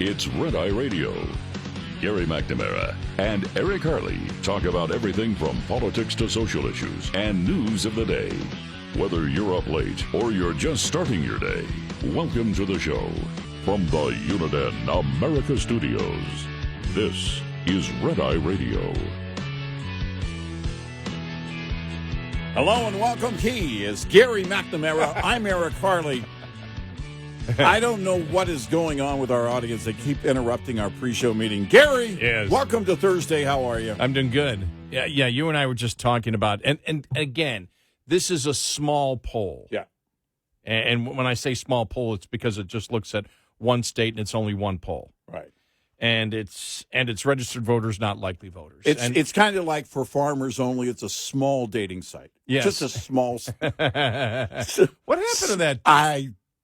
It's Red Eye Radio. Gary McNamara and Eric Harley talk about everything from politics to social issues and news of the day. Whether you're up late or you're just starting your day, welcome to the show. From the Uniden America Studios, this is Red Eye Radio. Hello and welcome. He is Gary McNamara. I'm Eric Harley. I don't know what is going on with our audience. They keep interrupting our pre-show meeting. Gary, yes. Welcome to Thursday. How are you? I'm doing good. Yeah, you and I were just talking about, and again, this is a small poll. Yeah. And when I say small poll, it's because it just looks at one state and it's only one poll. Right. And it's registered voters, not likely voters. It's kind of like for farmers only. It's a small dating site. Yes. Just a small. What happened to that?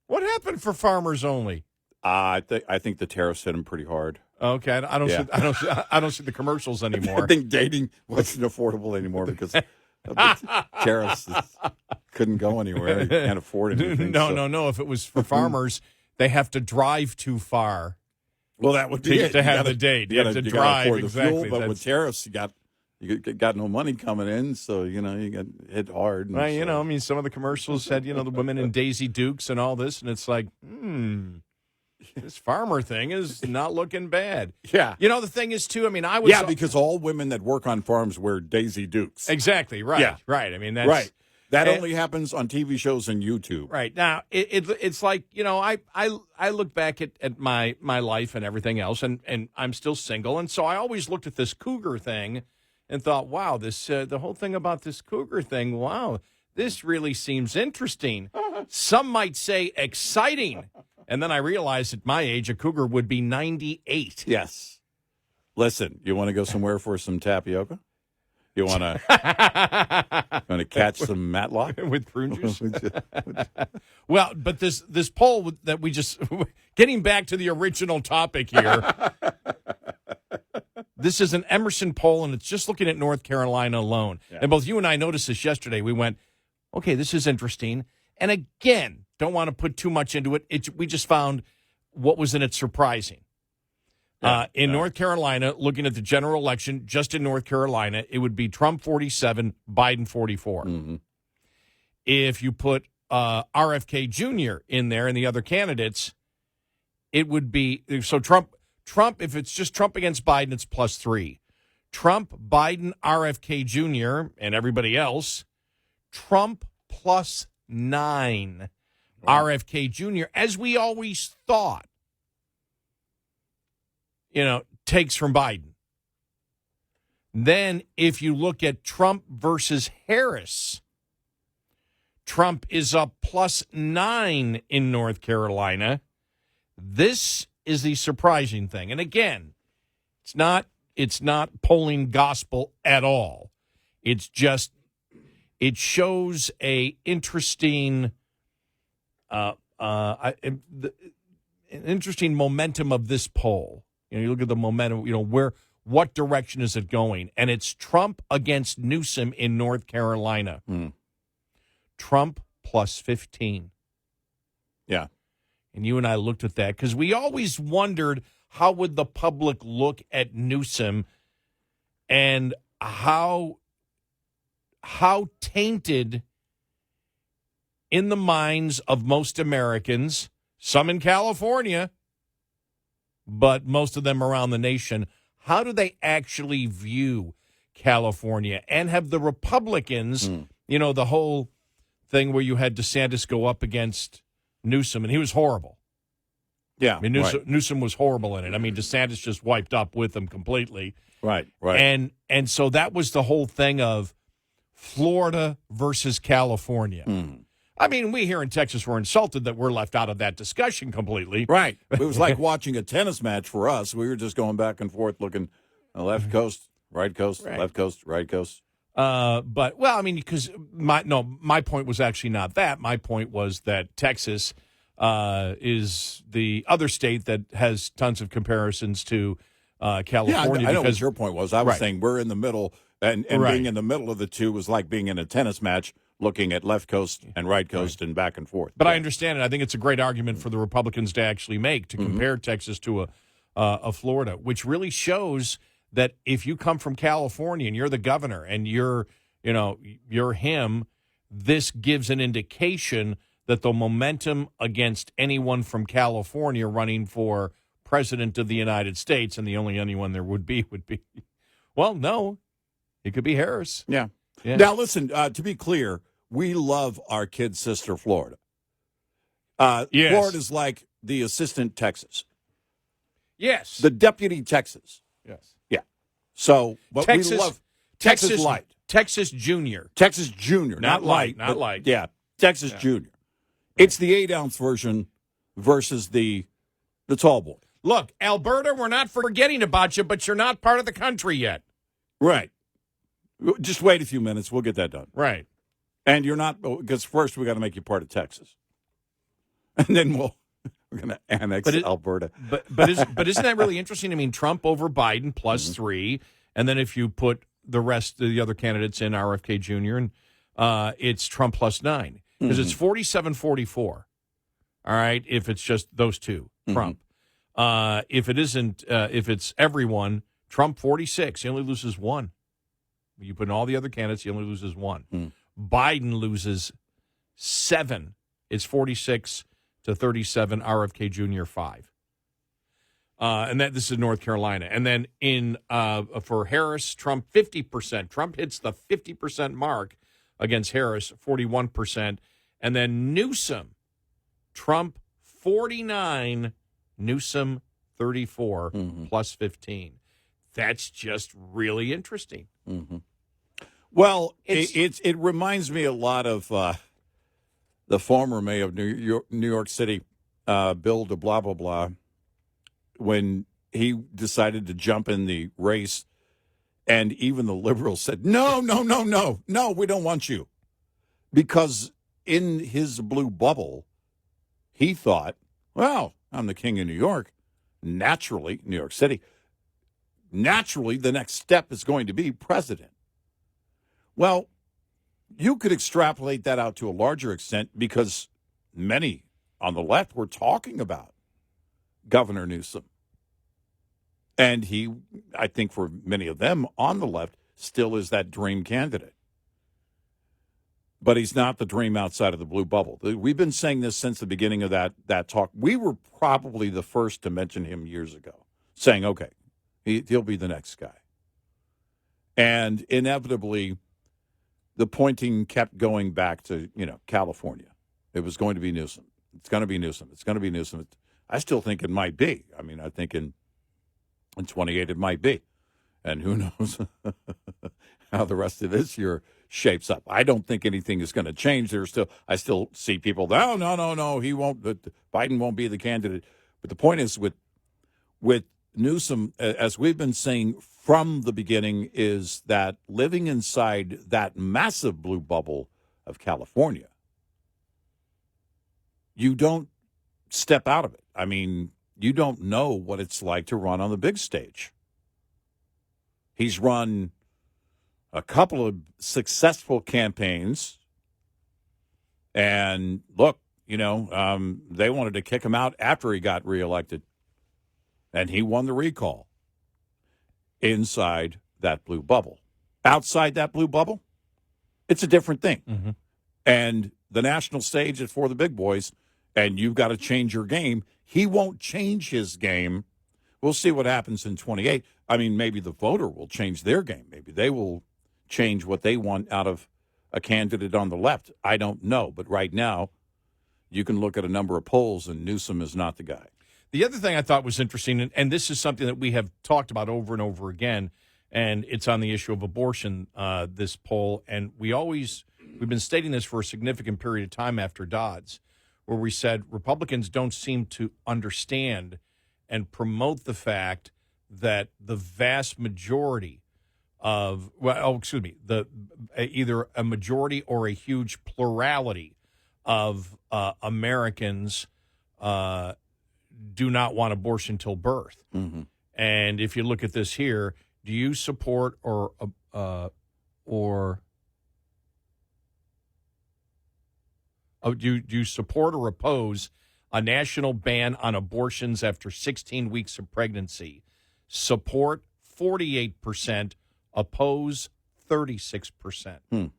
What happened for farmers only? I think the tariffs hit them pretty hard. Okay, I don't see the commercials anymore. I think dating wasn't affordable anymore because of the tariffs couldn't go anywhere. You can't afford anything. No. If it was for farmers, they have to drive too far. Well, that would be to have the date. You have to drive afford exactly. The fuel, but with tariffs, you got no money coming in, so you got hit hard. Well, some of the commercials had the women in Daisy Dukes and all this, and it's like, this farmer thing is not looking bad. Yeah. The thing is too. I was because all women that work on farms wear Daisy Dukes. Exactly right. Yeah. Right. That's right. That only happens on TV shows and YouTube. Right. Now, it's like, I look back at my life and everything else, and I'm still single. And so I always looked at this cougar thing and thought, wow, this the whole thing about this cougar thing, wow, this really seems interesting. Some might say exciting. And then I realized at my age, a cougar would be 98. Yes. Listen, you want to go somewhere for some tapioca? You want to catch some matlock with prune juice? Well, but this poll that we just getting back to the original topic here. This is an Emerson poll, and it's just looking at North Carolina alone. Yeah. And both you and I noticed this yesterday. We went, okay, this is interesting. And again, don't want to put too much into it. We just found what was in it surprising. In North Carolina, looking at the general election, just in North Carolina, it would be Trump 47, Biden 44. Mm-hmm. If you put RFK Jr. in there and the other candidates, it would be so Trump, if it's just Trump against Biden, it's +3. Trump, Biden, RFK Jr., and everybody else, Trump +9. Wow. RFK Jr., as we always thought. Takes from Biden. Then if you look at Trump versus Harris, Trump is up +9 in North Carolina. This is the surprising thing. And again, it's not polling gospel at all. It's just, it shows a interesting an interesting momentum of this poll. You look at the momentum, what direction is it going? And it's Trump against Newsom in North Carolina. Trump +15. Yeah. And you and I looked at that because we always wondered how would the public look at Newsom and how tainted in the minds of most Americans, some in California, but most of them around the nation, how do they actually view California? And have the Republicans, the whole thing where you had DeSantis go up against Newsom, and he was horrible. Yeah, Newsom was horrible in it. DeSantis just wiped up with him completely. Right. And so that was the whole thing of Florida versus California. We here in Texas were insulted that we're left out of that discussion completely. Right. It was like watching a tennis match for us. We were just going back and forth looking left coast, right coast, right. Left coast, right coast. Because my point was actually not that. My point was that Texas is the other state that has tons of comparisons to California. I know what your point was. I was saying we're in the middle, and being in the middle of the two was like being in a tennis match, looking at left coast and right coast and back and forth. But I understand it. I think it's a great argument for the Republicans to actually make, to compare Texas to of Florida, which really shows that if you come from California and you're the governor and you're him, this gives an indication that the momentum against anyone from California running for president of the United States, and the only anyone there would be, well, no, it could be Harris. Yeah. Yeah. Now, listen, to be clear, we love our kid sister, Florida. Yes. Florida's like the assistant Texas. Yes. The deputy Texas. Yes. Yeah. So, but Texas, we love Texas Light. Texas Junior. Texas Junior. Not light. Not light. Yeah. Texas Junior. It's the 8-ounce version versus the tall boy. Look, Alberta, we're not forgetting about you, but you're not part of the country yet. Right. Just wait a few minutes. We'll get that done. Right. And you're not, because first we got to make you part of Texas. And then we're going to annex Alberta. But isn't that really interesting? I mean, Trump over Biden plus 3, and then if you put the rest of the other candidates in, RFK Jr., and it's Trump plus 9. Because it's 47-44. All right, if it's just those two, Trump. If it isn't, if it's everyone, Trump 46. He only loses 1. You put in all the other candidates, he only loses 1. Biden loses 7. It's 46-37. RFK Jr. 5. And this is North Carolina. And then for Harris, Trump 50%. Trump hits the 50% mark against Harris, 41%. And then Newsom, Trump 49, Newsom 34, plus 15. That's just really interesting. Well, it reminds me a lot of the former mayor of New York City, Bill de blah, blah, blah, when he decided to jump in the race. And even the liberals said, no, we don't want you. Because in his blue bubble, he thought, well, I'm the king of New York. Naturally, New York City. Naturally, the next step is going to be president. Well, you could extrapolate that out to a larger extent because many on the left were talking about Governor Newsom. And he, I think for many of them on the left, still is that dream candidate. But he's not the dream outside of the blue bubble. We've been saying this since the beginning of that talk. We were probably the first to mention him years ago, saying, okay, he'll be the next guy. And inevitably, the pointing kept going back to, California. It was going to be Newsom. It's going to be Newsom. It's going to be Newsom. I still think it might be. I mean, I think in 28 it might be. And who knows how the rest of this year shapes up. I don't think anything is going to change. I still see people, no, he won't, Biden won't be the candidate. But the point is with Newsom, as we've been saying from the beginning, is that living inside that massive blue bubble of California, you don't step out of it. I mean, you don't know what it's like to run on the big stage. He's run a couple of successful campaigns. And look, they wanted to kick him out after he got reelected. And he won the recall inside that blue bubble. Outside that blue bubble, it's a different thing. And the national stage is for the big boys, and you've got to change your game. He won't change his game. We'll see what happens in 28. I mean, maybe the voter will change their game. Maybe they will change what they want out of a candidate on the left. I don't know. But right now, you can look at a number of polls, and Newsom is not the guy. The other thing I thought was interesting, and this is something that we have talked about over and over again, and it's on the issue of abortion, this poll. And we've been stating this for a significant period of time after Dodd's, where we said Republicans don't seem to understand and promote the fact that the vast majority of, either a majority or a huge plurality of Americans do not want abortion till birth. And if you look at this here, do you support or do you support or oppose a national ban on abortions after 16 weeks of pregnancy. Support 48%, oppose 36%.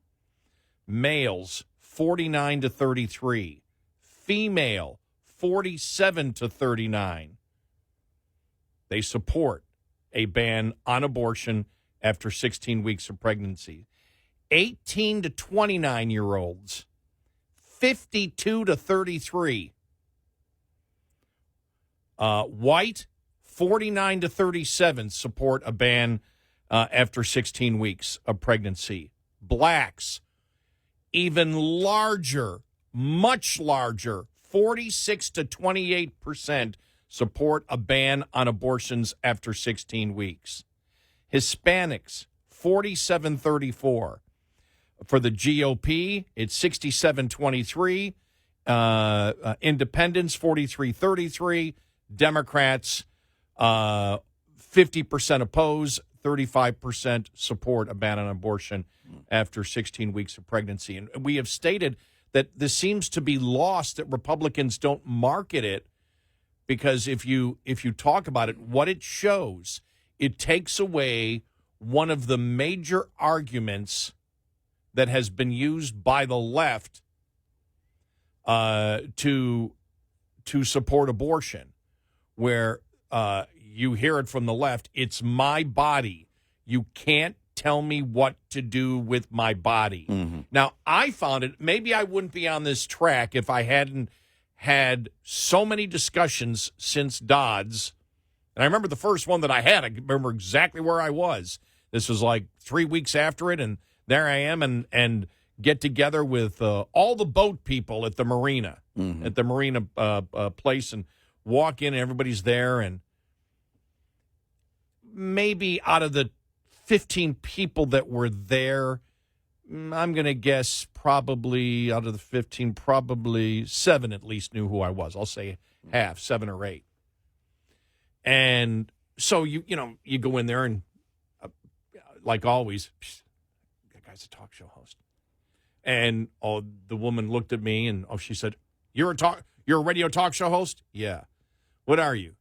Males 49 to 33, female 47 to 39. They support a ban on abortion after 16 weeks of pregnancy. 18 to 29-year-olds, 52 to 33. White, 49 to 37, support a ban after 16 weeks of pregnancy. Blacks, even larger, much larger, 46 to 28%, support a ban on abortions after 16 weeks. Hispanics, 47-34. For the GOP, it's 67-23. Independents, 43-33. Democrats, 50% oppose, 35% support a ban on abortion after 16 weeks of pregnancy. And we have stated that this seems to be lost, that Republicans don't market it, because if you talk about it, what it shows, it takes away one of the major arguments that has been used by the left to support abortion, where you hear it from the left, it's my body. You can't tell me what to do with my body. Mm-hmm. Now, I found it, maybe I wouldn't be on this track if I hadn't had so many discussions since Dodd's. And I remember the first one that I had, I remember exactly where I was. This was like 3 weeks after it, and there I am, and get together with all the boat people at the marina, at the marina place, and walk in, and everybody's there, and maybe out of the 15 people that were there, I'm going to guess probably out of the 15, probably 7 at least knew who I was. I'll say half, 7 or 8. And so you go in there and like always, that guy's a talk show host. And the woman looked at me and she said, "You're a radio talk show host?" "Yeah." "What are you?"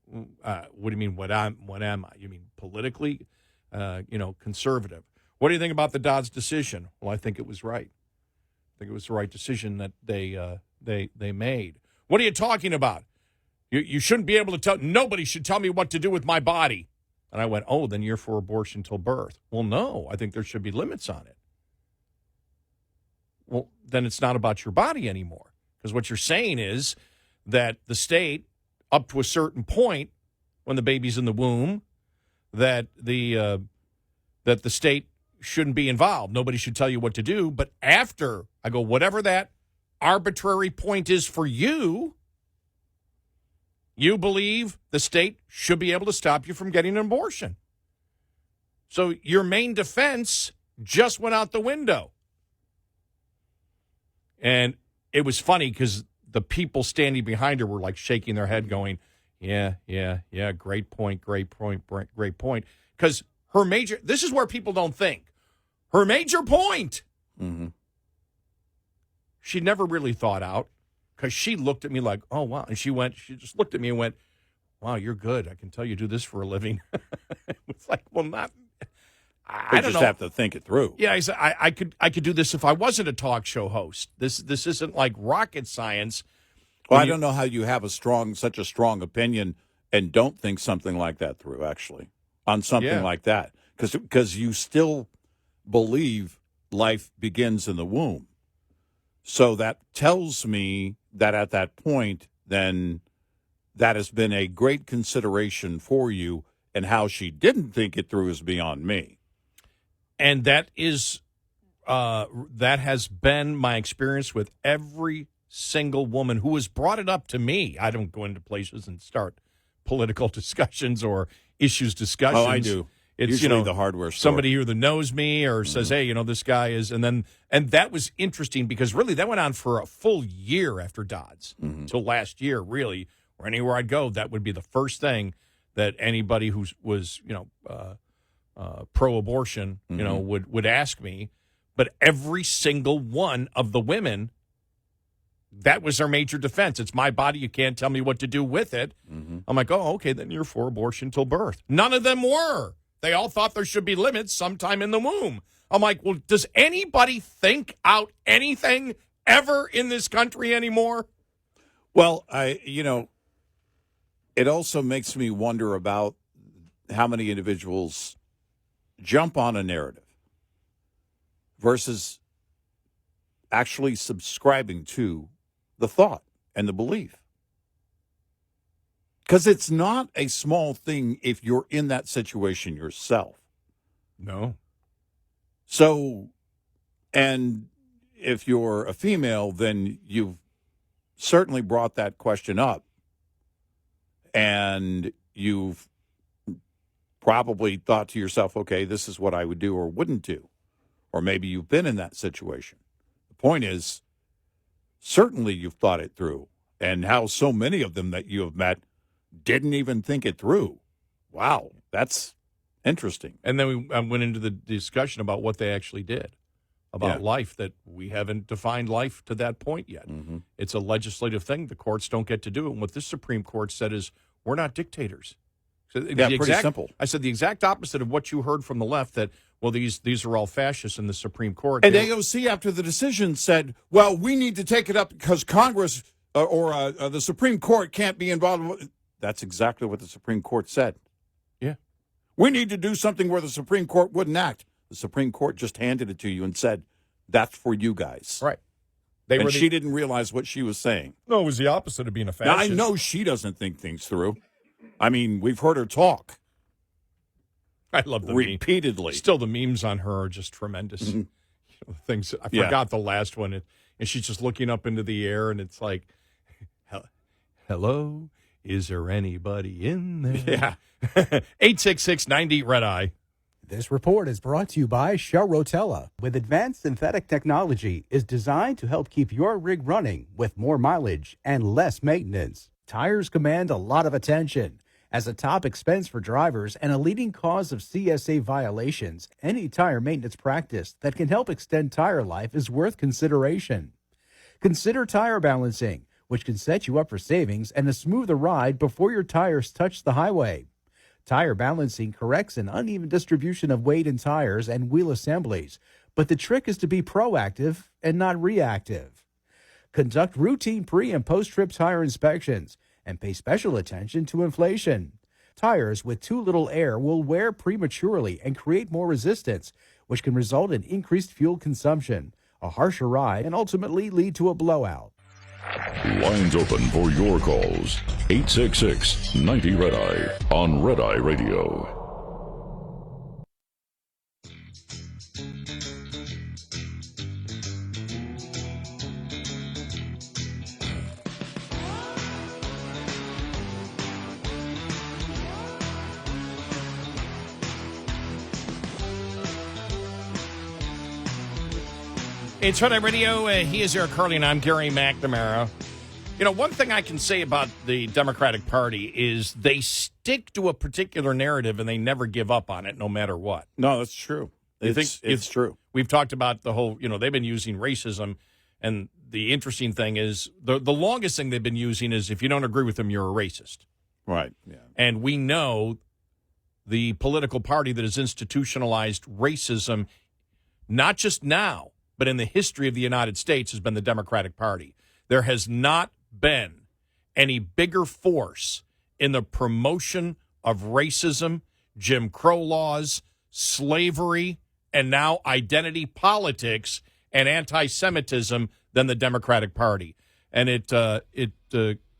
What do you mean? What am I? You mean politically, conservative? "What do you think about the Dodd's decision?" "Well, I think it was right. I think it was the right decision that they made." "What are you talking about? You shouldn't be able to tell. Nobody should tell me what to do with my body." And I went, "Oh, then you're for abortion till birth." "Well, no, I think there should be limits on it." "Well, then it's not about your body anymore, because what you're saying is that the state, up to a certain point, when the baby's in the womb, that the state shouldn't be involved. Nobody should tell you what to do. But after," I go, "whatever that arbitrary point is for you, you believe the state should be able to stop you from getting an abortion. So your main defense just went out the window." And it was funny because the people standing behind her were like shaking their head going, yeah, great point. Because this is where people don't think. Her major point, she never really thought out, because she looked at me like, "Oh, wow." And she just looked at me and went, "Wow, you're good. I can tell you do this for a living." It's like, well, not. I don't know. Have to think it through. Yeah, I could do this if I wasn't a talk show host. This isn't like rocket science. Well, I don't know how you have such a strong opinion and don't think something like that through, actually, on something like that. Because you still believe life begins in the womb. So that tells me that at that point, then that has been a great consideration for you, and how she didn't think it through is beyond me. And that has been my experience with every single woman who has brought it up to me. I don't go into places and start political discussions or issues discussions. Oh, I do. It's usually the hardware store. Somebody either knows me or says, "Hey, this guy is," and that was interesting, because really that went on for a full year after Dodd's, until last year, really, or anywhere I'd go, that would be the first thing that anybody who was pro-abortion, would ask me. But every single one of the women that was their major defense. It's my body. You can't tell me what to do with it. Mm-hmm. I'm like, oh, okay, then you're for abortion till birth. None of them were. They all thought there should be limits sometime in the womb. I'm like, well, does anybody think out anything ever in this country anymore? Well, it also makes me wonder about how many individuals jump on a narrative versus actually subscribing to the thought and the belief. Because it's not a small thing if you're in that situation yourself. No. So, and if you're a female, then you've certainly brought that question up. And you've probably thought to yourself, okay, this is what I would do or wouldn't do. Or maybe you've been in that situation. The point is, certainly you've thought it through. And how so many of them that you have met didn't even think it through. Wow, that's interesting. And then we went into the discussion about what they actually did, about life, that we haven't defined life to that point yet. Mm-hmm. It's a legislative thing. The courts don't get to do it. And what this Supreme Court said is, we're not dictators. So pretty simple. I said the exact opposite of what you heard from the left, that, well, these are all fascists in the Supreme Court. And AOC, after the decision, said, well, we need to take it up because Congress or the Supreme Court can't be involved. That's exactly what the Supreme Court said. Yeah. We need to do something where the Supreme Court wouldn't act. The Supreme Court just handed it to you and said, that's for you guys. Right. She didn't realize what she was saying. No, it was the opposite of being a fascist. Now, I know she doesn't think things through. I mean, we've heard her talk. I love the repeatedly. Still, the memes on her are just tremendous. Mm-hmm. Things I forgot the last one, and she's just looking up into the air, and it's like, "Hello, is there anybody in there?" Yeah, 866-90 Red Eye. This report is brought to you by Shell Rotella. With advanced synthetic technology, is designed to help keep your rig running with more mileage and less maintenance. Tires command a lot of attention. As a top expense for drivers and a leading cause of CSA violations, any tire maintenance practice that can help extend tire life is worth consideration. Consider tire balancing, which can set you up for savings and a smoother ride before your tires touch the highway. Tire balancing corrects an uneven distribution of weight in tires and wheel assemblies, but the trick is to be proactive and not reactive. Conduct routine pre- and post-trip tire inspections and pay special attention to inflation. Tires with too little air will wear prematurely and create more resistance, which can result in increased fuel consumption, a harsher ride, and ultimately lead to a blowout. Lines open for your calls. 866-90 Red Eye on Red Eye Radio. It's Red Eye Radio. He is Eric Harley, and I'm Gary McNamara. You know, one thing I can say about the Democratic Party is they stick to a particular narrative, and they never give up on it, no matter what. No, that's true. It's true. We've talked about the whole, they've been using racism, and the interesting thing is the longest thing they've been using is if you don't agree with them, you're a racist. Right, yeah. And we know the political party that has institutionalized racism, not just now, but in the history of the United States, has been the Democratic Party. There has not been any bigger force in the promotion of racism, Jim Crow laws, slavery, and now identity politics and anti-Semitism than the Democratic Party. And it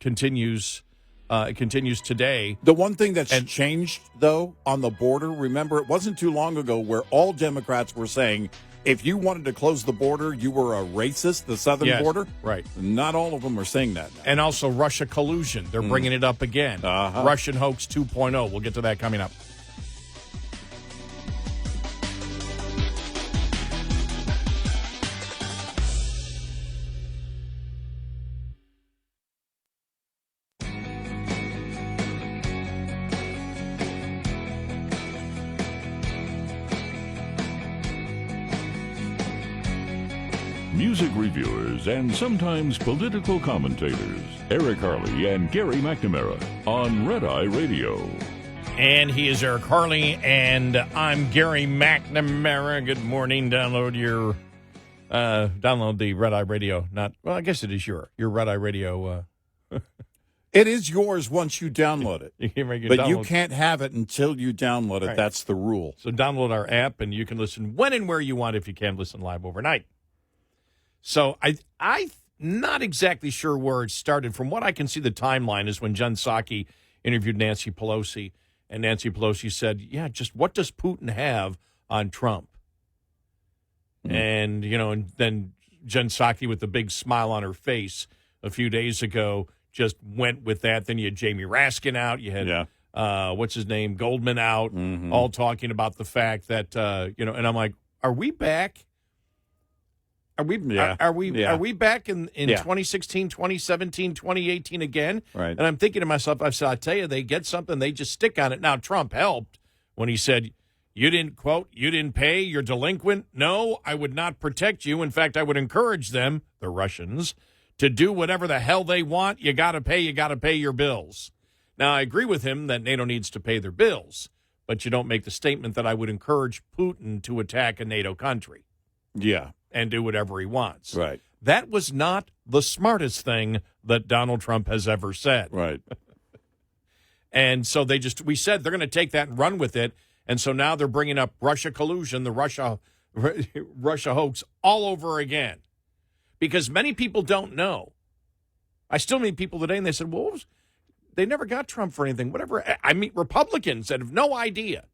continues. It continues today. The one thing that's changed, though, on the border, remember, it wasn't too long ago where all Democrats were saying, if you wanted to close the border, you were a racist, the southern border. Right. Not all of them are saying that now. And also Russia collusion. They're bringing it up again. Russian hoax 2.0. We'll get to that coming up. music reviewers, and sometimes political commentators. Eric Harley and Gary McNamara on Red Eye Radio. And he is Eric Harley, and I'm Gary McNamara. Good morning. Download the Red Eye Radio. I guess it is your Red Eye Radio. It is yours once you download it. You can't have it until you download it. Right. That's the rule. So download our app, and you can listen when and where you want if you can't listen live overnight. So I'm not exactly sure where it started. From what I can see, the timeline is when Jen Psaki interviewed Nancy Pelosi, and Nancy Pelosi said, yeah, just what does Putin have on Trump? And, and then Jen Psaki, with the big smile on her face a few days ago, just went with that. Then you had Jamie Raskin out. You had, what's his name, Goldman out, all talking about the fact that, and I'm like, are we back? Are we back in 2016, 2017, 2018 again? Right. And I'm thinking to myself, I said, I tell you, they get something, they just stick on it. Now, Trump helped when he said, you didn't pay, you're delinquent. No, I would not protect you. In fact, I would encourage them, the Russians, to do whatever the hell they want. You got to pay your bills. Now, I agree with him that NATO needs to pay their bills, but you don't make the statement that I would encourage Putin to attack a NATO country. Yeah. And do whatever he wants. Right. That was not the smartest thing that Donald Trump has ever said. Right. And so we said they're going to take that and run with it. And so now they're bringing up Russia collusion, the Russia hoax all over again. Because many people don't know. I still meet people today and they said, well, they never got Trump for anything, whatever. I meet Republicans that have no idea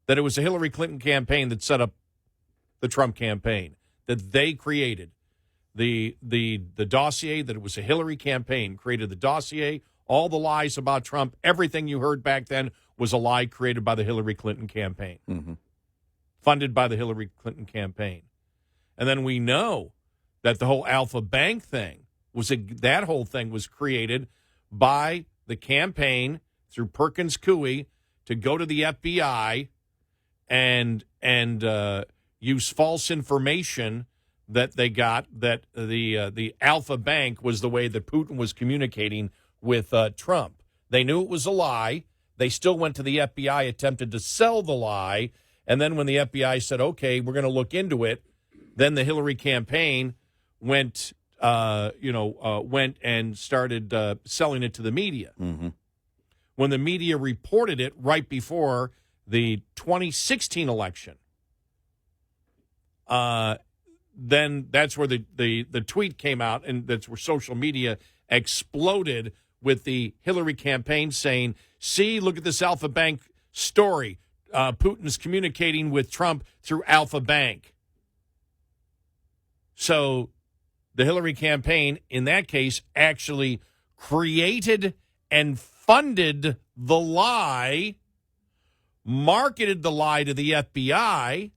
that it was a Hillary Clinton campaign that set up the Trump campaign, that they created the dossier, that it was a Hillary campaign, created the dossier, all the lies about Trump, everything you heard back then was a lie created by the Hillary Clinton campaign, funded by the Hillary Clinton campaign. And then we know that the whole Alpha Bank thing that whole thing was created by the campaign through Perkins Coie to go to the FBI and use false information that they got, that the Alpha Bank was the way that Putin was communicating with Trump. They knew it was a lie. They still went to the FBI, attempted to sell the lie, and then when the FBI said, okay, we're going to look into it, then the Hillary campaign went and started selling it to the media. When the media reported it right before the 2016 election, then that's where the tweet came out, and that's where social media exploded with the Hillary campaign saying, see, look at this Alpha Bank story. Putin's communicating with Trump through Alpha Bank. So the Hillary campaign, in that case, actually created and funded the lie, marketed the lie to the FBI.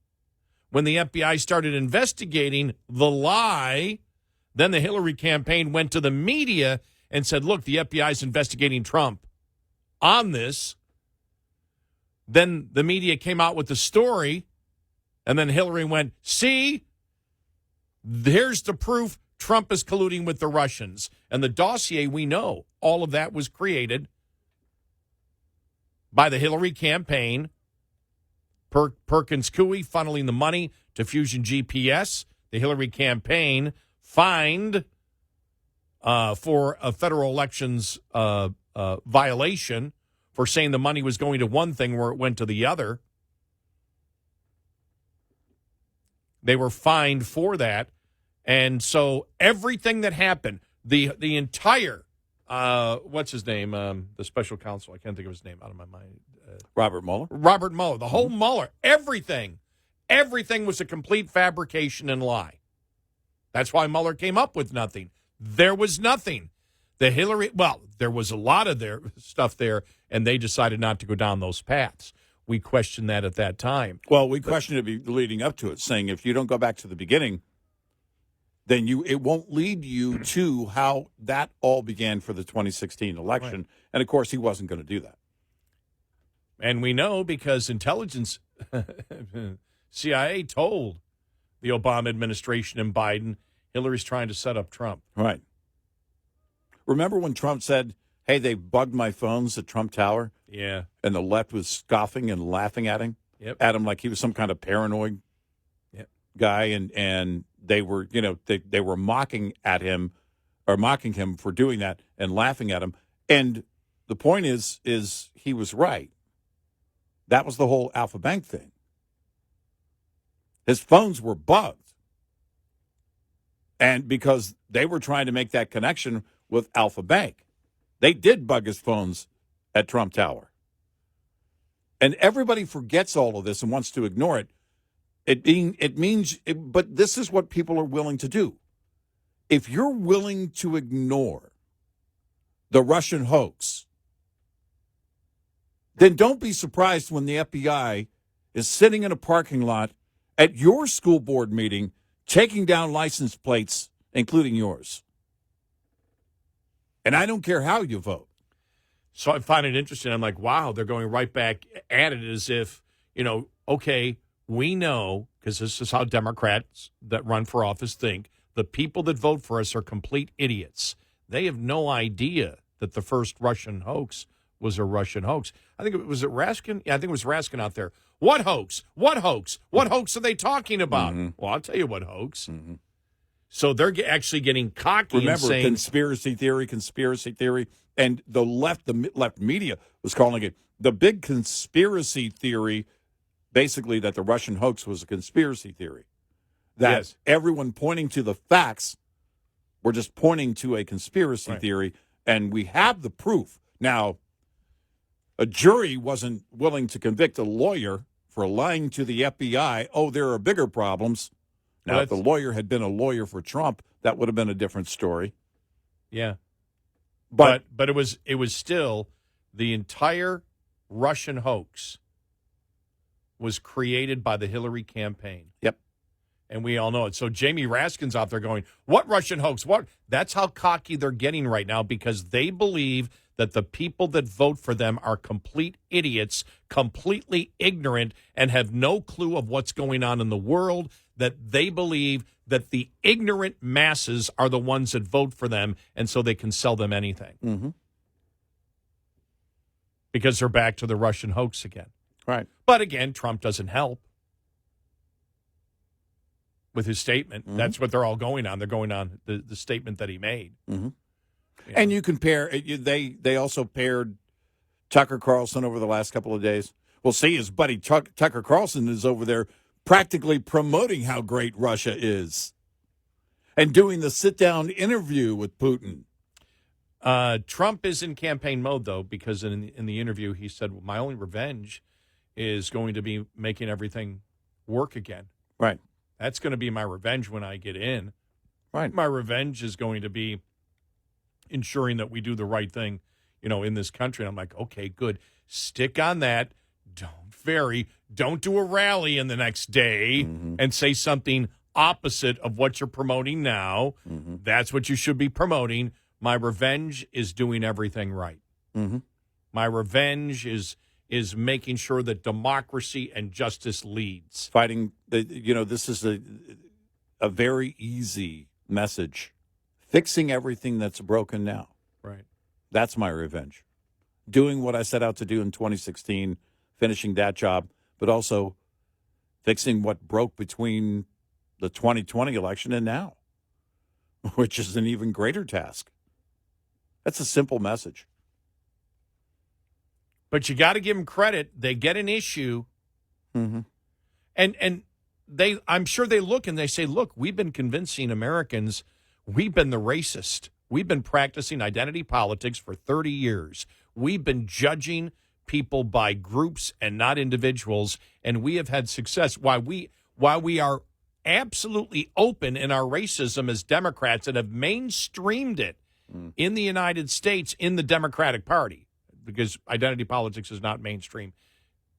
When the FBI started investigating the lie, then the Hillary campaign went to the media and said, look, the FBI is investigating Trump on this. Then the media came out with the story, and then Hillary went, see, here's the proof Trump is colluding with the Russians. And the dossier, we know, all of that was created by the Hillary campaign, Perkins Coie funneling the money to Fusion GPS, the Hillary campaign fined for a federal elections violation for saying the money was going to one thing where it went to the other. They were fined for that. And so everything that happened, the entire, what's his name, the special counsel, I can't think of his name out of my mind. Robert Mueller, the whole Mueller, everything was a complete fabrication and lie. That's why Mueller came up with nothing. There was nothing. There was a lot of their stuff there, and they decided not to go down those paths. We questioned that at that time. Well, we questioned it leading up to it, saying if you don't go back to the beginning, then it won't lead you to how that all began for the 2016 election. Right. And, of course, he wasn't going to do that. And we know because intelligence, CIA told the Obama administration and Biden. Hillary's trying to set up Trump. Right. Remember when Trump said, hey, they bugged my phones at Trump Tower? Yeah. And the left was scoffing and laughing at him? Yep. At him like he was some kind of paranoid guy, and they were, they were mocking at him or mocking him for doing that and laughing at him. And the point is he was right. That was the whole Alpha Bank thing. His phones were bugged. And because they were trying to make that connection with Alpha Bank, they did bug his phones at Trump Tower. And everybody forgets all of this and wants to ignore it. But this is what people are willing to do. If you're willing to ignore the Russian hoax, then don't be surprised when the FBI is sitting in a parking lot at your school board meeting, taking down license plates, including yours. And I don't care how you vote. So I find it interesting. I'm like, wow, they're going right back at it as if, okay, we know, because this is how Democrats that run for office think, the people that vote for us are complete idiots. They have no idea that the first Russian hoax was a Russian hoax. I think it was Raskin? Yeah, I think it was Raskin out there. What hoax? What hoax? What hoax are they talking about? Mm-hmm. Well, I'll tell you what hoax. Mm-hmm. So they're actually getting cocky. Remember, and saying, conspiracy theory. And the left media was calling it the big conspiracy theory, basically that the Russian hoax was a conspiracy theory. That everyone pointing to the facts were just pointing to a conspiracy theory, and we have the proof. Now, a jury wasn't willing to convict a lawyer for lying to the FBI. Oh, there are bigger problems. Now, if the lawyer had been a lawyer for Trump, that would have been a different story. Yeah. But it was still the entire Russian hoax was created by the Hillary campaign. Yep. And we all know it. So Jamie Raskin's out there going, what Russian hoax? What? That's how cocky they're getting right now, because they believe that the people that vote for them are complete idiots, completely ignorant, and have no clue of what's going on in the world, that they believe that the ignorant masses are the ones that vote for them, and so they can sell them anything. Mm-hmm. Because they're back to the Russian hoax again. Right. But again, Trump doesn't help with his statement. Mm-hmm. That's what they're all going on. They're going on the statement that he made. Mm-hmm. Yeah. And you compare, they also paired Tucker Carlson over the last couple of days. Well, see, his buddy Tucker Carlson is over there practically promoting how great Russia is and doing the sit-down interview with Putin. Trump is in campaign mode, though, because in the interview he said, well, my only revenge is going to be making everything work again. Right. That's going to be my revenge when I get in. Right. My revenge is going to be ensuring that we do the right thing, in this country. And I'm like, okay, good. Stick on that. Don't vary. Don't do a rally in the next day and say something opposite of what you're promoting now. Mm-hmm. That's what you should be promoting. My revenge is doing everything right. Mm-hmm. My revenge is making sure that democracy and justice leads. Fighting, this is a very easy message. Fixing everything that's broken now. Right. That's my revenge. Doing what I set out to do in 2016, finishing that job, but also fixing what broke between the 2020 election and now, which is an even greater task. That's a simple message. But you got to give them credit. They get an issue, mm-hmm. and I'm sure they look and they say, look, we've been convincing Americans we've been the racist. We've been practicing identity politics for 30 years. We've been judging people by groups and not individuals, and we have had success. While we are absolutely open in our racism as Democrats and have mainstreamed it in the United States in the Democratic Party, because identity politics is not mainstream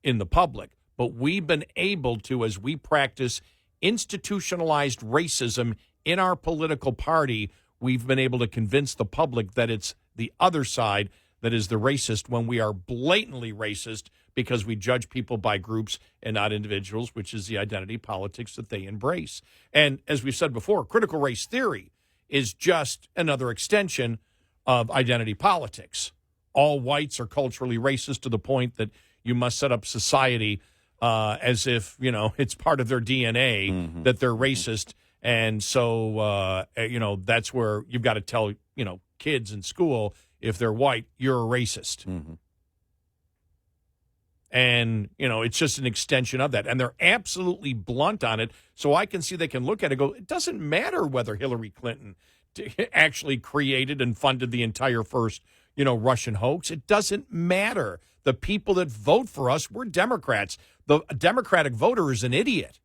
in the public. But we've been able to, as we practice institutionalized racism in our political party, we've been able to convince the public that it's the other side that is the racist when we are blatantly racist because we judge people by groups and not individuals, which is the identity politics that they embrace. And as we've said before, critical race theory is just another extension of identity politics. All whites are culturally racist to the point that you must set up society as if, it's part of their DNA that they're racist. And so, that's where you've got to tell, kids in school, if they're white, you're a racist. Mm-hmm. And, it's just an extension of that. And they're absolutely blunt on it. So I can see they can look at it and go, it doesn't matter whether Hillary Clinton actually created and funded the entire first, Russian hoax. It doesn't matter. The people that vote for us, we're Democrats. The Democratic voter is an idiot.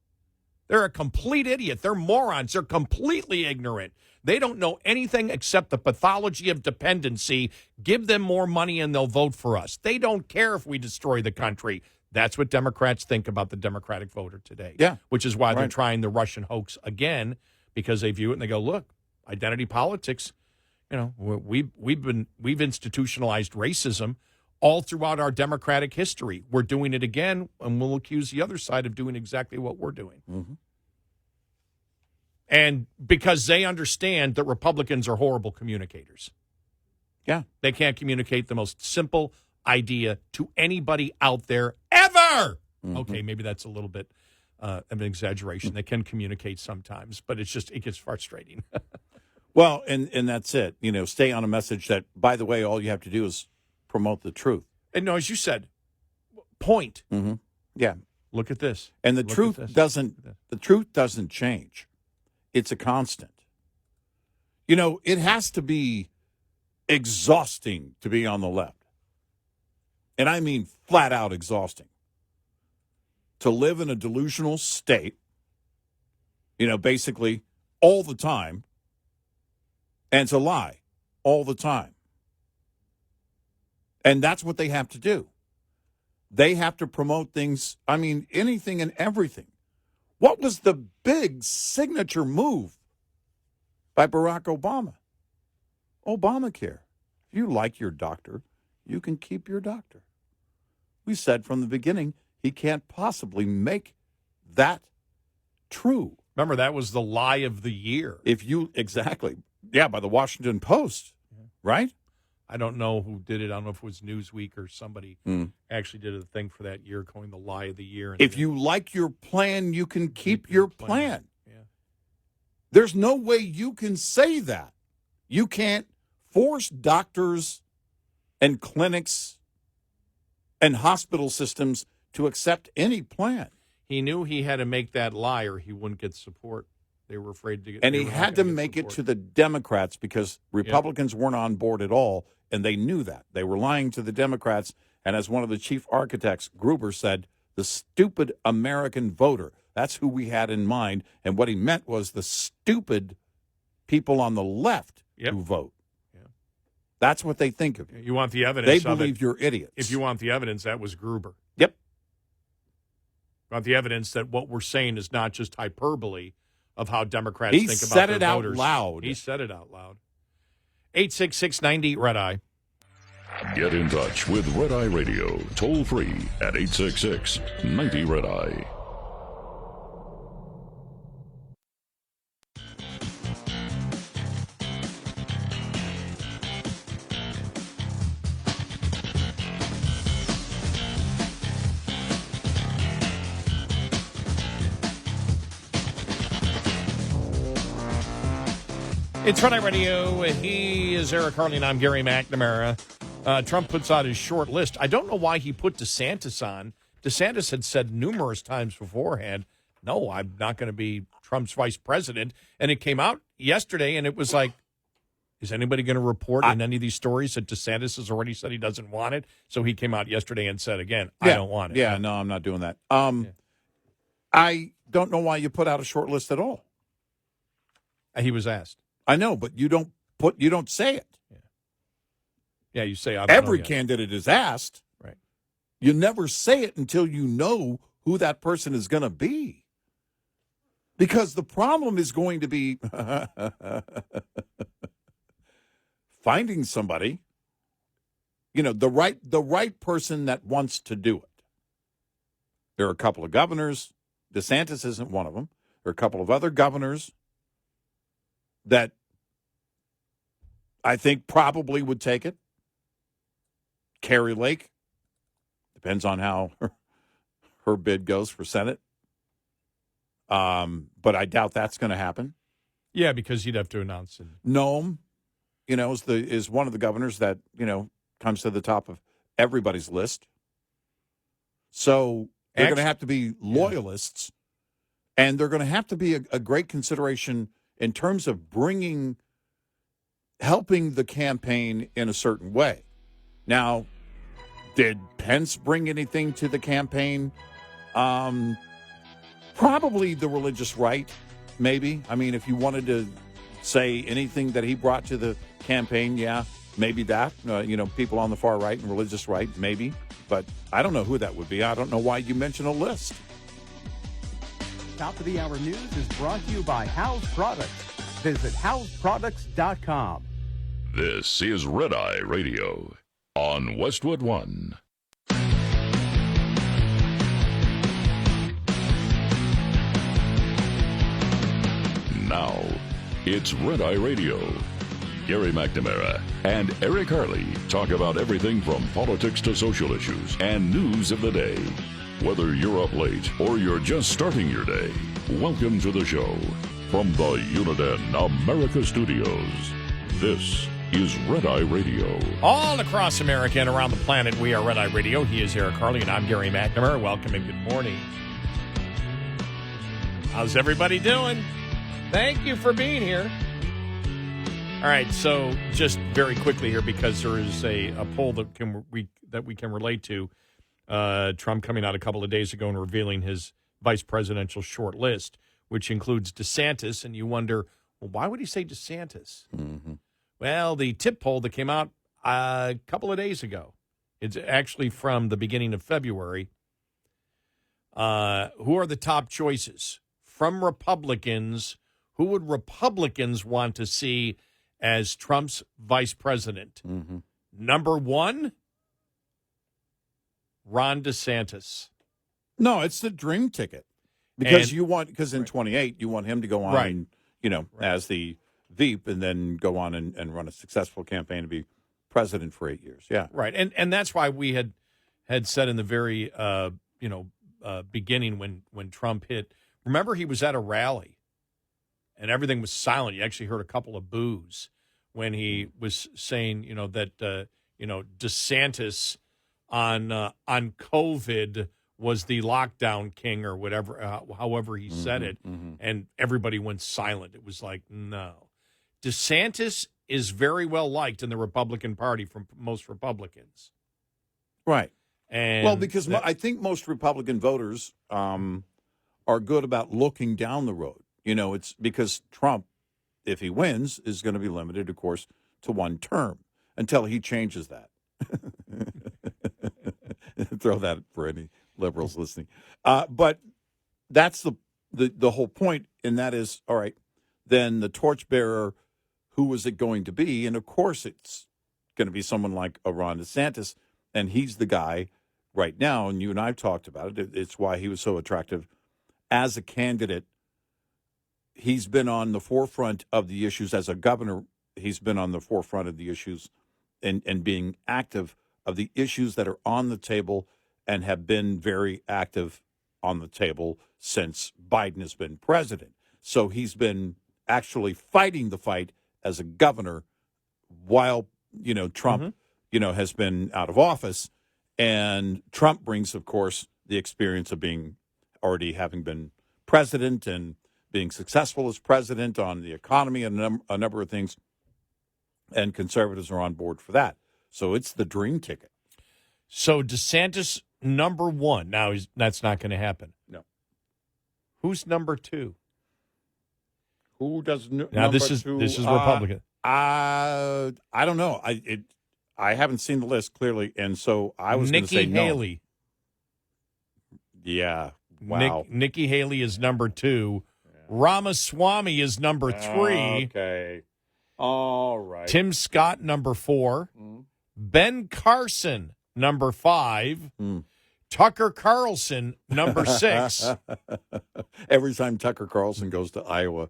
They're a complete idiot. They're morons. They're completely ignorant. They don't know anything except the pathology of dependency. Give them more money and they'll vote for us. They don't care if we destroy the country. That's what Democrats think about the Democratic voter today. Yeah. Which is why they're trying the Russian hoax again, because they view it and they go, look, identity politics, we've institutionalized racism all throughout our democratic history. We're doing it again, and we'll accuse the other side of doing exactly what we're doing. Mm-hmm. And because they understand that Republicans are horrible communicators. Yeah. They can't communicate the most simple idea to anybody out there ever. Mm-hmm. Okay, maybe that's a little bit of an exaggeration. They can communicate sometimes, but it gets frustrating. Well, and that's it. Stay on a message that, by the way, all you have to do is promote the truth. And no, as you said, point. Mm-hmm. Yeah. Look at this. And the truth doesn't change. It's a constant. It has to be exhausting to be on the left. And I mean flat out exhausting. To live in a delusional state, basically all the time, and to lie all the time. And that's what they have to do. They have to promote things, anything and everything. What was the big signature move by Barack Obama? Obamacare. If you like your doctor, you can keep your doctor. We said from the beginning, he can't possibly make that true. Remember, that was the lie of the year. Exactly. Yeah, by the Washington Post, right? I don't know who did it. I don't know if it was Newsweek or somebody actually did a thing for that year, calling the lie of the year. And if you like your plan, you can keep your plan. Yeah. There's no way you can say that. You can't force doctors and clinics and hospital systems to accept any plan. He knew he had to make that lie or he wouldn't get support. They were afraid to get. And he had to make it to the Democrats because Republicans weren't on board at all, and they knew that. They were lying to the Democrats, and as one of the chief architects, Gruber, said, the stupid American voter. That's who we had in mind, and what he meant was the stupid people on the left who vote. Yeah. That's what they think of you. You want the evidence They believe you're idiots. If you want the evidence, that was Gruber. Yep. You want the evidence that what we're saying is not just hyperbole of how Democrats think about their voters. He said it out loud. He said it out loud. 866-90 Red Eye. Get in touch with Red Eye Radio, toll free at 866-90 Red Eye. It's Red Eye Radio. He is Eric Harley, and I'm Gary McNamara. Trump puts out his short list. I don't know why he put DeSantis on. DeSantis had said numerous times beforehand, no, I'm not going to be Trump's vice president. And it came out yesterday, and it was like, is anybody going to report in any of these stories that DeSantis has already said he doesn't want it? So he came out yesterday and said, again, I don't want it. Yeah, no, I'm not doing that. I don't know why you put out a short list at all. He was asked. I know, but you don't say it. Yeah, you say every candidate is asked. Right. You never say it until you know who that person is going to be. Because the problem is going to be finding somebody, the right person that wants to do it. There are a couple of governors. DeSantis isn't one of them. There are a couple of other governors that I think probably would take it. Carrie Lake. Depends on how her bid goes for Senate. But I doubt that's going to happen. Yeah, because you'd have to announce it. Noam, is one of the governors that, comes to the top of everybody's list. So they're going to have to be loyalists, and they're going to have to be a great consideration in terms of helping the campaign in a certain way. Now, did Pence bring anything to the campaign? Probably the religious right, maybe. I mean, if you wanted to say anything that he brought to the campaign, yeah, maybe that. People on the far right and religious right, maybe. But I don't know who that would be. I don't know why you mention a list. Top of the Hour News is brought to you by House Products. Visit houseproducts.com. This is Red Eye Radio on Westwood One. Now, it's Red Eye Radio. Gary McNamara and Eric Harley talk about everything from politics to social issues and news of the day. Whether you're up late or you're just starting your day, welcome to the show. From the Uniden America Studios, this is Red Eye Radio. All across America and around the planet, we are Red Eye Radio. He is Eric Harley, and I'm Gary McNamara. Welcome and good morning. How's everybody doing? Thank you for being here. All right, so just very quickly here, because there is a poll that we can relate to. Trump coming out a couple of days ago and revealing his vice presidential short list, which includes DeSantis, and you wonder, well, why would he say DeSantis? Mm-hmm. Well, the tip poll that came out a couple of days ago, it's actually from the beginning of February. Who are the top choices? From Republicans, who would Republicans want to see as Trump's vice president? Mm-hmm. Number one, Ron DeSantis. No, it's the dream ticket. Because in 28, you want him to go on, as the Veep, and then go on and run a successful campaign to be president for 8 years. Yeah. Right. And that's why we had said in the very, beginning when Trump hit, remember he was at a rally and everything was silent. You actually heard a couple of boos when he was saying, that, DeSantis on COVID was the lockdown king or whatever, however he said it, and everybody went silent. It was like, no. DeSantis is very well liked in the Republican Party from most Republicans. Right. And because I think most Republican voters are good about looking down the road. It's because Trump, if he wins, is going to be limited, of course, to one term until he changes that. Throw that for any liberals listening. But that's the whole point, and that is, all right, then the torchbearer, who is it going to be? And, of course, it's going to be someone like a Ron DeSantis, and he's the guy right now, and you and I have talked about it. It's why he was so attractive as a candidate. He's been on the forefront of the issues as a governor. He's been on the forefront of the issues and being active of the issues that are on the table and have been very active on the table since Biden has been president. So he's been actually fighting the fight as a governor while, Trump, has been out of office. And Trump brings, of course, the experience of already having been president and being successful as president on the economy and a number of things. And conservatives are on board for that. So it's the dream ticket. So DeSantis, number one. Now, that's not going to happen. No. Who's number two? Who does now? This is Republican. I don't know. I haven't seen the list clearly, and so I was going to say Nikki Haley. No. Yeah. Wow. Nikki Haley is number two. Yeah. Ramaswamy is number three. Okay. All right. Tim Scott, number four. Ben Carson, number five. Tucker Carlson, number 6. Every time Tucker Carlson goes to Iowa,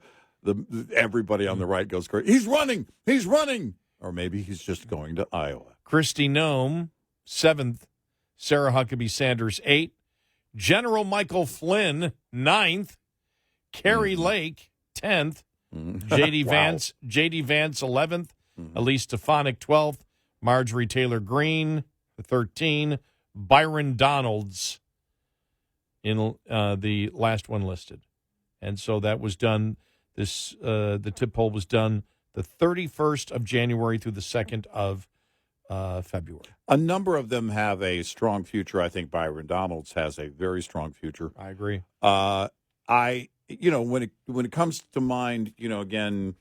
everybody on the right goes crazy. He's running. He's running. Or maybe he's just going to Iowa. Kristi Noem, 7th. Sarah Huckabee Sanders, 8th. General Michael Flynn, 9th. Carrie Lake, 10th. J.D. Vance, 11th. Elise Stefanik, 12th. Marjorie Taylor Greene, 13. Byron Donalds in the last one listed. And so that was done. The tip poll was done the 31st of January through the 2nd of February. A number of them have a strong future. I think Byron Donalds has a very strong future. I agree. When it comes to mind, again,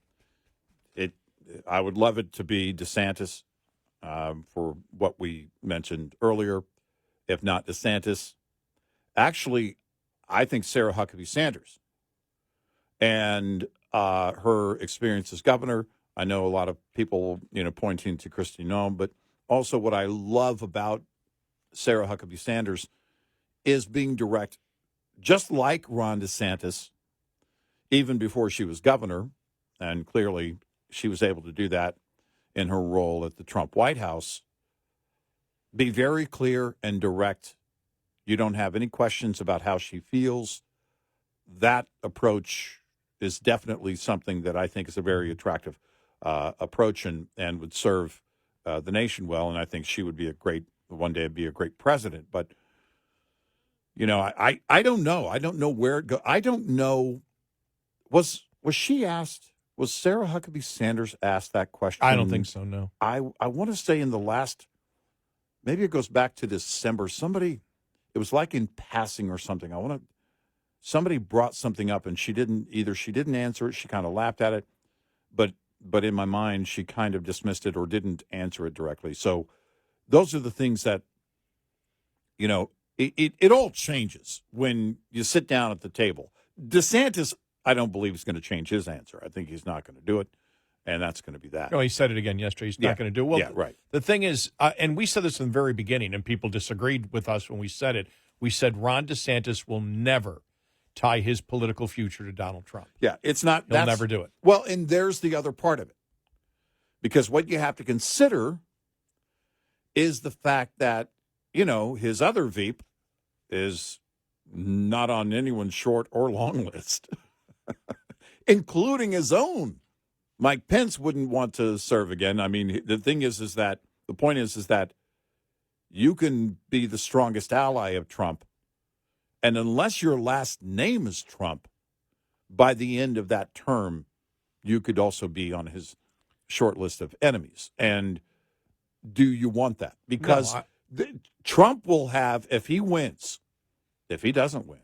I would love it to be DeSantis for what we mentioned earlier. If not DeSantis, actually, I think Sarah Huckabee Sanders and her experience as governor. I know a lot of people, pointing to Kristi Noem, but also what I love about Sarah Huckabee Sanders is being direct, just like Ron DeSantis, even before she was governor, and clearly she was able to do that in her role at the Trump White House. Be very clear and direct. You don't have any questions about how she feels. That approach is definitely something that I think is a very attractive approach and would serve the nation well. And I think she would be one day be a great president. But, I don't know. I don't know where it goes. I don't know. Was she asked? Was Sarah Huckabee Sanders asked that question? I don't think so, no. I want to say in the last, maybe it goes back to December. It was like in passing or something. Somebody brought something up and she didn't answer it. She kind of laughed at it, but in my mind, she kind of dismissed it or didn't answer it directly. So those are the things that, it all changes when you sit down at the table. DeSantis, I don't believe is going to change his answer. I think he's not going to do it, and that's going to be that. No, he said it again yesterday. He's not going to do it. Well, yeah, right. The thing is, and we said this in the very beginning, and people disagreed with us when we said it. We said Ron DeSantis will never tie his political future to Donald Trump. Yeah, it's not. He'll never do it. Well, and there's the other part of it. Because what you have to consider is the fact that, his other Veep is not on anyone's short or long list, including his own. Mike Pence wouldn't want to serve again. I mean, the thing is that the point is that you can be the strongest ally of Trump, and unless your last name is Trump, by the end of that term, you could also be on his short list of enemies. And do you want that? Because Trump will have, if he wins, if he doesn't win,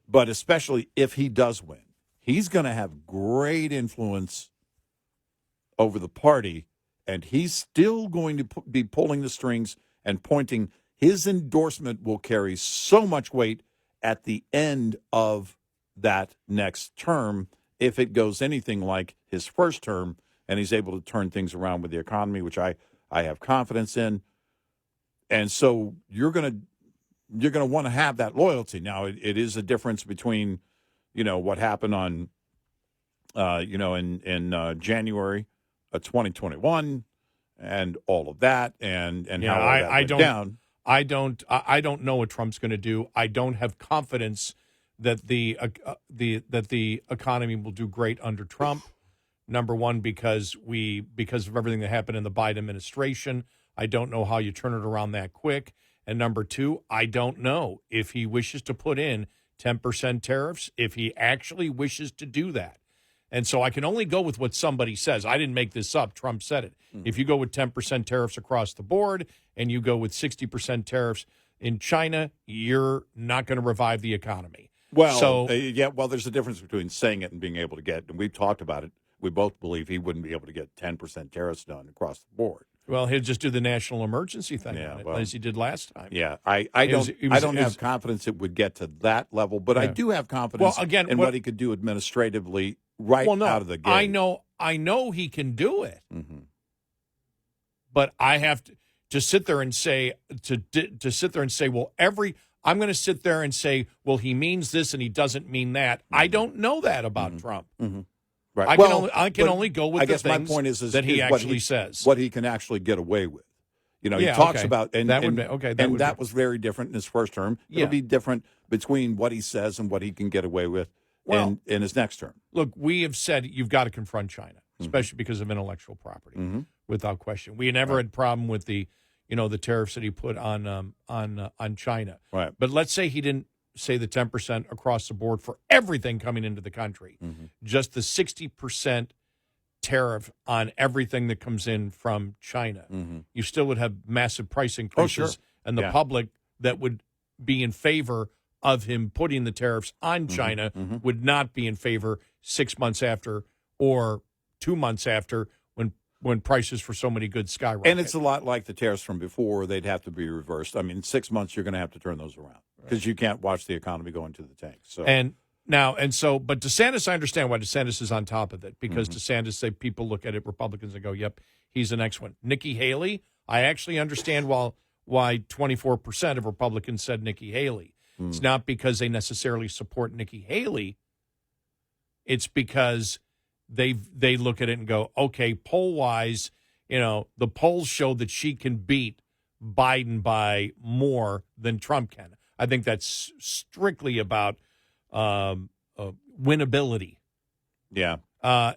but especially if he does win, he's going to have great influence over the party, and he's still going to be pulling the strings and pointing. His endorsement will carry so much weight at the end of that next term if it goes anything like his first term and he's able to turn things around with the economy, which I have confidence in. And so you're going to want to have that loyalty. Now, it is a difference between, what happened on, in January of 2021 and all of that and how all that went down. I don't know what Trump's going to do. I don't have confidence that the economy will do great under Trump. Number one, because of everything that happened in the Biden administration. I don't know how you turn it around that quick. And number two, I don't know if he wishes to put in 10% tariffs, if he actually wishes to do that. And so I can only go with what somebody says. I didn't make this up. Trump said it. If you go with 10% tariffs across the board and you go with 60% tariffs in China, you're not going to revive the economy. Well, there's a difference between saying it and being able to get it. And we've talked about it. We both believe he wouldn't be able to get 10% tariffs done across the board. Well, he'll just do the national emergency thing on it, as he did last time. Yeah, I don't have confidence it would get to that level, but I do have confidence in what he could do administratively out of the gate. I know he can do it, but I have to sit there and say to sit there and say, well, I'm going to sit there and say, well, he means this and he doesn't mean that. I don't know that about Trump. Right. I can only go with the things my point is that he what actually says. What he can actually get away with. He Yeah, talks okay. about and That and, would be- okay, that and would that be- was very different in his first term. Yeah. It'll be different between what he says and what he can get away with Well- in his next term. Look, we have said you've got to confront China, especially because of intellectual property, without question. We never had a problem with the tariffs that he put on China. Right. But let's say he didn't say the 10% across the board for everything coming into the country, just the 60% tariff on everything that comes in from China. You still would have massive price increases, sure. and the public that would be in favor of him putting the tariffs on China would not be in favor 6 months after or 2 months after when prices for so many goods skyrocket. And it's a lot like the tariffs from before. They'd have to be reversed. I mean, 6 months, you're going to have to turn those around because you can't watch the economy go into the tank. So But DeSantis, I understand why DeSantis is on top of it because DeSantis, people look at it, Republicans, and go, yep, he's the next one. Nikki Haley, I actually understand why 24% of Republicans said Nikki Haley. It's not because they necessarily support Nikki Haley. It's because they look at it and go, okay, poll-wise, the polls show that she can beat Biden by more than Trump can. I think that's strictly about winnability. yeah.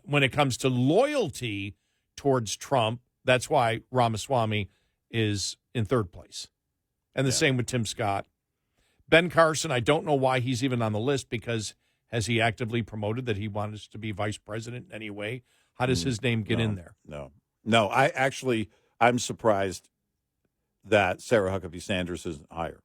When it comes to loyalty towards Trump, that's why Ramaswamy is in third place. And the same with Tim Scott. Ben Carson, I don't know why he's even on the list because has he actively promoted that he wants to be vice president in any way? How does his name get in there? No. I'm surprised that Sarah Huckabee Sanders isn't higher.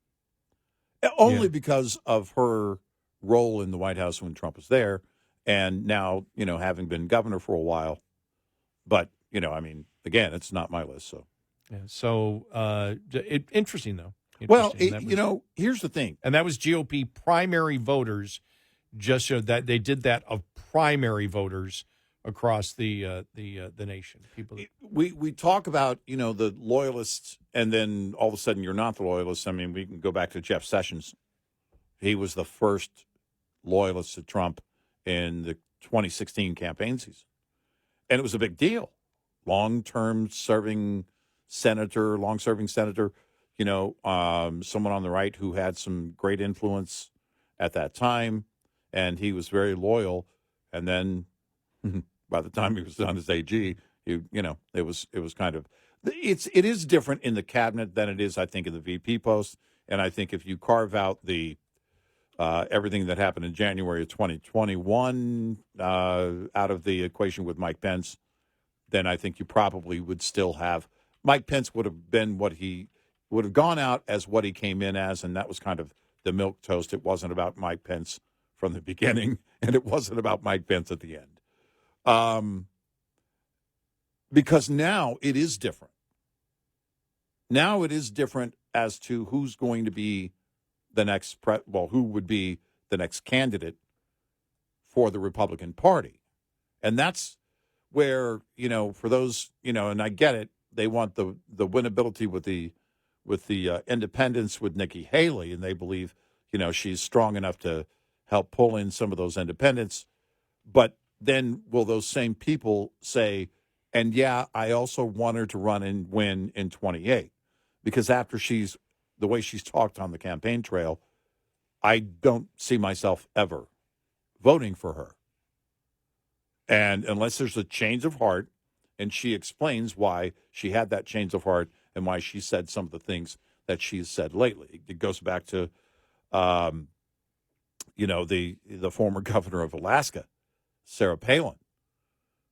Only because of her role in the White House when Trump was there, and now, having been governor for a while. But, again, it's not my list, so. Yeah, so interesting, though. Well, Interesting. here's the thing. And that was GOP primary voters just showed that they did that of primary voters across the nation. People, we talk about the loyalists, and then all of a sudden you're not the loyalist. I mean, we can go back to Jeff Sessions. He was the first loyalist to Trump in the 2016 campaign season, and it was a big deal. Long-serving senator. Someone on the right who had some great influence at that time, and he was very loyal. And then by the time he was done as AG, it was kind of it is different in the cabinet than it is, I think, in the VP post. And I think if you carve out the everything that happened in January of 2021 out of the equation with Mike Pence, then I think you probably would still have Mike Pence would have been what he would have gone out as what he came in as, and that was kind of the milquetoast. It wasn't about Mike Pence from the beginning, and it wasn't about Mike Pence at the end. Because now it is different. Now it is different as to who's going to be the next who would be the next candidate for the Republican Party. And that's where, for those, and I get it, they want the winnability with the independents with Nikki Haley, and they believe, she's strong enough to help pull in some of those independents. But then will those same people say, and I also want her to run and win in 28? Because after the way she's talked on the campaign trail, I don't see myself ever voting for her. And unless there's a change of heart, and she explains why she had that change of heart and why she said some of the things that she's said lately. It goes back to, the former governor of Alaska, Sarah Palin.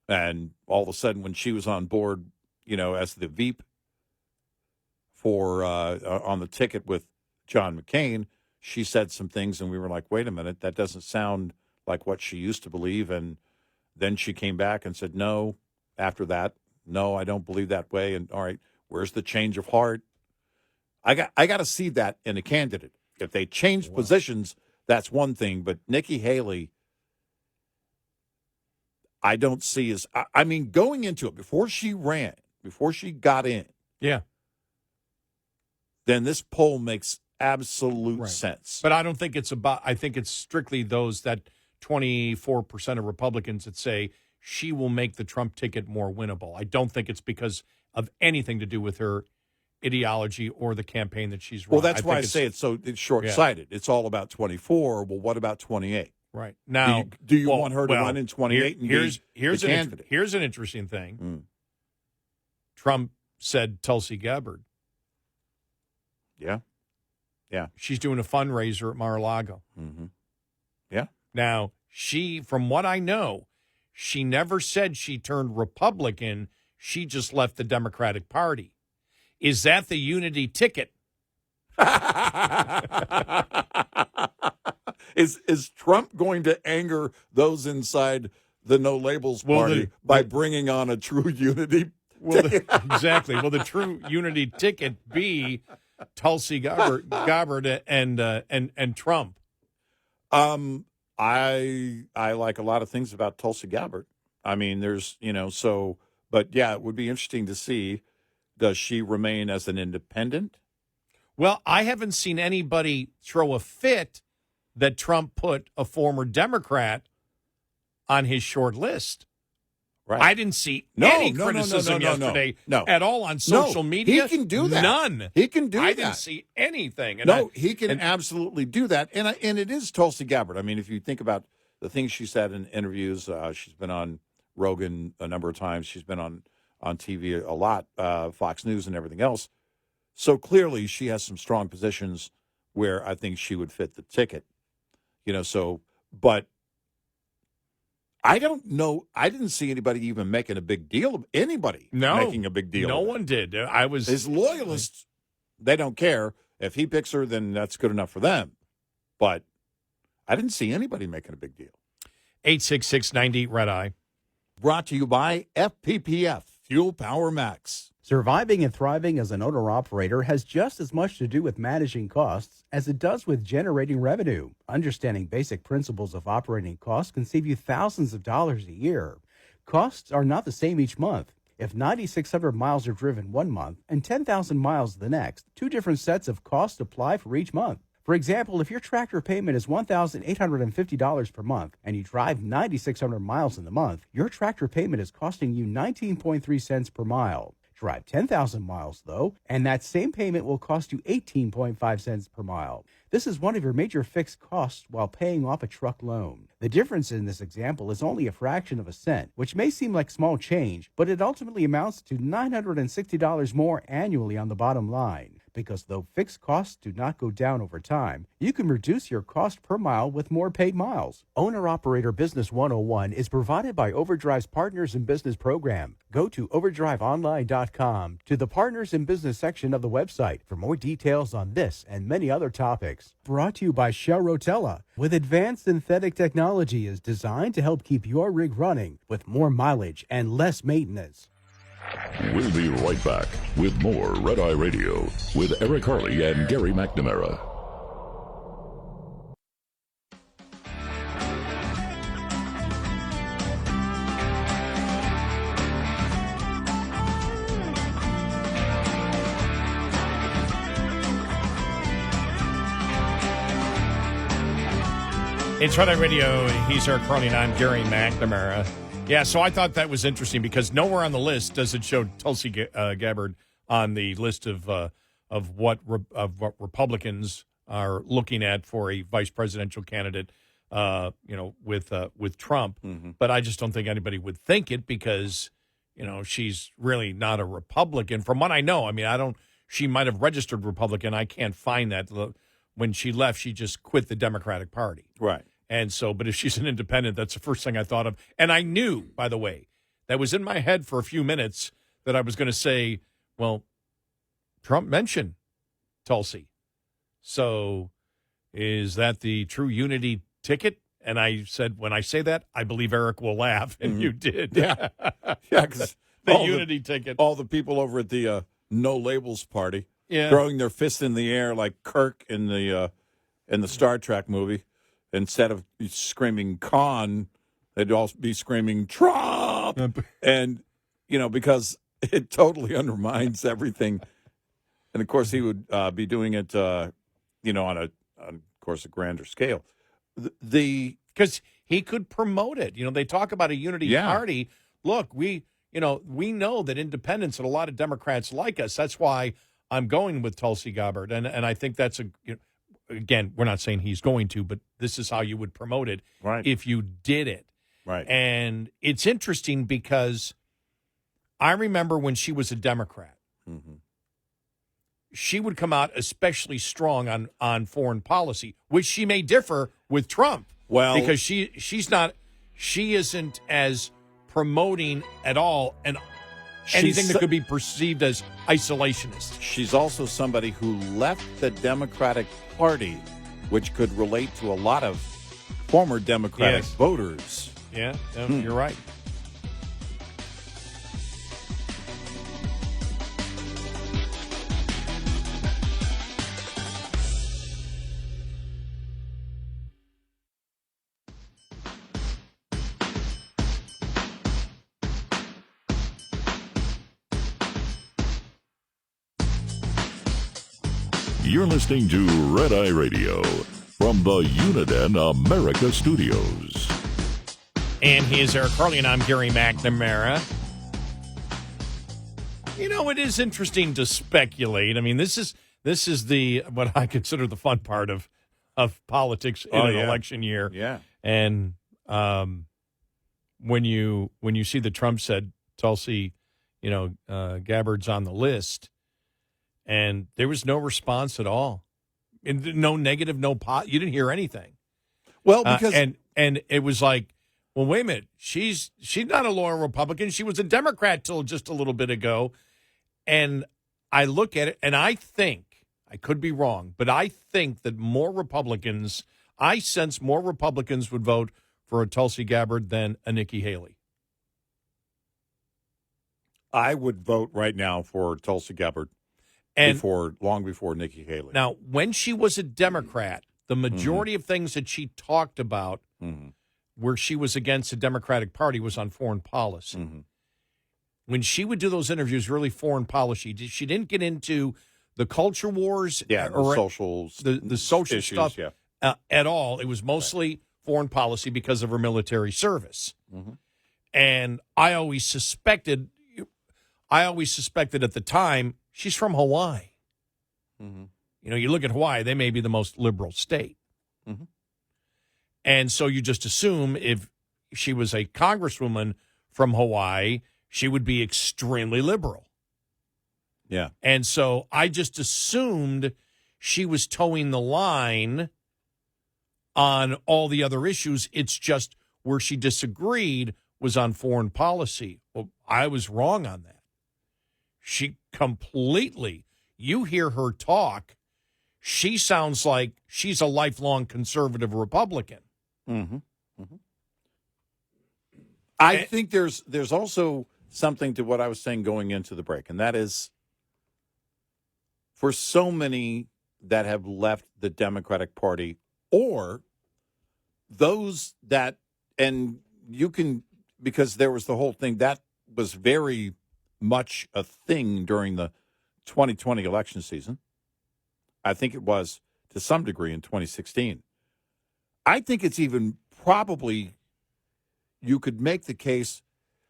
And all of a sudden when she was on board, as the Veep for on the ticket with John McCain, she said some things, and we were like, wait a minute, that doesn't sound like what she used to believe. And then she came back and said, no, after that, no, I don't believe that way. And all right, where's the change of heart? I got to see that in a candidate. If they change positions, that's one thing. But Nikki Haley, I don't see as, I mean, going into it, before she ran, before she got in, yeah, then this poll makes absolute sense. But I don't think it's about. I think it's strictly those that 24% of Republicans that say she will make the Trump ticket more winnable. I don't think it's because of anything to do with her ideology or the campaign that she's run. Well, that's why I say it's short-sighted. Yeah. It's all about 24. Well, what about 28? Right. Now, do you want her to run in 28 and here's an interesting thing. Trump said Tulsi Gabbard. Yeah. Yeah. She's doing a fundraiser at Mar-a-Lago. Mm-hmm. Yeah. Now, from what I know, she never said she turned Republican. She just left the Democratic Party. Is that the unity ticket? Is Trump going to anger those inside the No Labels Party by bringing on a true unity ticket? Exactly. Will the true unity ticket be Tulsi Gabbard and Trump? I like a lot of things about Tulsi Gabbard. I mean, but yeah, it would be interesting to see, does she remain as an independent? Well, I haven't seen anybody throw a fit that Trump put a former Democrat on his short list. Right. I didn't see any criticism yesterday at all on social media. He can do that. None. He can do that. I didn't see anything. He can absolutely do that. And it is Tulsi Gabbard. I mean, if you think about the things she said in interviews, she's been on Rogan a number of times. She's been on TV a lot, Fox News and everything else. So clearly she has some strong positions where I think she would fit the ticket. But I don't know. I didn't see anybody even making a big deal of making a big deal. No one did. His loyalists, they don't care. If he picks her, then that's good enough for them. But I didn't see anybody making a big deal. 866-90 Red Eye. Brought to you by FPPF, Fuel Power Max. Surviving and thriving as an owner-operator has just as much to do with managing costs as it does with generating revenue. Understanding basic principles of operating costs can save you thousands of dollars a year. Costs are not the same each month. If 9,600 miles are driven one month and 10,000 miles the next, two different sets of costs apply for each month. For example, if your tractor payment is $1,850 per month and you drive 9,600 miles in the month, your tractor payment is costing you 19.3 cents per mile. Drive 10,000 miles, though, and that same payment will cost you 18.5 cents per mile. This is one of your major fixed costs while paying off a truck loan. The difference in this example is only a fraction of a cent, which may seem like small change, but it ultimately amounts to $960 more annually on the bottom line. Because though fixed costs do not go down over time, you can reduce your cost per mile with more paid miles. Owner-Operator Business 101 is provided by Overdrive's Partners in Business program. Go to overdriveonline.com to the Partners in Business section of the website for more details on this and many other topics. Brought to you by Shell Rotella, with advanced synthetic technology is designed to help keep your rig running with more mileage and less maintenance. We'll be right back with more Red Eye Radio with Eric Harley and Gary McNamara. It's Red Eye Radio. He's Eric Harley and I'm Gary McNamara. Yeah, so I thought that was interesting because nowhere on the list does it show Tulsi Gabbard on the list of what Republicans are looking at for a vice presidential candidate, with Trump. Mm-hmm. But I just don't think anybody would think it because, she's really not a Republican. From what I know, she might have registered Republican. I can't find that. When she left, she just quit the Democratic Party. Right. And so, but if she's an independent, that's the first thing I thought of. And I knew, by the way, that was in my head for a few minutes that I was going to say, well, Trump mentioned Tulsi. So is that the true unity ticket? And I said, when I say that, I believe Eric will laugh. And you did. Yeah. Yeah, because the unity ticket. All the people over at the No Labels Party throwing their fist in the air like Kirk in the Star Trek movie. Instead of screaming Khan, they'd all be screaming Trump. And, because it totally undermines everything And, of course, he would be doing it, on of course, a grander scale. Because he could promote it. They talk about a unity party. Look, we know that independents and a lot of Democrats like us. That's why I'm going with Tulsi Gabbard. And I think that's again, we're not saying he's going to, but this is how you would promote it if you did it. Right. And it's interesting because I remember when she was a Democrat, she would come out especially strong on foreign policy, which she may differ with Trump. Well, because she isn't as promoting at all and anything that could be perceived as isolationist. She's also somebody who left the Democratic Party, which could relate to a lot of former Democratic voters. Yeah, you're right. You're listening to Red Eye Radio from the Uniden America Studios. And he is Eric Harley, and I'm Gary McNamara. It is interesting to speculate. I mean, this is the what I consider the fun part of politics in an election year. Yeah. And when you see that Trump said Tulsi, Gabbard's on the list, and there was no response at all, and no negative, no you didn't hear anything. Well, because and it was like, well, wait a minute, she's not a loyal Republican. She was a Democrat till just a little bit ago, and I look at it, and I think I could be wrong, but I think that I sense more Republicans would vote for a Tulsi Gabbard than a Nikki Haley. I would vote right now for Tulsi Gabbard. Long before Nikki Haley. Now, when she was a Democrat, the majority of things that she talked about where she was against the Democratic Party was on foreign policy. When she would do those interviews, really foreign policy, she didn't get into the culture wars or the social issues, stuff at all. It was mostly foreign policy because of her military service. And I always suspected at the time, she's from Hawaii. You look at Hawaii, they may be the most liberal state. And so you just assume if she was a congresswoman from Hawaii, she would be extremely liberal. Yeah. And so I just assumed she was towing the line on all the other issues. It's just where she disagreed was on foreign policy. Well, I was wrong on that. She completely, you hear her talk, she sounds like she's a lifelong conservative Republican. I think there's also something to what I was saying going into the break, and that is for so many that have left the Democratic Party or those that, and you can, because there was the whole thing, that was very much a thing during the 2020 election season. I think it was to some degree in 2016. I think it's even probably, you could make the case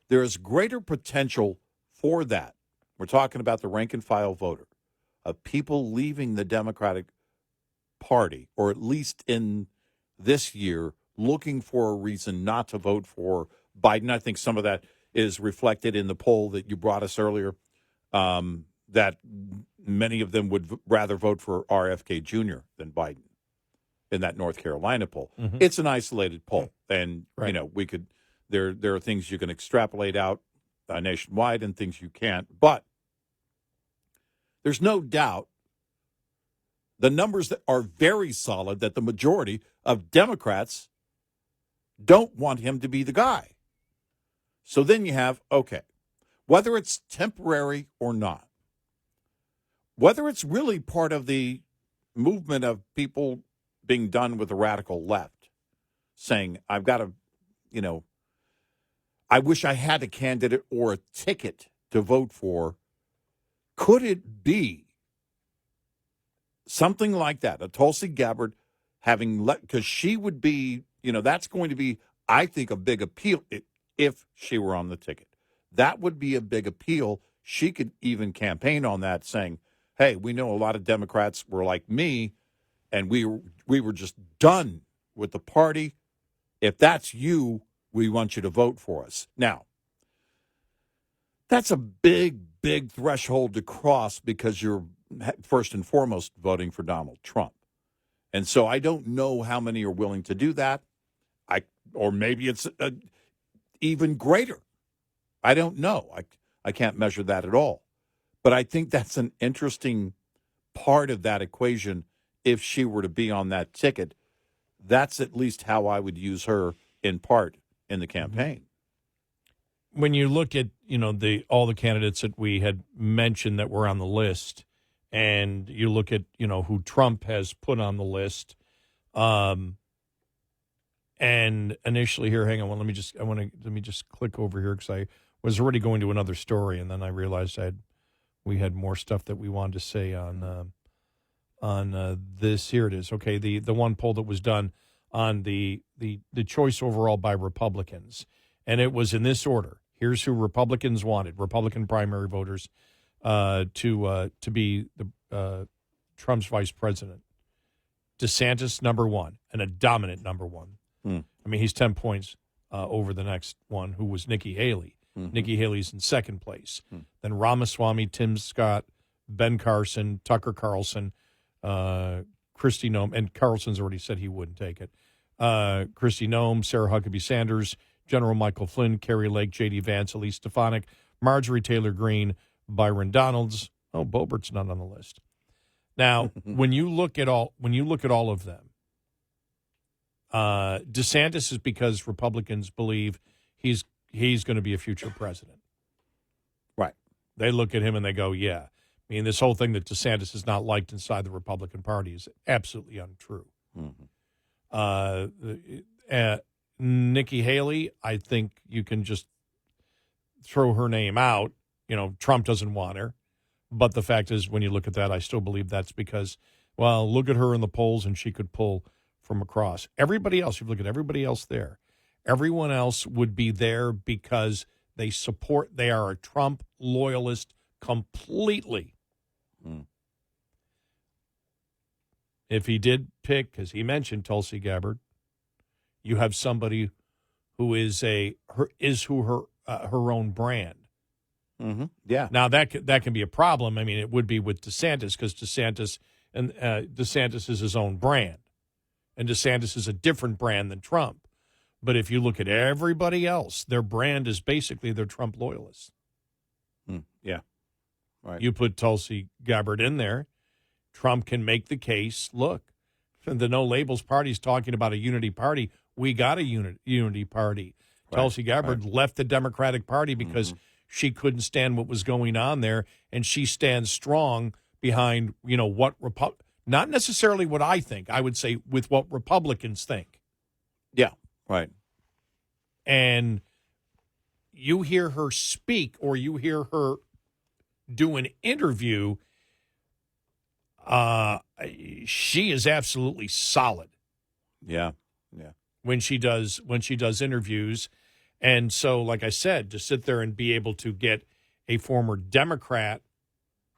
there is greater potential for that. We're talking about the rank and file voter, of people leaving the Democratic Party, or at least in this year, looking for a reason not to vote for Biden. I think some of that is reflected in the poll that you brought us earlier, that many of them would rather vote for RFK Jr. than Biden in that North Carolina poll. It's an isolated poll, and we could there are things you can extrapolate out nationwide and things you can't. But there's no doubt the numbers that are very solid that the majority of Democrats don't want him to be the guy. So then you have, okay, whether it's temporary or not, whether it's really part of the movement of people being done with the radical left, saying, I've got to, I wish I had a candidate or a ticket to vote for. Could it be Something like that. A Tulsi Gabbard having because she would be, that's going to be, I think, a big appeal if she were on the ticket. That would be a big appeal. She could even campaign on that, saying, hey, we know a lot of Democrats were like me, and we were just done with the party. If that's you, we want you to vote for us. Now, that's a big, big threshold to cross because you're first and foremost voting for Donald Trump. And so I don't know how many are willing to do that. Or maybe it's even greater. I don't know. I can't measure that at all. But I think that's an interesting part of that equation if she were to be on that ticket. That's at least how I would use her in part in the campaign. When you look at, all the candidates that we had mentioned that were on the list, and you look at, who Trump has put on the list, and initially here, hang on, let me just click over here because I was already going to another story, and then I realized we had more stuff that we wanted to say on this. Here it is. Okay, the one poll that was done on the choice overall by Republicans, and it was in this order. Here's who Republicans wanted, Republican primary voters, to be the Trump's vice president. DeSantis, number one, and a dominant number one. I mean, he's 10 points over the next one, who was Nikki Haley. Mm-hmm. Nikki Haley's in second place. Then Ramaswamy, Tim Scott, Ben Carson, Tucker Carlson, Kristi Noem, and Carlson's already said he wouldn't take it. Kristi Noem, Sarah Huckabee Sanders, General Michael Flynn, Kerry Lake, J.D. Vance, Elise Stefanik, Marjorie Taylor Greene, Byron Donalds. Oh, Boebert's not on the list. Now, when you look at all of them, DeSantis is because Republicans believe he's going to be a future president. Right. They look at him and they go, yeah. I mean, this whole thing that DeSantis is not liked inside the Republican Party is absolutely untrue. Mm-hmm. Nikki Haley, I think you can just throw her name out. Trump doesn't want her. But the fact is, when you look at that, I still believe that's because, well, look at her in the polls and she could pull from across. Everybody else, if you look at everybody else there, everyone else would be there because they are a Trump loyalist completely. If he did pick, because he mentioned Tulsi Gabbard, you have somebody who is her own brand. Mm-hmm. Yeah. Now that can be a problem. I mean, it would be with DeSantis because DeSantis is his own brand, and DeSantis is a different brand than Trump. But if you look at everybody else, their brand is basically they're Trump loyalists. Yeah. Right. You put Tulsi Gabbard in there, Trump can make the case. Look, the No Labels Party is talking about a unity party. We got a unity party. Right. Tulsi Gabbard left the Democratic Party because she couldn't stand what was going on there, and she stands strong behind, what not necessarily what I think. I would say with what Republicans think. Yeah, right. And you hear her speak or you hear her do an interview, she is absolutely solid. Yeah. When she does interviews. And so, like I said, to sit there and be able to get a former Democrat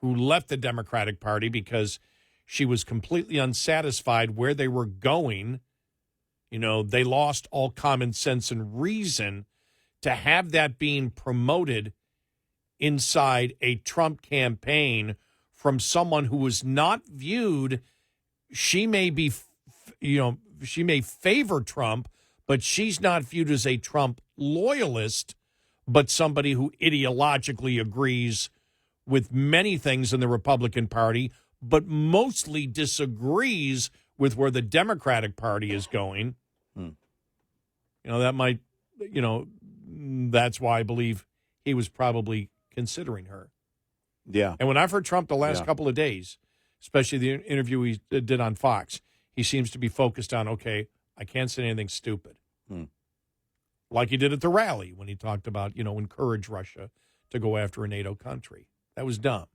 who left the Democratic Party because she was completely unsatisfied where they were going, they lost all common sense and reason, to have that being promoted inside a Trump campaign from someone who was not viewed. She may be, she may favor Trump, but she's not viewed as a Trump loyalist, but somebody who ideologically agrees with many things in the Republican Party, but mostly disagrees with where the Democratic Party is going. That might, that's why I believe he was probably considering her. Yeah. And when I've heard Trump the last couple of days, especially the interview he did on Fox, he seems to be focused on, okay, I can't say anything stupid. Like he did at the rally when he talked about, encourage Russia to go after a NATO country. That was dumb.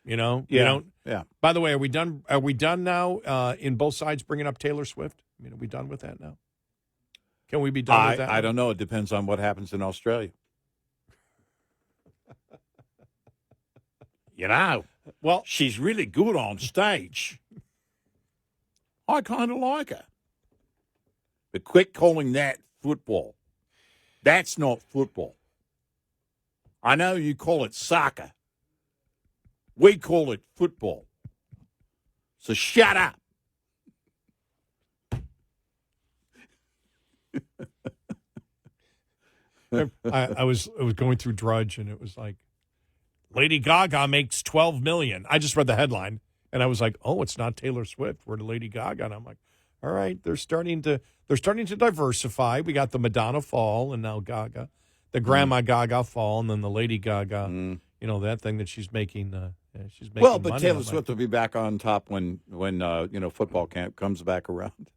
You know, Yeah. you don't. Yeah. By the way, are we done? Are we done now? In both sides bringing up Taylor Swift. I mean, are we done with that now? Can we be done with that? I don't know. It depends on what happens in Australia. You know, Well, she's really good on stage. I kind of like her. But quit calling that football. That's not football. I know you call it soccer. We call it football. So shut up. I was going through Drudge, and it was like, Lady Gaga makes $12 million. I just read the headline, and I was like, oh, it's not Taylor Swift. We're to Lady Gaga, and I'm like, all right, they're starting to diversify. We got the Madonna fall, and now Gaga, the Grandma Gaga fall, and then the Lady Gaga. You know that thing that she's making. She's making. Well, but money Taylor on Swift will be back on top when football camp comes back around.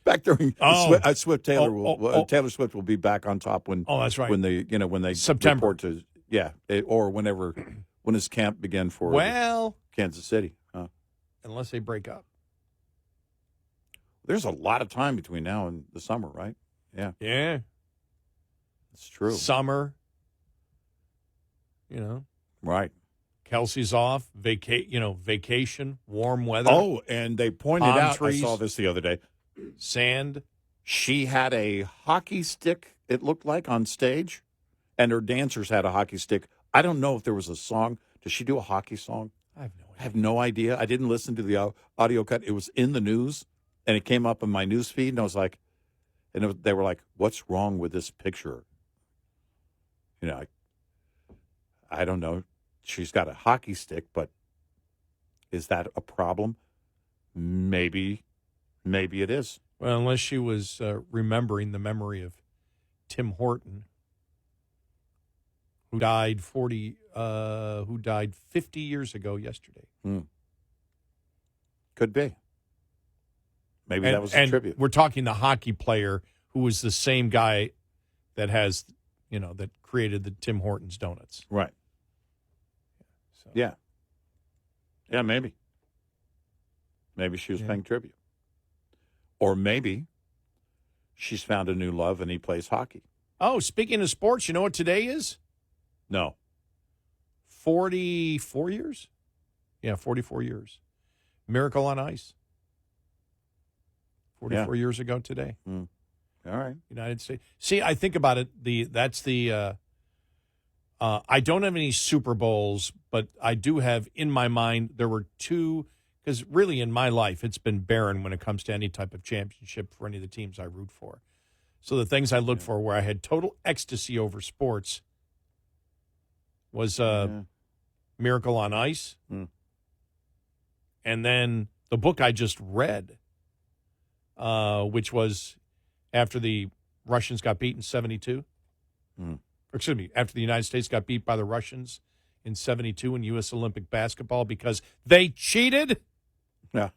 Back during Taylor Swift will be back on top when. Oh, that's right. When they September report to or whenever when his camp began for Kansas City. Unless they break up. There's a lot of time between now and the summer, right? Yeah. Yeah. It's true. Summer. You know. Right. Kelsey's off. Vacation, warm weather. Oh, and they pointed out, trees. I saw this the other day, sand. She had a hockey stick, it looked like, on stage, and her dancers had a hockey stick. I don't know if there was a song. Does she do a hockey song? I I have no idea. I didn't listen to the audio cut. It was in the news, and it came up in my news feed, and I was like, they were like, what's wrong with this picture? You know, I don't know. She's got a hockey stick, but is that a problem? Maybe it is. Well, unless she was remembering the memory of Tim Horton, who died 50 years ago yesterday. Could be. Maybe that was a tribute. We're talking the hockey player who was the same guy that has, that created the Tim Hortons donuts. Right. So. Yeah. Yeah, maybe. Maybe she was paying tribute. Or maybe she's found a new love and he plays hockey. Oh, speaking of sports, you know what today is? No. 44 years? Yeah, 44 years. Miracle on Ice. 44 years ago today. All right. United States. See, I think about it. I don't have any Super Bowls, but I do have in my mind there were two, because really in my life it's been barren when it comes to any type of championship for any of the teams I root for. So the things I look for where I had total ecstasy over sports was Miracle on Ice. And then the book I just read, which was after the Russians got beat in 72. Excuse me, after the United States got beat by the Russians in 72 in U.S. Olympic basketball because they cheated. Yeah.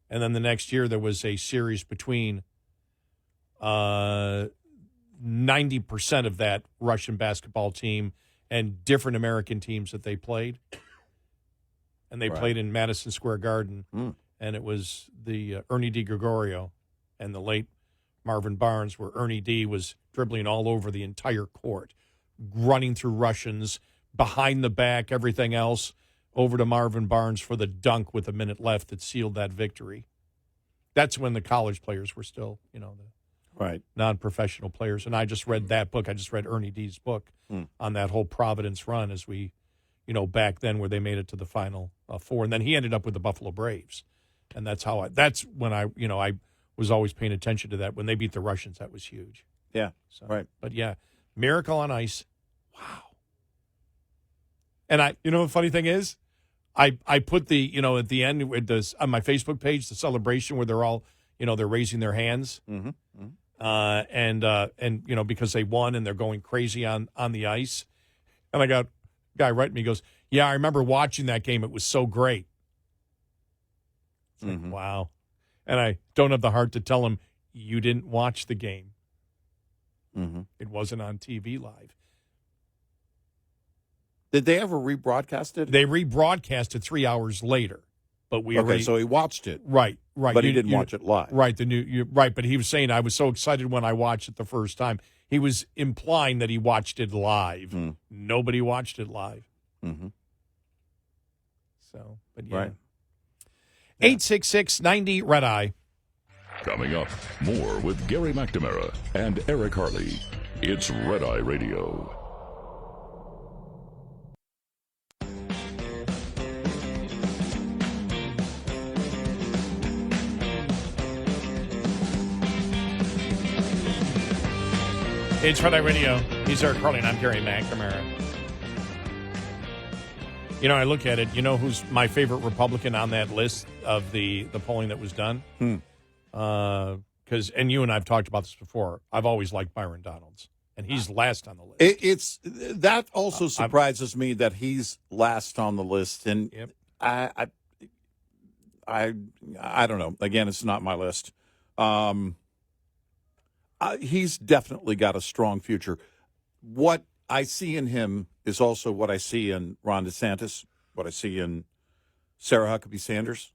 And then the next year there was a series between 90% of that Russian basketball team and different American teams that they played. And they played in Madison Square Garden. And it was the Ernie DiGregorio and the late Marvin Barnes, where Ernie D was dribbling all over the entire court, running through Russians, behind the back, everything else, over to Marvin Barnes for the dunk with a minute left that sealed that victory. That's when the college players were still, the non-professional players. And I just read that book. I just read Ernie D's book on that whole Providence run as we, back then where they made it to the Final Four. And then he ended up with the Buffalo Braves. And that's when I was always paying attention to that. When they beat the Russians, that was huge. Yeah, so, right. But, Miracle on Ice, wow. And the funny thing is, I put the, at the end on my Facebook page, the celebration where they're all, they're raising their hands. And because they won and they're going crazy on the ice. And I got a guy writing me, goes, yeah, I remember watching that game. It was so great. It's like, wow. And I don't have the heart to tell him, you didn't watch the game. It wasn't on TV live. Did they ever rebroadcast it? They rebroadcast it 3 hours later, but we Okay, already, so he watched it. right, But he didn't watch it live. Right, right. But he was saying I was so excited when I watched it the first time. He was implying that he watched it live. Nobody watched it live. Mm-hmm. So, but yeah. Right. 866-90 Red Eye. Coming up, more with Gary McNamara and Eric Harley. It's Red Eye Radio. It's Red Eye Radio. He's Eric Harley, and I'm Gary McNamara. You know, I look at it. You know who's my favorite Republican on that list of the polling that was done? Because, and you and I have talked about this before. I've always liked Byron Donalds, and he's last on the list. That also surprises me that he's last on the list, and Yep. I don't know. Again, it's not my list. He's definitely got a strong future. What I see in him is also what I see in Ron DeSantis, what I see in Sarah Huckabee Sanders.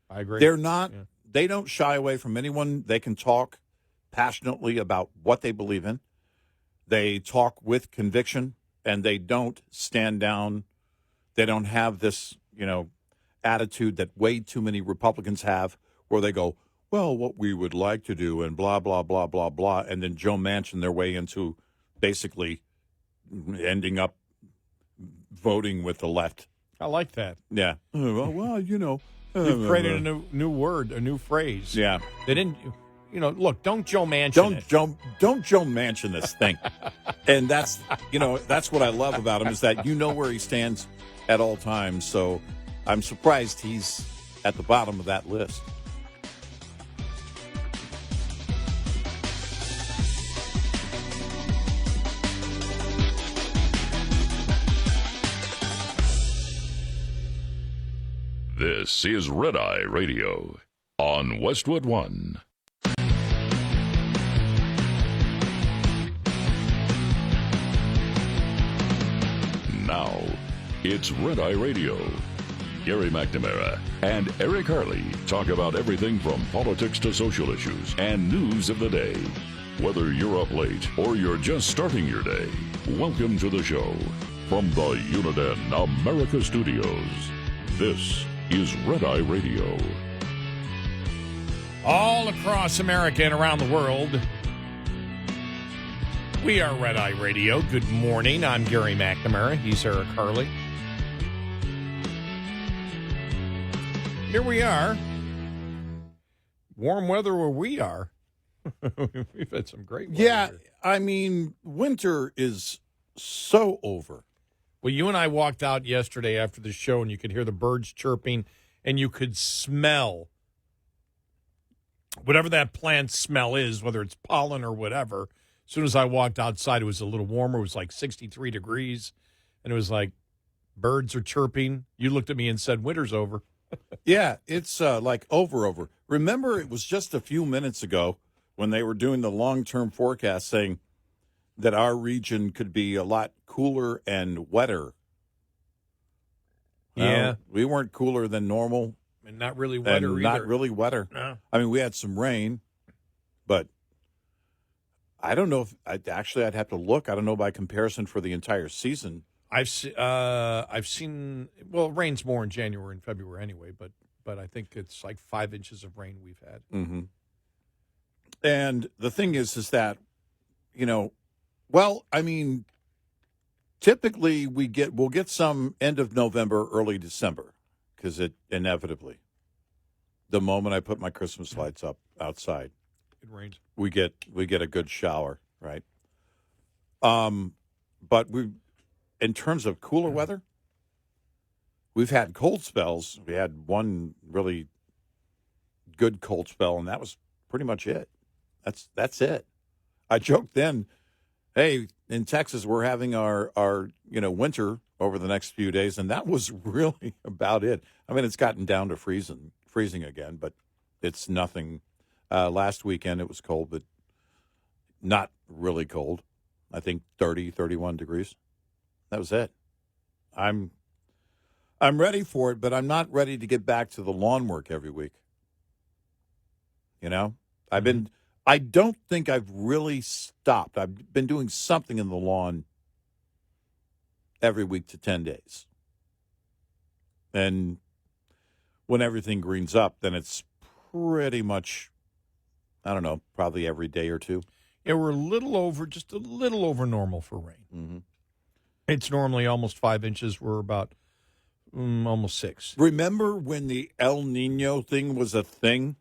I agree. They're not. Yeah. They don't shy away from anyone. They can talk passionately about what they believe in. They talk with conviction, and they don't stand down. They don't have this, attitude that way too many Republicans have, where they go, well, what we would like to do, and blah, blah, blah, blah, blah, and then Joe Manchin their way into basically ending up voting with the left. I like that. Yeah. Well, You've created a new word, a new phrase. Yeah. They didn't, look, don't Joe Manchin it. Don't Joe Manchin this thing. And that's what I love about him, is that where he stands at all times. So I'm surprised he's at the bottom of that list. This is Red Eye Radio on Westwood One. Now, it's Red Eye Radio. Gary McNamara and Eric Harley talk about everything from politics to social issues and news of the day. Whether you're up late or you're just starting your day, welcome to the show. From the Uniden America Studios, this is Red Eye Radio. All across America and around the world, we are Red Eye Radio. Good morning. I'm Gary McNamara. He's Eric Harley. Here we are. Warm weather where we are. We've had some great weather. Yeah, here. I mean, winter is so over. Well, you and I walked out yesterday after the show, and you could hear the birds chirping, and you could smell whatever that plant smell is, whether it's pollen or whatever. As soon as I walked outside, it was a little warmer. It was like 63 degrees, and it was like birds are chirping. You looked at me and said, winter's over. Yeah, it's like over. Remember, it was just a few minutes ago when they were doing the long-term forecast saying that our region could be a lot cooler and wetter. Yeah. We weren't cooler than normal. And not really wetter and either. not really wetter. No. I mean, we had some rain, but I don't know if I'd have to look. I don't know by comparison for the entire season. I've seen, well, it rains more in January and February anyway, but I think it's like 5 inches of rain we've had. Mm-hmm. And the thing is that, well, I mean, typically we'll get some end of November, early December, because it inevitably, the moment I put my Christmas lights up outside, it rains. We get a good shower, right? But in terms of cooler weather, we've had cold spells. We had one really good cold spell, and that was pretty much it. That's it. I joked then, hey, in Texas, we're having our winter over the next few days, and that was really about it. I mean, it's gotten down to freezing again, but it's nothing. Last weekend it was cold, but not really cold. I think 30, 31 degrees. That was it. I'm ready for it, but I'm not ready to get back to the lawn work every week. You know, I don't think I've really stopped. I've been doing something in the lawn every week to 10 days. And when everything greens up, then it's pretty much, I don't know, probably every day or two. Yeah, we're just a little over normal for rain. Mm-hmm. It's normally almost 5 inches. We're about almost 6. Remember when the El Nino thing was a thing?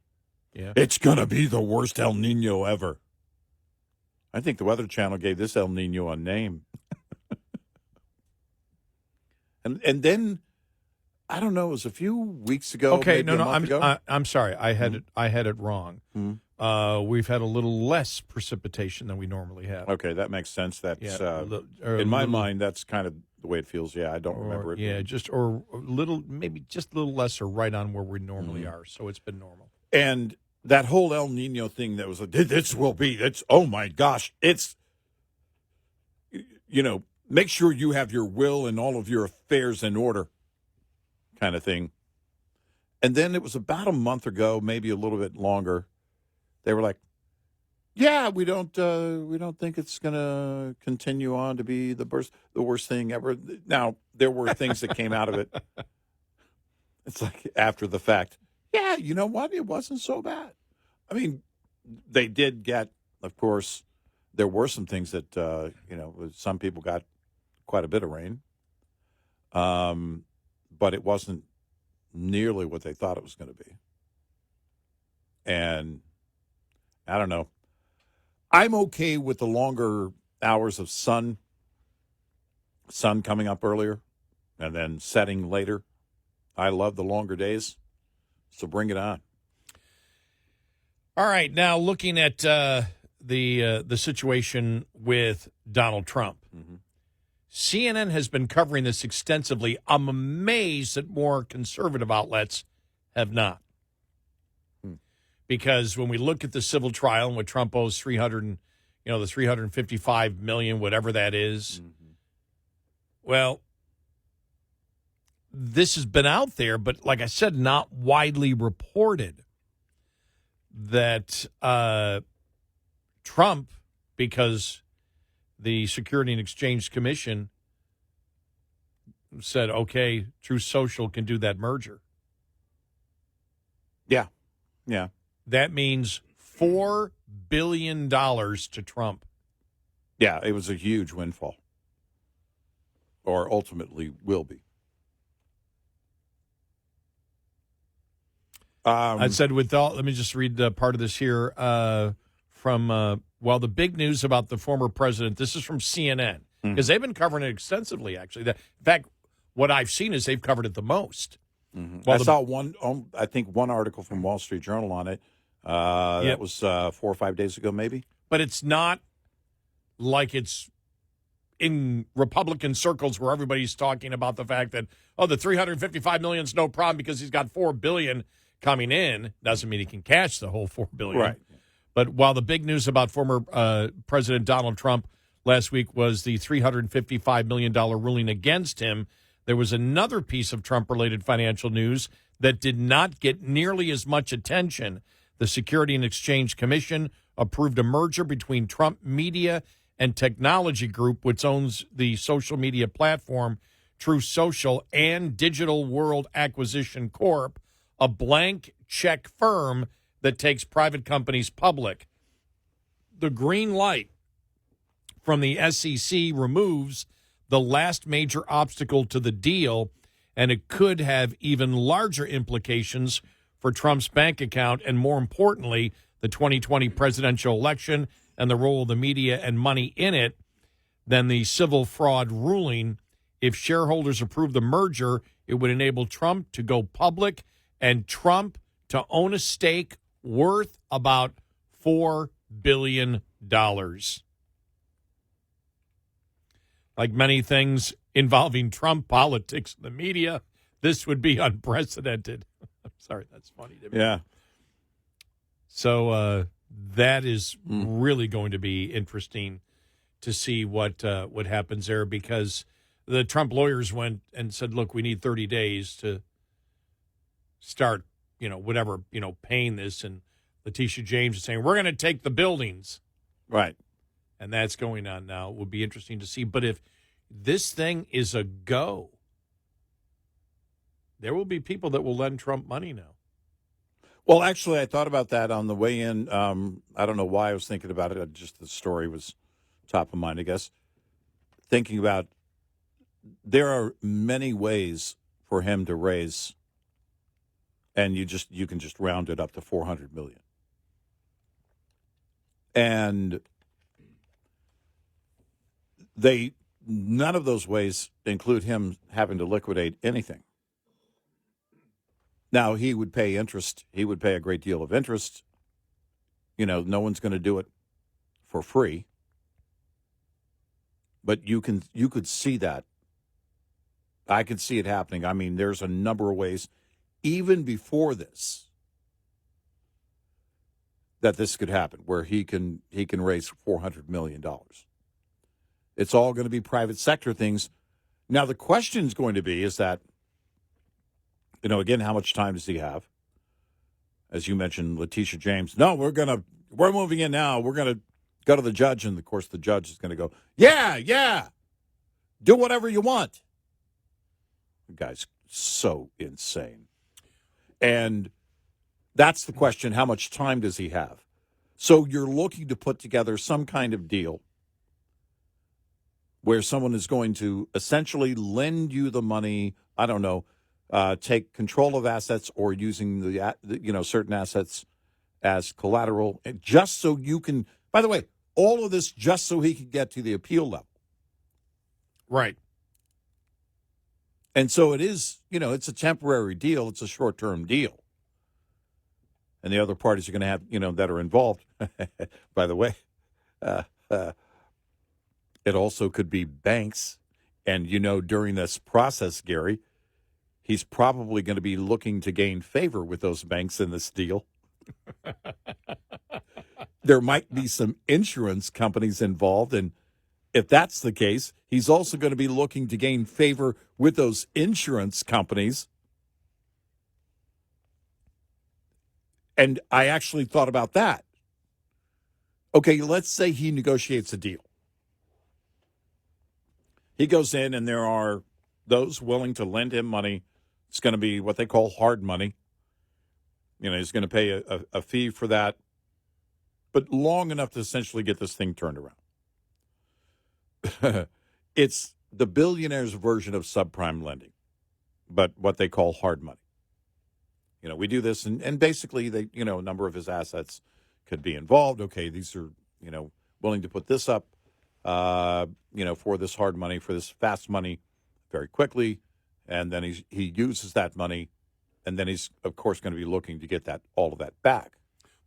Yeah. It's going to be the worst El Nino ever. I think the Weather Channel gave this El Nino a name. and then, I don't know, it was a few weeks ago. Okay, maybe a month ago. I'm sorry. I had it wrong. Mm-hmm. We've had a little less precipitation than we normally have. Okay, that makes sense. That's in my mind, that's kind of the way it feels. Yeah, I don't remember it. Yeah, maybe just a little less or right on where we normally are. So it's been normal. And that whole El Nino thing that was oh my gosh, it's, make sure you have your will and all of your affairs in order kind of thing. And then it was about a month ago, maybe a little bit longer. They were like, yeah, we don't think it's going to continue on to be the worst thing ever. Now, there were things that came out of it. It's like after the fact. Yeah, you know what? It wasn't so bad. I mean, they did get, of course, there were some things that, some people got quite a bit of rain. But it wasn't nearly what they thought it was going to be. And I don't know. I'm okay with the longer hours of sun coming up earlier and then setting later. I love the longer days. So bring it on. All right, now looking at the situation with Donald Trump. Mm-hmm. CNN has been covering this extensively. I'm amazed that more conservative outlets have not. Because when we look at the civil trial and what Trump owes the $355 million, whatever that is, well, this has been out there, but like I said, not widely reported that Trump, because the Security and Exchange Commission said, okay, Truth Social can do that merger. Yeah. Yeah. That means $4 billion to Trump. Yeah, it was a huge windfall. Or ultimately will be. I said let me just read part of this here from, the big news about the former president, this is from CNN, because they've been covering it extensively, actually. In fact, what I've seen is they've covered it the most. Mm-hmm. Well, I saw one article from Wall Street Journal on it. That was 4 or 5 days ago, maybe. But it's not like it's in Republican circles where everybody's talking about the fact that, the $355 million is no problem because he's got $4 billion coming in. Doesn't mean he can cash the whole $4 billion. Right. But while the big news about former President Donald Trump last week was the $355 million ruling against him, there was another piece of Trump-related financial news that did not get nearly as much attention. The Security and Exchange Commission approved a merger between Trump Media and Technology Group, which owns the social media platform Truth Social, and Digital World Acquisition Corp., a blank check firm that takes private companies public. The green light from the SEC removes the last major obstacle to the deal, and it could have even larger implications for Trump's bank account and, more importantly, the 2020 presidential election and the role of the media and money in it than the civil fraud ruling. If shareholders approve the merger, it would enable Trump to go public and Trump to own a stake worth about $4 billion. Like many things involving Trump politics and the media, this would be unprecedented. I'm sorry, that's funny to me. Yeah. So that is really going to be interesting to see what happens there, because the Trump lawyers went and said, look, we need 30 days to start, whatever, paying this. And Letitia James is saying, we're going to take the buildings. Right. And that's going on now. It would be interesting to see. But if this thing is a go, there will be people that will lend Trump money now. Well, actually, I thought about that on the way in. I don't know why I was thinking about it. Just the story was top of mind, I guess. Thinking about there are many ways for him to raise, and you can just round it up to $400 million. And none of those ways include him having to liquidate anything. Now, he would pay interest. He would pay a great deal of interest. No one's going to do it for free. But you could see that. I could see it happening. I mean, there's a number of ways, even before this, that this could happen, where he can raise $400 million. It's all going to be private sector things. Now, the question is going to be is that, again, how much time does he have? As you mentioned, Letitia James. No, we're moving in now. We're going to go to the judge. And, of course, the judge is going to go, yeah, do whatever you want. The guy's so insane. And that's the question. How much time does he have? So you're looking to put together some kind of deal where someone is going to essentially lend you the money, I don't know, take control of assets or using the certain assets as collateral, just so you can. By the way, all of this just so he can get to the appeal level, right? And so it is. It's a temporary deal. It's a short-term deal, and the other parties are going to have that are involved. By the way, it also could be banks, and during this process, Gary, he's probably going to be looking to gain favor with those banks in this deal. There might be some insurance companies involved, and if that's the case, he's also going to be looking to gain favor with those insurance companies. And I actually thought about that. Okay, let's say he negotiates a deal. He goes in, and there are those willing to lend him money. It's going to be what they call hard money. He's going to pay a fee for that, but long enough to essentially get this thing turned around. It's the billionaire's version of subprime lending, but what they call hard money. We do this, and basically, a number of his assets could be involved. Okay, these are, willing to put this up, for this hard money, for this fast money very quickly. And then he uses that money, and then he's, of course, going to be looking to get all of that back.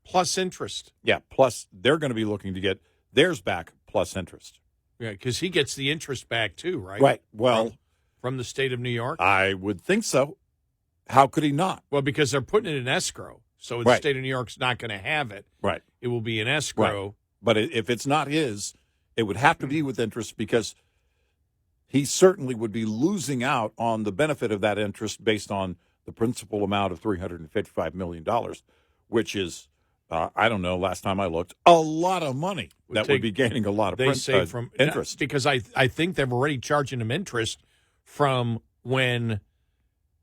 Plus interest. Yeah, plus they're going to be looking to get theirs back plus interest. Yeah, because he gets the interest back too, right? Right. Well, from the state of New York? I would think so. How could he not? Well, because they're putting it in escrow. So the state of New York's not going to have it. Right. It will be in escrow. Right. But if it's not his, it would have to be with interest, because he certainly would be losing out on the benefit of that interest based on the principal amount of $355 million, which is, I don't know, last time I looked, a lot of money that would be gaining a lot of interest. Because I think they're already charging him interest from when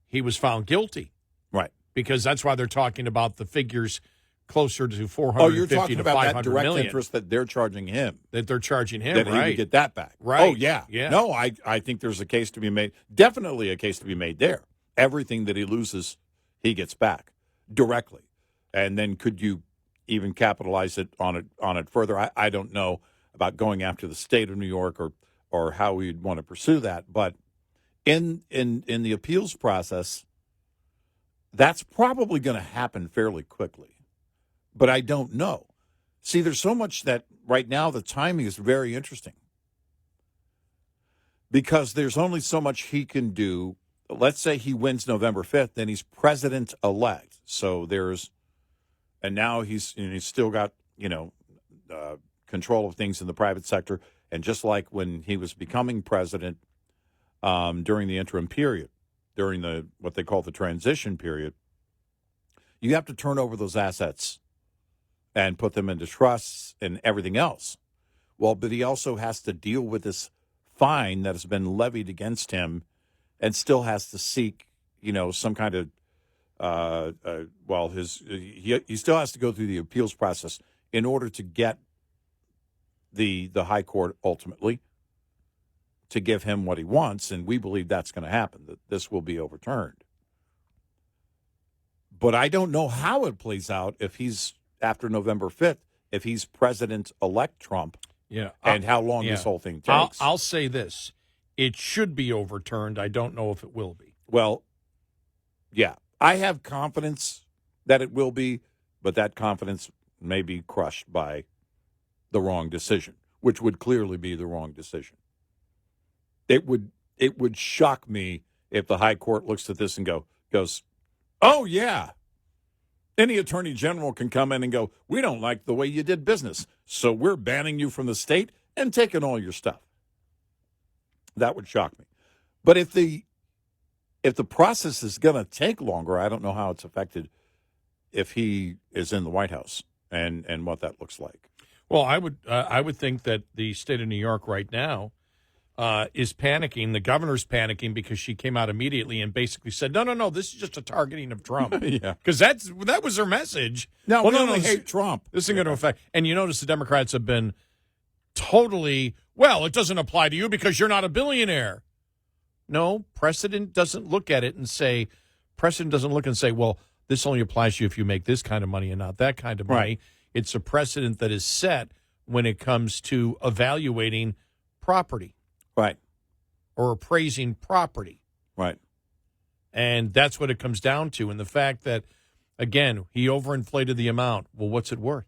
he was found guilty. Right. Because that's why they're talking about the figures closer to 450 you're talking to about 500 that direct million. Interest that they're charging him. That they're charging him, that right. he would get that back. Right. Oh, yeah. Yeah. No, I think there's a case to be made. Definitely a case to be made there. Everything that he loses, he gets back directly. And then could you even capitalize on it further? I don't know about going after the state of New York or how we'd want to pursue that. But in the appeals process, that's probably going to happen fairly quickly. But I don't know. See, there's so much that right now the timing is very interesting, because there's only so much he can do. Let's say he wins November 5th, then he's president-elect. So and now he's still got, control of things in the private sector. And just like when he was becoming president, during the interim period, during what they call the transition period, you have to turn over those assets and put them into trusts and everything else. Well, but he also has to deal with this fine that has been levied against him and still has to seek, some kind of, he still has to go through the appeals process in order to get the high court ultimately to give him what he wants, and we believe that's going to happen, that this will be overturned. But I don't know how it plays out if he's, after November 5th, if he's President-elect Trump, and how long this whole thing takes. I'll say this. It should be overturned. I don't know if it will be. Well, yeah. I have confidence that it will be, but that confidence may be crushed by the wrong decision, which would clearly be the wrong decision. It would shock me if the high court looks at this and goes, oh, yeah. Any attorney general can come in and go, we don't like the way you did business, so we're banning you from the state and taking all your stuff. That would shock me. But if the process is going to take longer, I don't know how it's affected if he is in the White House and what that looks like. Well, I would think that the state of New York right now is panicking. The governor's panicking because she came out immediately and basically said, no, this is just a targeting of Trump. Yeah. Because that was her message. No, we only hate Trump. This isn't going to affect. And you notice the Democrats have been totally, it doesn't apply to you because you're not a billionaire. No, precedent doesn't look at it and say, well, this only applies to you if you make this kind of money and not that kind of money. Right. It's a precedent that is set when it comes to evaluating property. Right. Or appraising property. Right. And that's what it comes down to. And the fact that, again, he overinflated the amount. Well, what's it worth?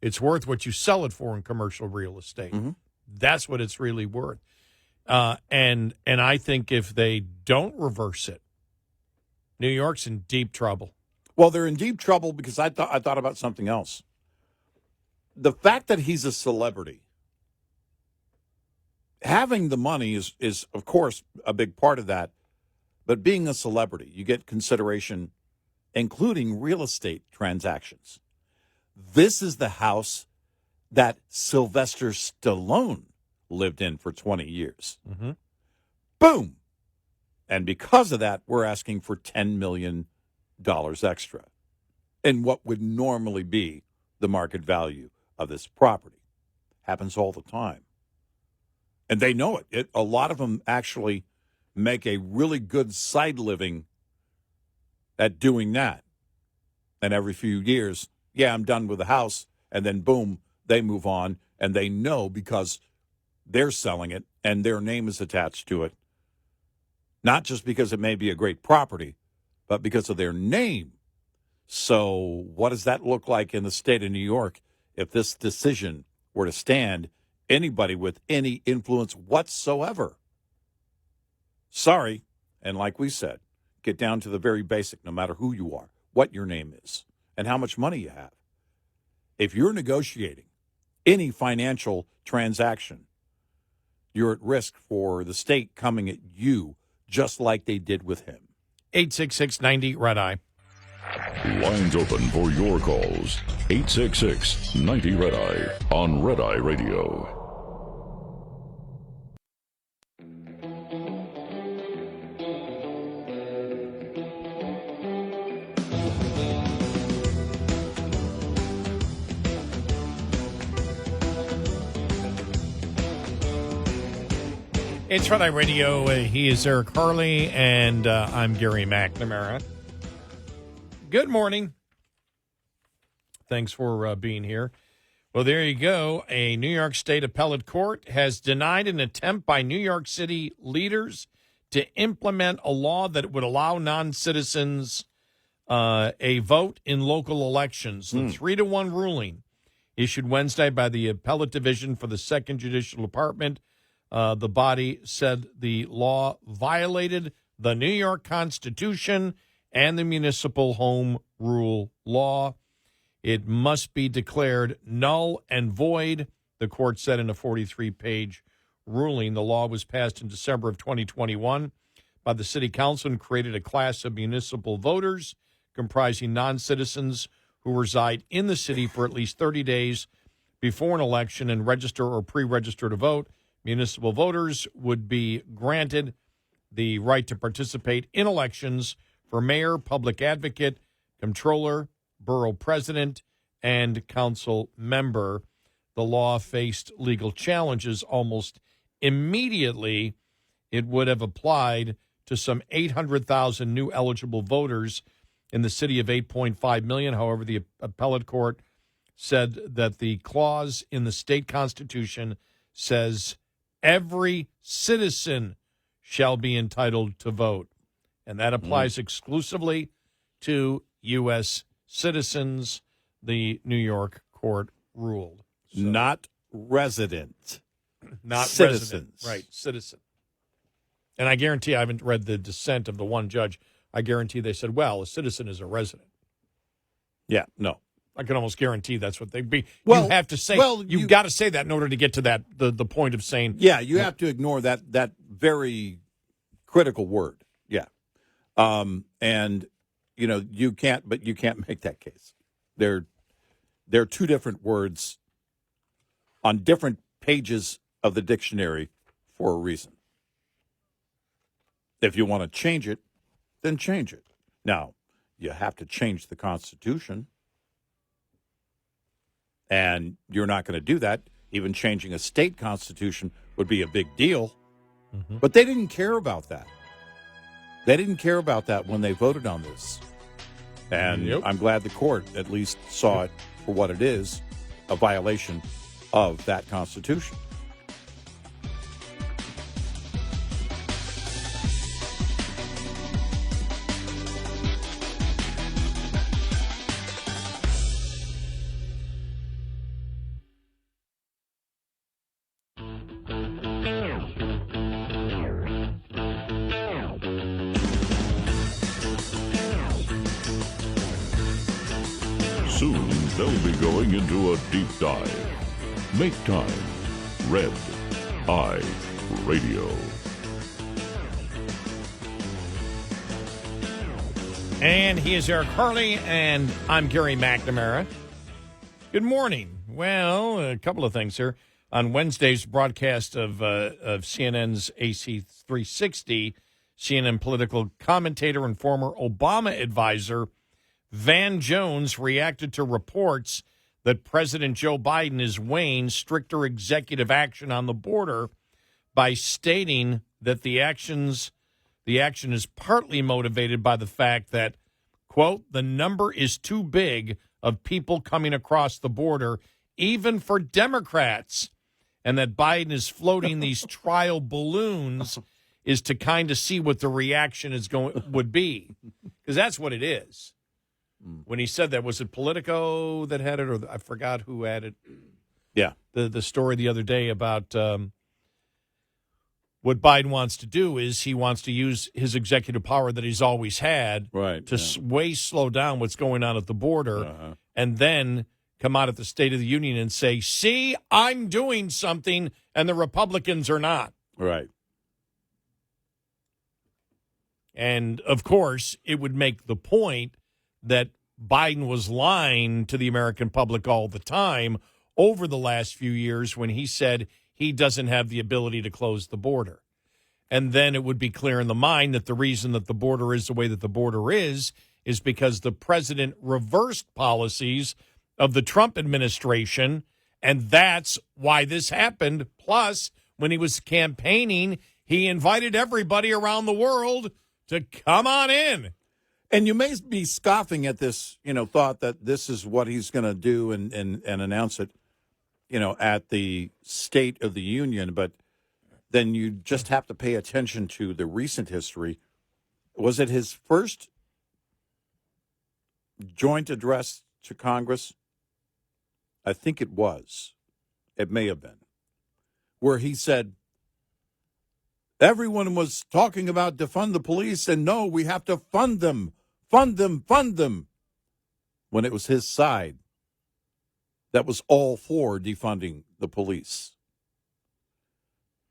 It's worth what you sell it for in commercial real estate. Mm-hmm. That's what it's really worth. And I think if they don't reverse it, New York's in deep trouble. Well, they're in deep trouble because I thought about something else. The fact that he's a celebrity, having the money is of course a big part of that, but being a celebrity, you get consideration, including real estate transactions. This is the house that Sylvester Stallone lived in for 20 years. Mm-hmm. Boom. And because of that, we're asking for $10 million extra in what would normally be the market value of this property. Happens all the time. And they know it. A lot of them actually make a really good side living at doing that. And every few years, I'm done with the house. And then, boom, they move on. And they know because they're selling it and their name is attached to it. Not just because it may be a great property, but because of their name. So what does that look like in the state of New York if this decision were to stand? Anybody with any influence whatsoever. Sorry, and like we said, get down to the very basic, no matter who you are, what your name is, and how much money you have. If you're negotiating any financial transaction, you're at risk for the state coming at you just like they did with him. 866-90-RED-EYE. Lines open for your calls. 866-90-RED-EYE on Red Eye Radio. It's Red Eye Radio. He is Eric Harley, and I'm Gary McNamara. Good morning. Thanks for being here. Well, there you go. A New York State appellate court has denied an attempt by New York City leaders to implement a law that would allow non-citizens a vote in local elections. The 3-1 ruling issued Wednesday by the Appellate Division for the Second Judicial Department. The body said the law violated the New York Constitution and the municipal home rule law. It must be declared null and void, the court said in a 43-page ruling. The law was passed in December of 2021 by the City Council and created a class of municipal voters comprising non-citizens who reside in the city for at least 30 days before an election and register or pre-register to vote. Municipal voters would be granted the right to participate in elections for mayor, public advocate, comptroller, borough president, and council member. The law faced legal challenges almost immediately. It would have applied to some 800,000 new eligible voters in the city of 8.5 million. However, the appellate court said that the clause in the state constitution says every citizen shall be entitled to vote. And that applies exclusively to U.S. citizens, the New York court ruled. So, Not resident. not citizens. resident. Right, citizen. And I guarantee, I haven't read the dissent of the one judge, I guarantee they said, well, a citizen is a resident. Yeah, no. I can almost guarantee that's what they'd be. Well, you have to say, well, you've got to say that in order to get to that, the point of saying. Yeah, you have to ignore that very critical word. Yeah. And, you can't make that case. They're two different words on different pages of the dictionary for a reason. If you want to change it, then change it. Now, you have to change the Constitution, and you're not going to do that. Even changing a state constitution would be a big deal. Mm-hmm. But they didn't care about that. They didn't care about that when they voted on this. And I'm glad the court at least saw it for what it is, a violation of that Constitution. Soon they'll be going into a deep dive. Make time. Red Eye Radio. And he is Eric Harley, and I'm Gary McNamara. Good morning. Well, a couple of things here. On Wednesday's broadcast of CNN's AC 360, CNN political commentator and former Obama advisor Van Jones reacted to reports that President Joe Biden is weighing stricter executive action on the border by stating that the action is partly motivated by the fact that, quote, the number is too big of people coming across the border, even for Democrats, and that Biden is floating these trial balloons is to kind of see what the reaction would be, because that's what it is. When he said that, was it Politico that had it, or I forgot who had it? Yeah. The story the other day about what Biden wants to do is he wants to use his executive power that he's always had to way slow down what's going on at the border and then come out at the State of the Union and say, see, I'm doing something and the Republicans are not. Right. And, of course, it would make the point that Biden was lying to the American public all the time over the last few years when he said he doesn't have the ability to close the border. And then it would be clear in the mind that the reason that the border is the way that the border is because the president reversed policies of the Trump administration, and that's why this happened. Plus, when he was campaigning, he invited everybody around the world to come on in. And you may be scoffing at this, thought that this is what he's going to do and announce it, at the State of the Union. But then you just have to pay attention to the recent history. Was it his first joint address to Congress? I think it was. It may have been. Where he said, everyone was talking about defund the police, and no, we have to fund them. Fund them, when it was his side that was all for defunding the police.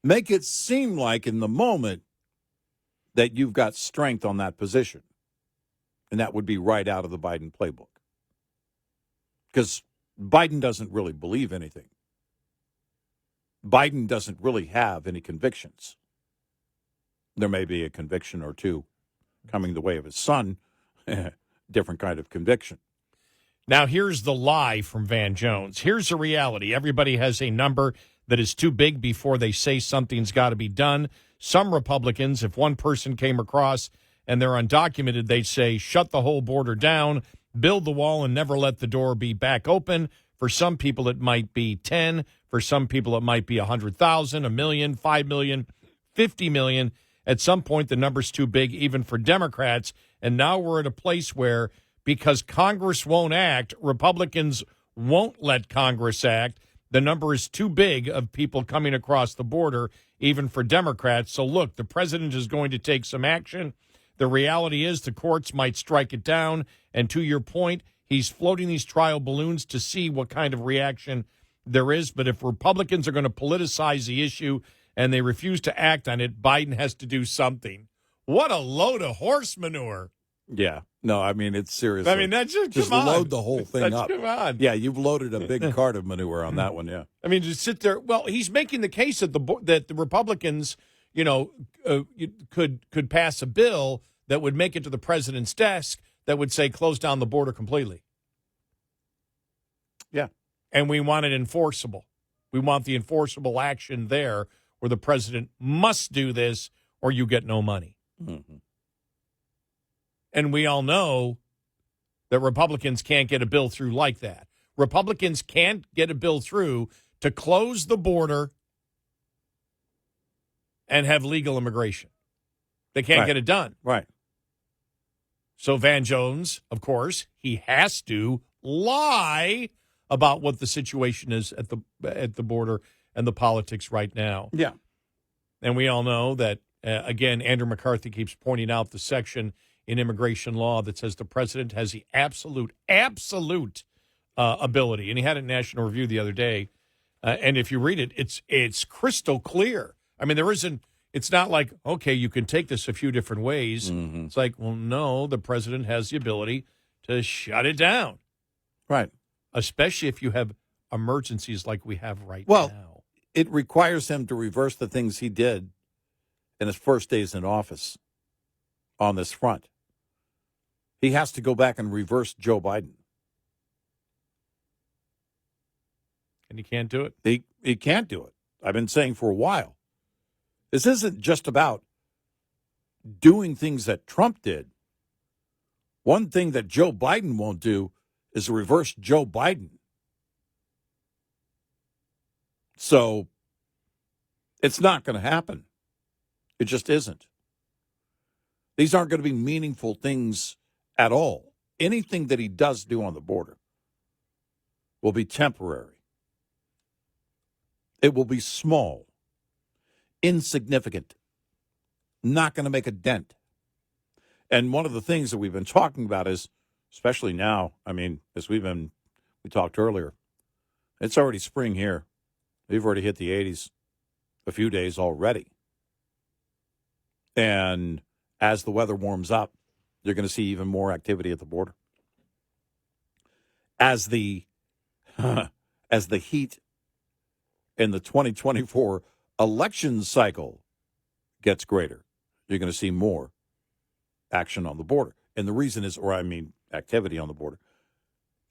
Make it seem like in the moment that you've got strength on that position. And that would be right out of the Biden playbook. Because Biden doesn't really believe anything. Biden doesn't really have any convictions. There may be a conviction or two coming the way of his son, different kind of conviction. Now, here's the lie from Van Jones. Here's the reality. Everybody has a number that is too big before they say something's got to be done. Some Republicans, if one person came across and they're undocumented, they'd say, shut the whole border down, build the wall, and never let the door be back open. For some people, it might be 10. For some people, it might be 100,000, 1 million, 5 million, 50 million. At some point, the number's too big, even for Democrats. And now we're at a place where, because Congress won't act, Republicans won't let Congress act. The number is too big of people coming across the border, even for Democrats. So, look, the president is going to take some action. The reality is the courts might strike it down. And to your point, he's floating these trial balloons to see what kind of reaction there is. But if Republicans are going to politicize the issue and they refuse to act on it, Biden has to do something. What a load of horse manure. Yeah. No, I mean, it's serious. I mean, that's just load the whole thing up. Come on. Yeah, you've loaded a big cart of manure on that one, yeah. I mean, just sit there. Well, he's making the case that the Republicans, could pass a bill that would make it to the president's desk that would say close down the border completely. Yeah. And we want it enforceable. We want the enforceable action there where the president must do this or you get no money. Mm-hmm. And we all know that Republicans can't get a bill through like that. Republicans can't get a bill through to close the border and have legal immigration. They can't get it done. Right. So Van Jones, of course, he has to lie about what the situation is at the border and the politics right now. Yeah. And we all know that, again, Andrew McCarthy keeps pointing out the section in immigration law that says the president has the absolute ability. And he had it in National Review the other day. And if you read it, it's crystal clear. I mean, it's not like, okay, you can take this a few different ways. Mm-hmm. It's like, well, no, the president has the ability to shut it down. Right. Especially if you have emergencies like we have now. Well, it requires him to reverse the things he did in his first days in office on this front. He has to go back and reverse Joe Biden. And he can't do it? He can't do it. I've been saying for a while. This isn't just about doing things that Trump did. One thing that Joe Biden won't do is reverse Joe Biden. So it's not going to happen. It just isn't. These aren't going to be meaningful things at all. Anything that he does do on the border will be temporary. It will be small, insignificant, not going to make a dent. And one of the things that we've been talking about is, especially now, I mean, as we talked earlier, it's already spring here. We've already hit the 80s a few days already. And as the weather warms up, you're going to see even more activity at the border. As the heat in the 2024 election cycle gets greater, you're going to see more action on the border. And the reason is, activity on the border.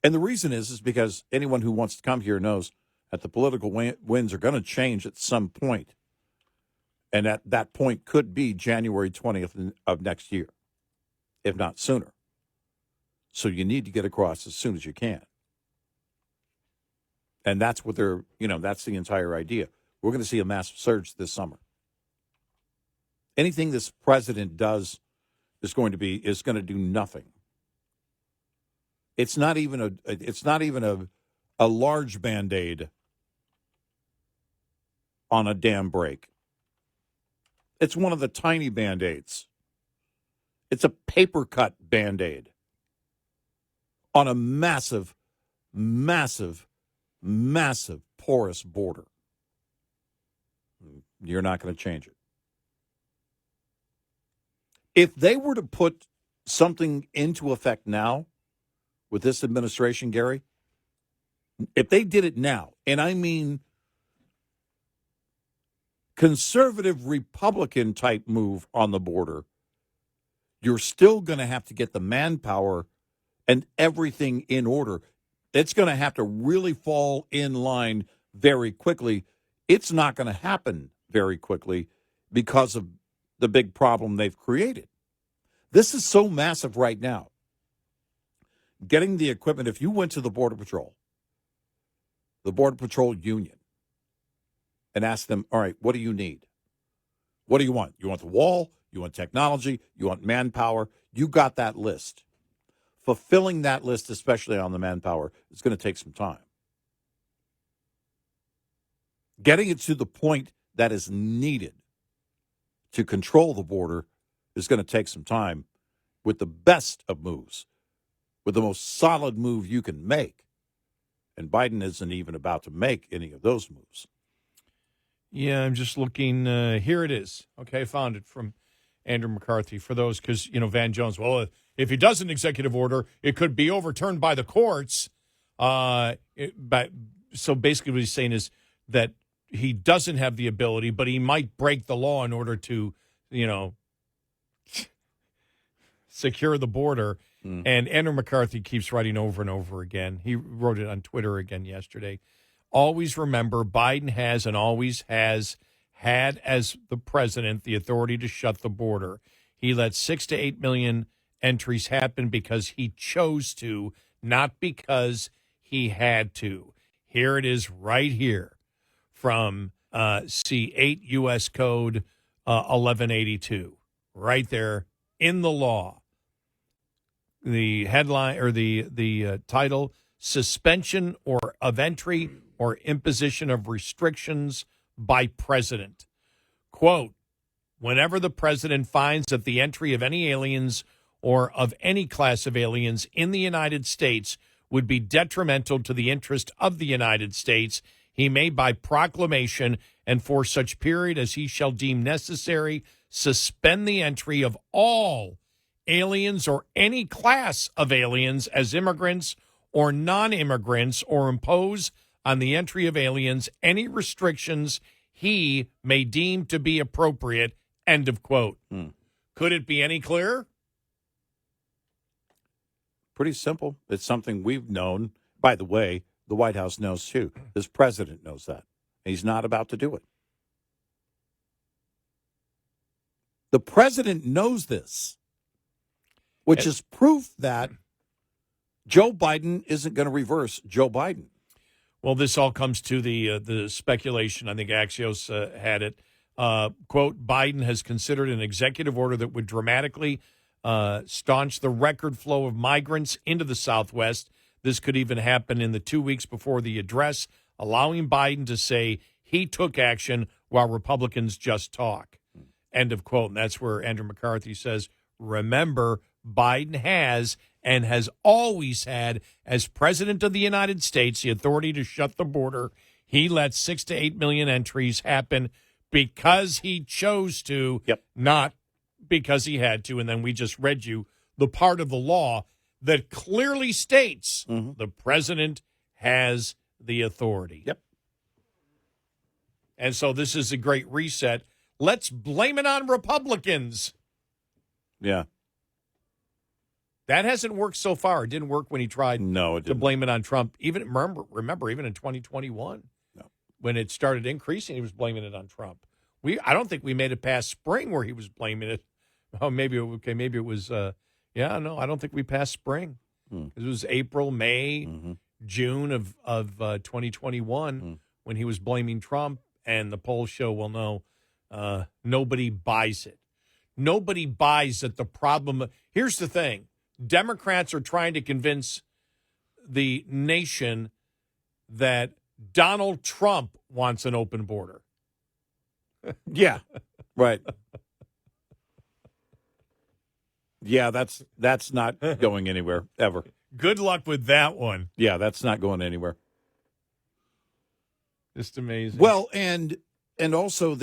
And the reason is because anyone who wants to come here knows that the political winds are going to change at some point. And that point could be January 20th of next year, if not sooner. So you need to get across as soon as you can. And that's what that's the entire idea. We're going to see a massive surge this summer. Anything this president does is going to do nothing. It's not even a large Band-Aid on a dam break. It's one of the tiny Band-Aids. It's a paper cut Band-Aid on a massive, massive, massive porous border. You're not going to change it. If they were to put something into effect now with this administration, Gary, if they did it now, and I mean conservative Republican type move on the border, you're still going to have to get the manpower and everything in order. It's going to have to really fall in line very quickly. It's not going to happen very quickly because of the big problem they've created. This is so massive right now. Getting the equipment, if you went to the Border Patrol union, and asked them, all right, what do you need? What do you want? You want the wall? You want technology? You want manpower? You got that list. Fulfilling that list, especially on the manpower, is going to take some time. Getting it to the point that is needed to control the border is going to take some time with the best of moves, with the most solid move you can make. And Biden isn't even about to make any of those moves. Yeah, I'm just looking. Here it is. Okay, I found it from Andrew McCarthy. For those, because, Van Jones, well, if he does an executive order, it could be overturned by the courts. So basically what he's saying is that he doesn't have the ability, but he might break the law in order to, secure the border. And Andrew McCarthy keeps writing over and over again. He wrote it on Twitter again yesterday. Always remember, Biden has and always has had as the president the authority to shut the border. He let 6 to 8 million entries happen because he chose to, not because he had to. Here it is right here from C8 U.S. Code 1182, right there in the law. The headline or the title, suspension or of entry or imposition of restrictions by president. Quote, whenever the president finds that the entry of any aliens or of any class of aliens in the United States would be detrimental to the interest of the United States, he may by proclamation and for such period as he shall deem necessary suspend the entry of all aliens or any class of aliens as immigrants or non-immigrants, or impose on the entry of aliens any restrictions he may deem to be appropriate, end of quote. Could it be any clearer? Pretty simple. It's something we've known. By the way, the White House knows too. This president knows that. He's not about to do it. The president knows this, which is proof that Joe Biden isn't going to reverse Joe Biden. Well, this all comes to the speculation. I think Axios had it. Quote, Biden has considered an executive order that would dramatically staunch the record flow of migrants into the Southwest. This could even happen in the 2 weeks before the address, allowing Biden to say he took action while Republicans just talk. End of quote. And that's where Andrew McCarthy says, remember, Biden has and has always had, as president of the United States, the authority to shut the border. He let 6 to 8 million entries happen because he chose to, not because he had to. And then we just read you the part of the law that clearly states the president has the authority. And so this is a great reset. Let's blame it on Republicans. Yeah. That hasn't worked so far. It didn't work when he tried to blame it on Trump. Even remember, even in 2021, when it started increasing, he was blaming it on Trump. I don't think we made it past spring where he was blaming it. Oh, maybe it was. I don't think we passed spring. It was April, May, June of 2021 when he was blaming Trump, and the polls show, well, no, nobody buys it. Nobody buys that the problem. Here's the thing. Democrats are trying to convince the nation that Donald Trump wants an open border. Yeah, right. Yeah, that's not going anywhere, ever. Good luck with that one. Yeah, that's not going anywhere. Just amazing. Well, and and also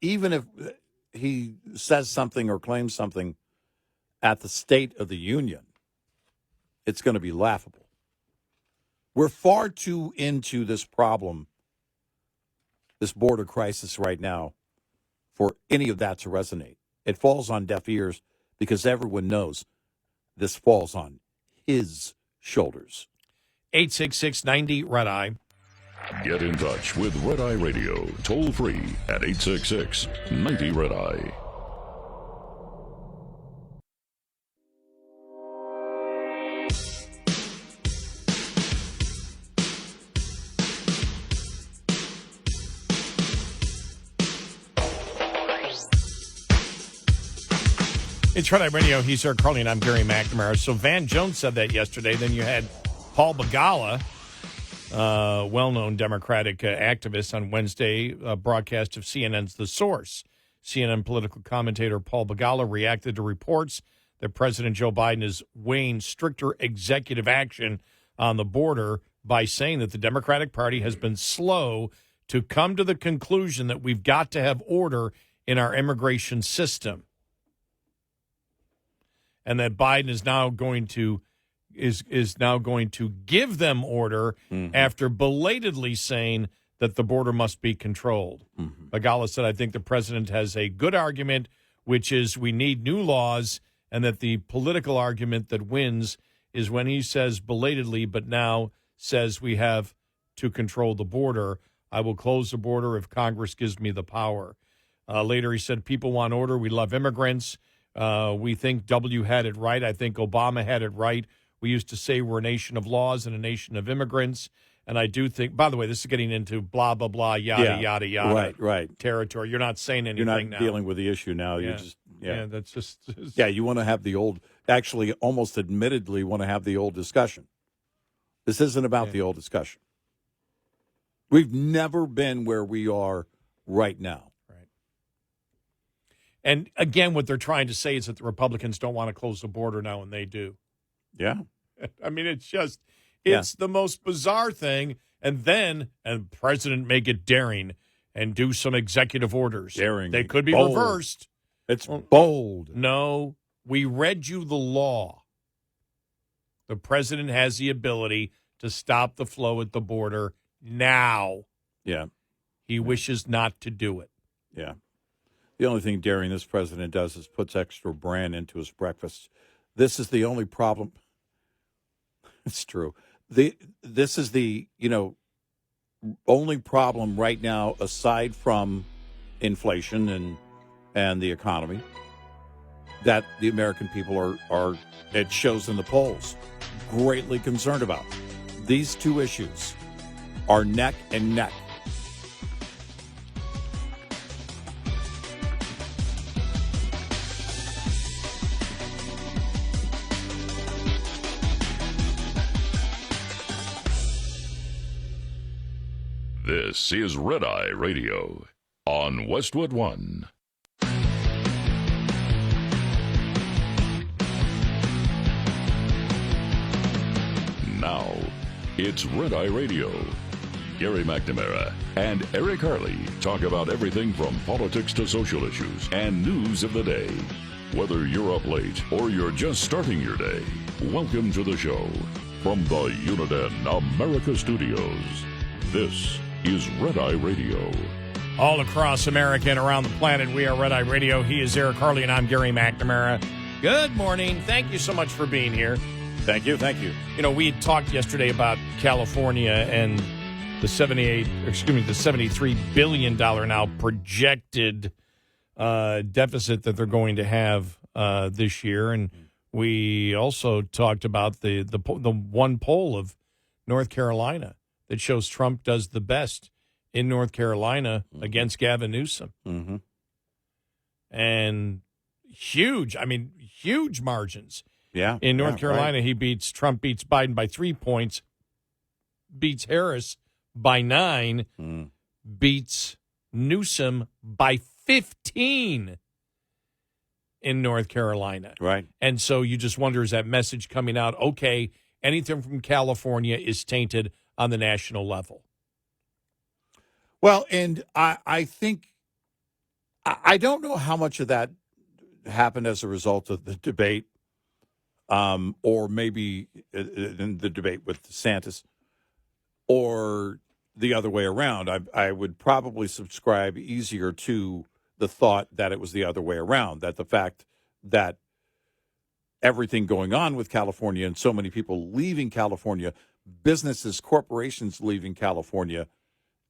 even if he says something or claims something at the State of the Union, it's going to be laughable. We're far too into this problem, this border crisis right now, for any of that to resonate. It falls on deaf ears because everyone knows this falls on his shoulders. 866-90-RED-EYE. Get in touch with Red Eye Radio, toll free at 866-90-RED-EYE. It's Red Eye Radio. He's Eric Carly, and I'm Gary McNamara. So Van Jones said that yesterday. Then you had Paul Begala, well-known Democratic activist, on Wednesday, broadcast of CNN's The Source. CNN political commentator Paul Begala reacted to reports that President Joe Biden is weighing stricter executive action on the border by saying that the Democratic Party has been slow to come to the conclusion that we've got to have order in our immigration system, and that Biden is now going to give them order after belatedly saying that the border must be controlled. Begala said, I think the president has a good argument, which is we need new laws, and that the political argument that wins is when he says belatedly, but now says we have to control the border. I will close the border if Congress gives me the power. Later he said, people want order. We love immigrants. We think W had it right. I think Obama had it right. We used to say we're a nation of laws and a nation of immigrants. And I do think, by the way, this is getting into blah, blah, blah, yada, yada Right. territory. You're not saying anything now. You're not dealing with the issue now. Yeah. You're just, that's just. Yeah, you want to have the old, actually almost admittedly want to have the old discussion. This isn't about the old discussion. We've never been where we are right now. And again, what they're trying to say is that the Republicans don't want to close the border now, and they do. Yeah. I mean, it's the most bizarre thing. And then, and the president may get daring and do some executive orders. Daring. They could be bold. reversed. It's bold. No, we read you the law. The president has the ability to stop the flow at the border now. Yeah. He wishes not to do it. Yeah. The only thing daring this president does is puts extra bran into his breakfast. This is the only problem. It's true. This is the, only problem right now, aside from inflation and the economy, that the American people are, it shows in the polls, greatly concerned about. These two issues are neck and neck. This is Red Eye Radio on Westwood One. Now, it's Red Eye Radio. Gary McNamara and Eric Harley talk about everything from politics to social issues and news of the day. Whether you're up late or you're just starting your day, welcome to the show. From the Uniden America Studios, this is Red Eye Radio. All across America and around the planet, we are Red Eye Radio. He is Eric Harley, and I'm Gary McNamara. Good morning. Thank you so much for being here. Thank you. We had talked yesterday about California and the $73 billion now projected deficit that they're going to have this year. And we also talked about the one poll of North Carolina that shows Trump does the best in North Carolina against Gavin Newsom. Mm-hmm. And huge margins. Yeah. In North Carolina, right. Trump beats Biden by 3 points, beats Harris by 9, beats Newsom by 15 in North Carolina. Right. And so you just wonder, is that message coming out, okay, anything from California is tainted on the national level? Well, and I think I don't know how much of that happened as a result of the debate, or maybe in the debate with DeSantis, or the other way around. I would probably subscribe easier to the thought that it was the other way around, that the fact that everything going on with California and so many people leaving California, businesses, corporations leaving California,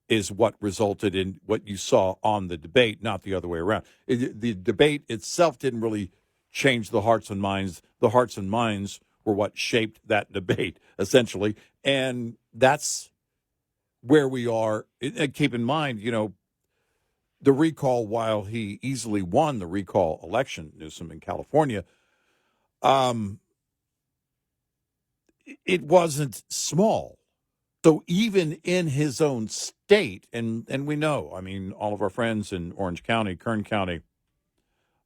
is what resulted in what you saw on the debate, not the other way around. The debate itself didn't really change the hearts and minds. The hearts and minds were what shaped that debate, essentially. And that's where we are. And keep in mind, the recall, while he easily won the recall election, Newsom in California, it wasn't small. So even in his own state, and we know, I mean, all of our friends in Orange County, Kern County,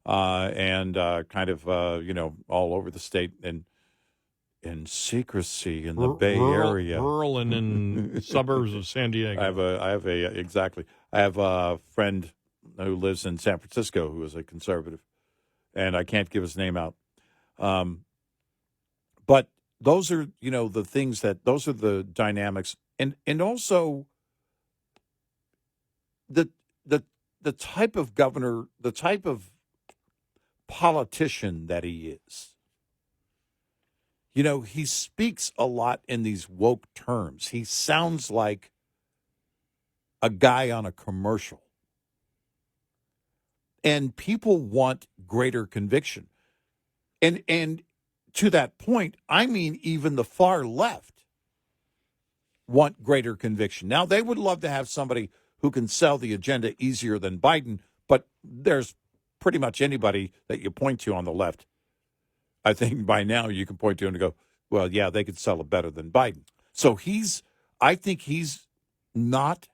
and kind of, all over the state, and in secrecy in the Bay Area. Rural and in suburbs of San Diego. I have a friend who lives in San Francisco who is a conservative, and I can't give his name out. But those are, the things those are the dynamics, and also the type of governor, the type of politician that he is. He speaks a lot in these woke terms. He sounds like a guy on a commercial. And people want greater conviction. And to that point, I mean, even the far left want greater conviction. Now, they would love to have somebody who can sell the agenda easier than Biden, but there's pretty much anybody that you point to on the left. I think by now you can point to him and go, well, yeah, they could sell it better than Biden. So I think he's not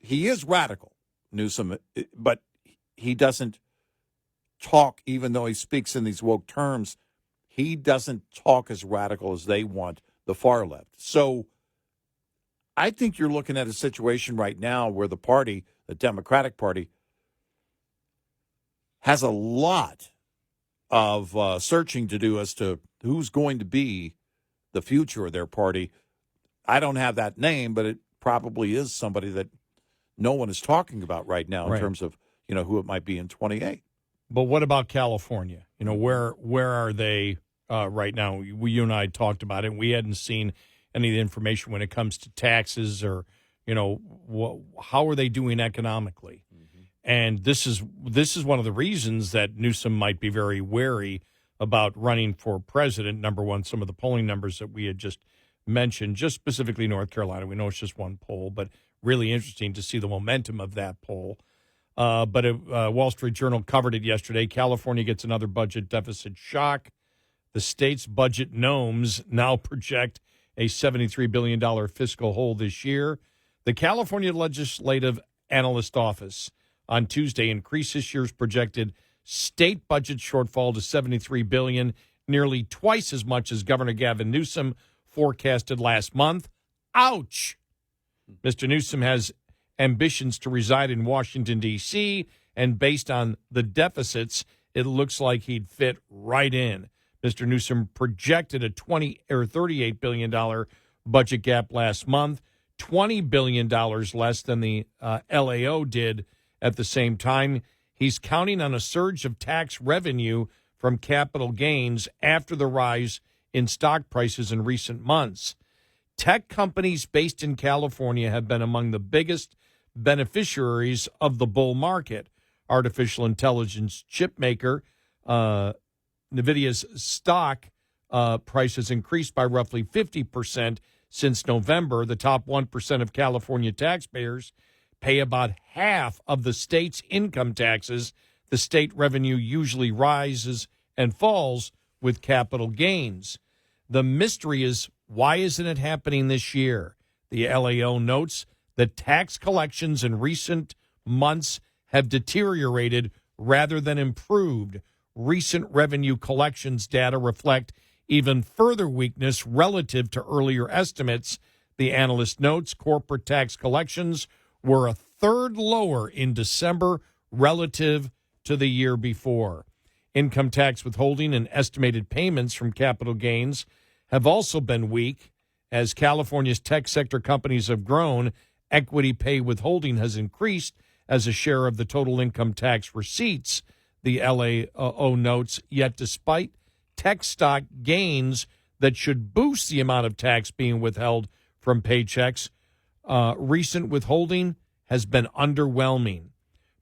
he is radical, Newsom, but he doesn't talk, even though he speaks in these woke terms, he doesn't talk as radical as they want, the far left. So I think you're looking at a situation right now where the party, the Democratic Party, has a lot of searching to do as to who's going to be the future of their party. I don't have that name, but it probably is somebody that no one is talking about right now in terms of, who it might be in 28. But what about California? Where are they right now? You and I talked about it. We hadn't seen any of the information when it comes to taxes or, how are they doing economically? Mm-hmm. And this is one of the reasons that Newsom might be very wary about running for president. Number one, some of the polling numbers that we had just mentioned, just specifically North Carolina. We know it's just one poll, but really interesting to see the momentum of that poll. But Wall Street Journal covered it yesterday. California gets another budget deficit shock. The state's budget gnomes now project a $73 billion fiscal hole this year. The California Legislative Analyst Office on Tuesday increased this year's projected state budget shortfall to $73 billion, nearly twice as much as Governor Gavin Newsom forecasted last month. Ouch! Mr. Newsom has ambitions to reside in Washington, D.C., and based on the deficits, it looks like he'd fit right in. Mr. Newsom projected a $38 billion budget gap last month, $20 billion less than the LAO did at the same time. He's counting on a surge of tax revenue from capital gains after the rise in stock prices in recent months. Tech companies based in California have been among the biggest beneficiaries of the bull market. Artificial intelligence chip maker NVIDIA's stock price has increased by roughly 50% since November. The top 1% of California taxpayers pay about half of the state's income taxes. The state revenue usually rises and falls with capital gains. The mystery is, why isn't it happening this year? The LAO notes that tax collections in recent months have deteriorated rather than improved. Recent revenue collections data reflect even further weakness relative to earlier estimates. The analyst notes corporate tax collections were a third lower in December relative to the year before. Income tax withholding and estimated payments from capital gains have also been weak. As California's tech sector companies have grown, equity pay withholding has increased as a share of the total income tax receipts, the LAO notes. Yet despite tech stock gains that should boost the amount of tax being withheld from paychecks, recent withholding has been underwhelming.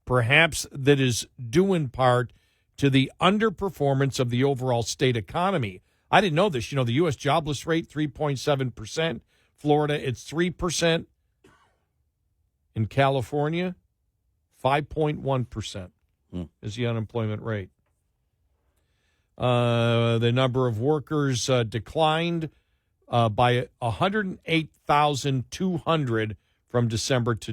Perhaps that is due in part to the underperformance of the overall state economy. I didn't know this. You know, the U.S. jobless rate, 3.7%. Florida, it's 3%. In California, 5.1% is the unemployment rate. The number of workers declined by 108,200 from December to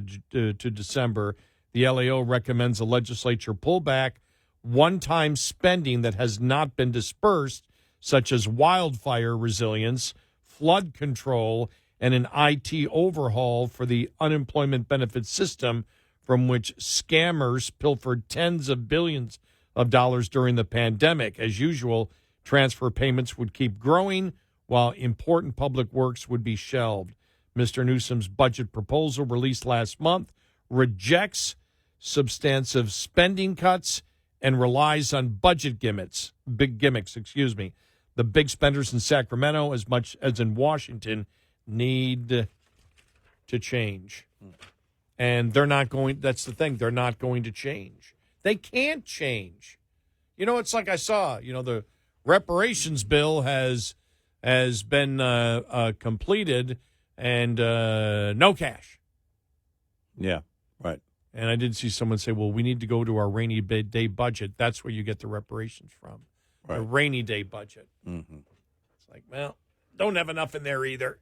December. The LAO recommends the legislature pull back one-time spending that has not been dispersed, such as wildfire resilience, flood control, and an IT overhaul for the unemployment benefit system, from which scammers pilfered tens of billions of dollars during the pandemic. As usual, transfer payments would keep growing, while important public works would be shelved. Mr. Newsom's budget proposal, released last month, rejects substantive spending cuts and relies on budget gimmicks. The big spenders in Sacramento, as much as in Washington, need to change. And they're not going, that's the thing, they're not going to change. They can't change. You know, it's like I saw, you know, the reparations bill has been completed and no cash. Yeah, right. And I did see someone say, well, we need to go to our rainy day budget. That's where you get the reparations from. Right. The rainy day budget. Mm-hmm. It's like, well, don't have enough in there either.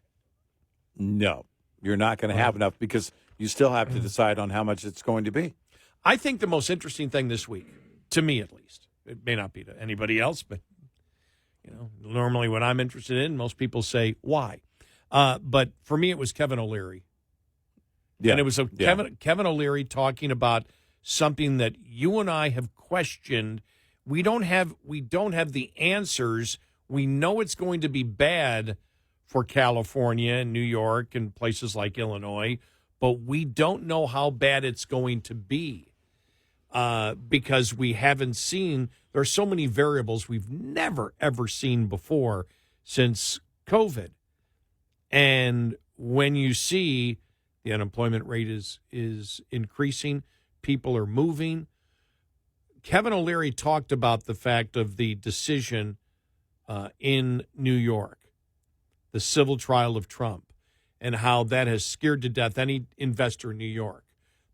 No, you're not going to have enough because you still have to decide on how much it's going to be. I think the most interesting thing this week, to me at least, it may not be to anybody else, but, you know, normally what I'm interested in, most people say, why? But for me, it was Kevin O'Leary. Yeah. And it was Kevin O'Leary talking about something that you and I have questioned. We don't have the answers. We know it's going to be bad for California and New York and places like Illinois, but we don't know how bad it's going to be because we haven't seen. There are so many variables we've never, ever seen before since COVID. And when you see the unemployment rate is increasing, people are moving. Kevin O'Leary talked about the fact of the decision in New York, the civil trial of Trump, and how that has scared to death any investor in New York.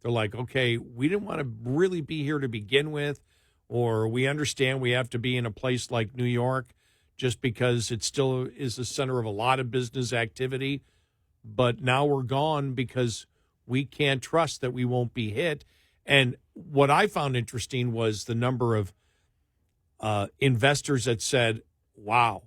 They're like, okay, we didn't want to really be here to begin with, or we understand we have to be in a place like New York just because it still is the center of a lot of business activity. But now we're gone because we can't trust that we won't be hit. And what I found interesting was the number of investors that said, wow,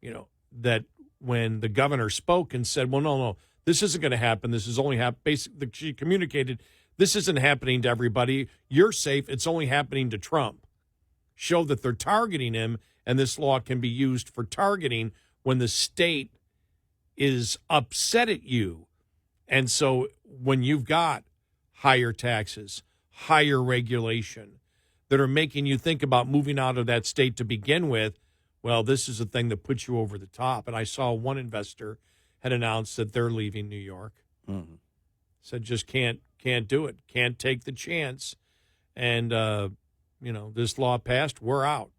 you know, that when the governor spoke and said, well, no, this isn't going to happen. This is only basically, she communicated, this isn't happening to everybody. You're safe. It's only happening to Trump. Show that they're targeting him, and this law can be used for targeting when the state is upset at you. And so when you've got higher taxes, higher regulation that are making you think about moving out of that state to begin with, well, this is a thing that puts you over the top. And I saw one investor had announced that they're leaving New York. Mm-hmm. Said just can't do it, can't take the chance. And, this law passed, we're out.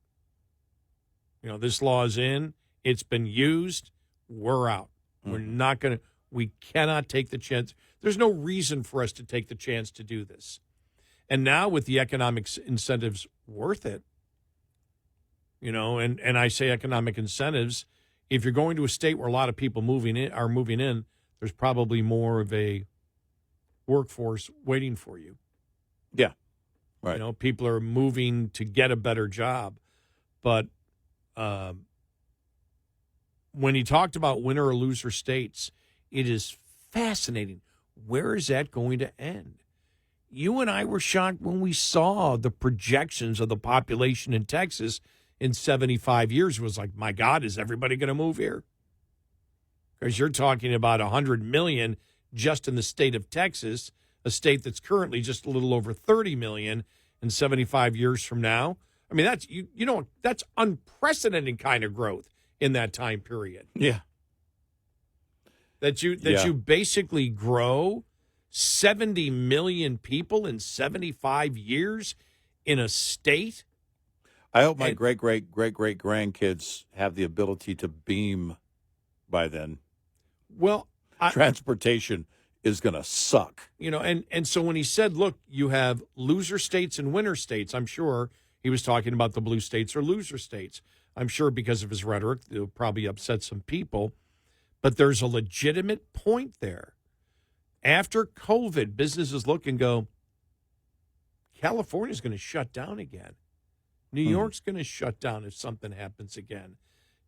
This law is in, it's been used, we're out. We're not going to, we cannot take the chance. There's no reason for us to take the chance to do this. And now with the economic incentives worth it, and I say economic incentives, if you're going to a state where a lot of people are moving in, there's probably more of a workforce waiting for you. Yeah. Right. People are moving to get a better job. But when he talked about winner or loser states, it is fascinating. Where is that going to end? You and I were shocked when we saw the projections of the population in Texas in 75 years. It was like, my God, is everybody going to move here? Because you're talking about 100 million just in the state of Texas, a state that's currently just a little over 30 million in 75 years from now. I mean, that's that's unprecedented kind of growth in that time period. Yeah. That you basically grow 70 million people in 75 years in a state. I hope my great grandkids have the ability to beam by then. Well, transportation is going to suck. And so when he said, look, you have loser states and winner states, I'm sure he was talking about the blue states or loser states. I'm sure because of his rhetoric, it'll probably upset some people. But there's a legitimate point there. After COVID, businesses look and go, California's going to shut down again. New York's going to shut down if something happens again.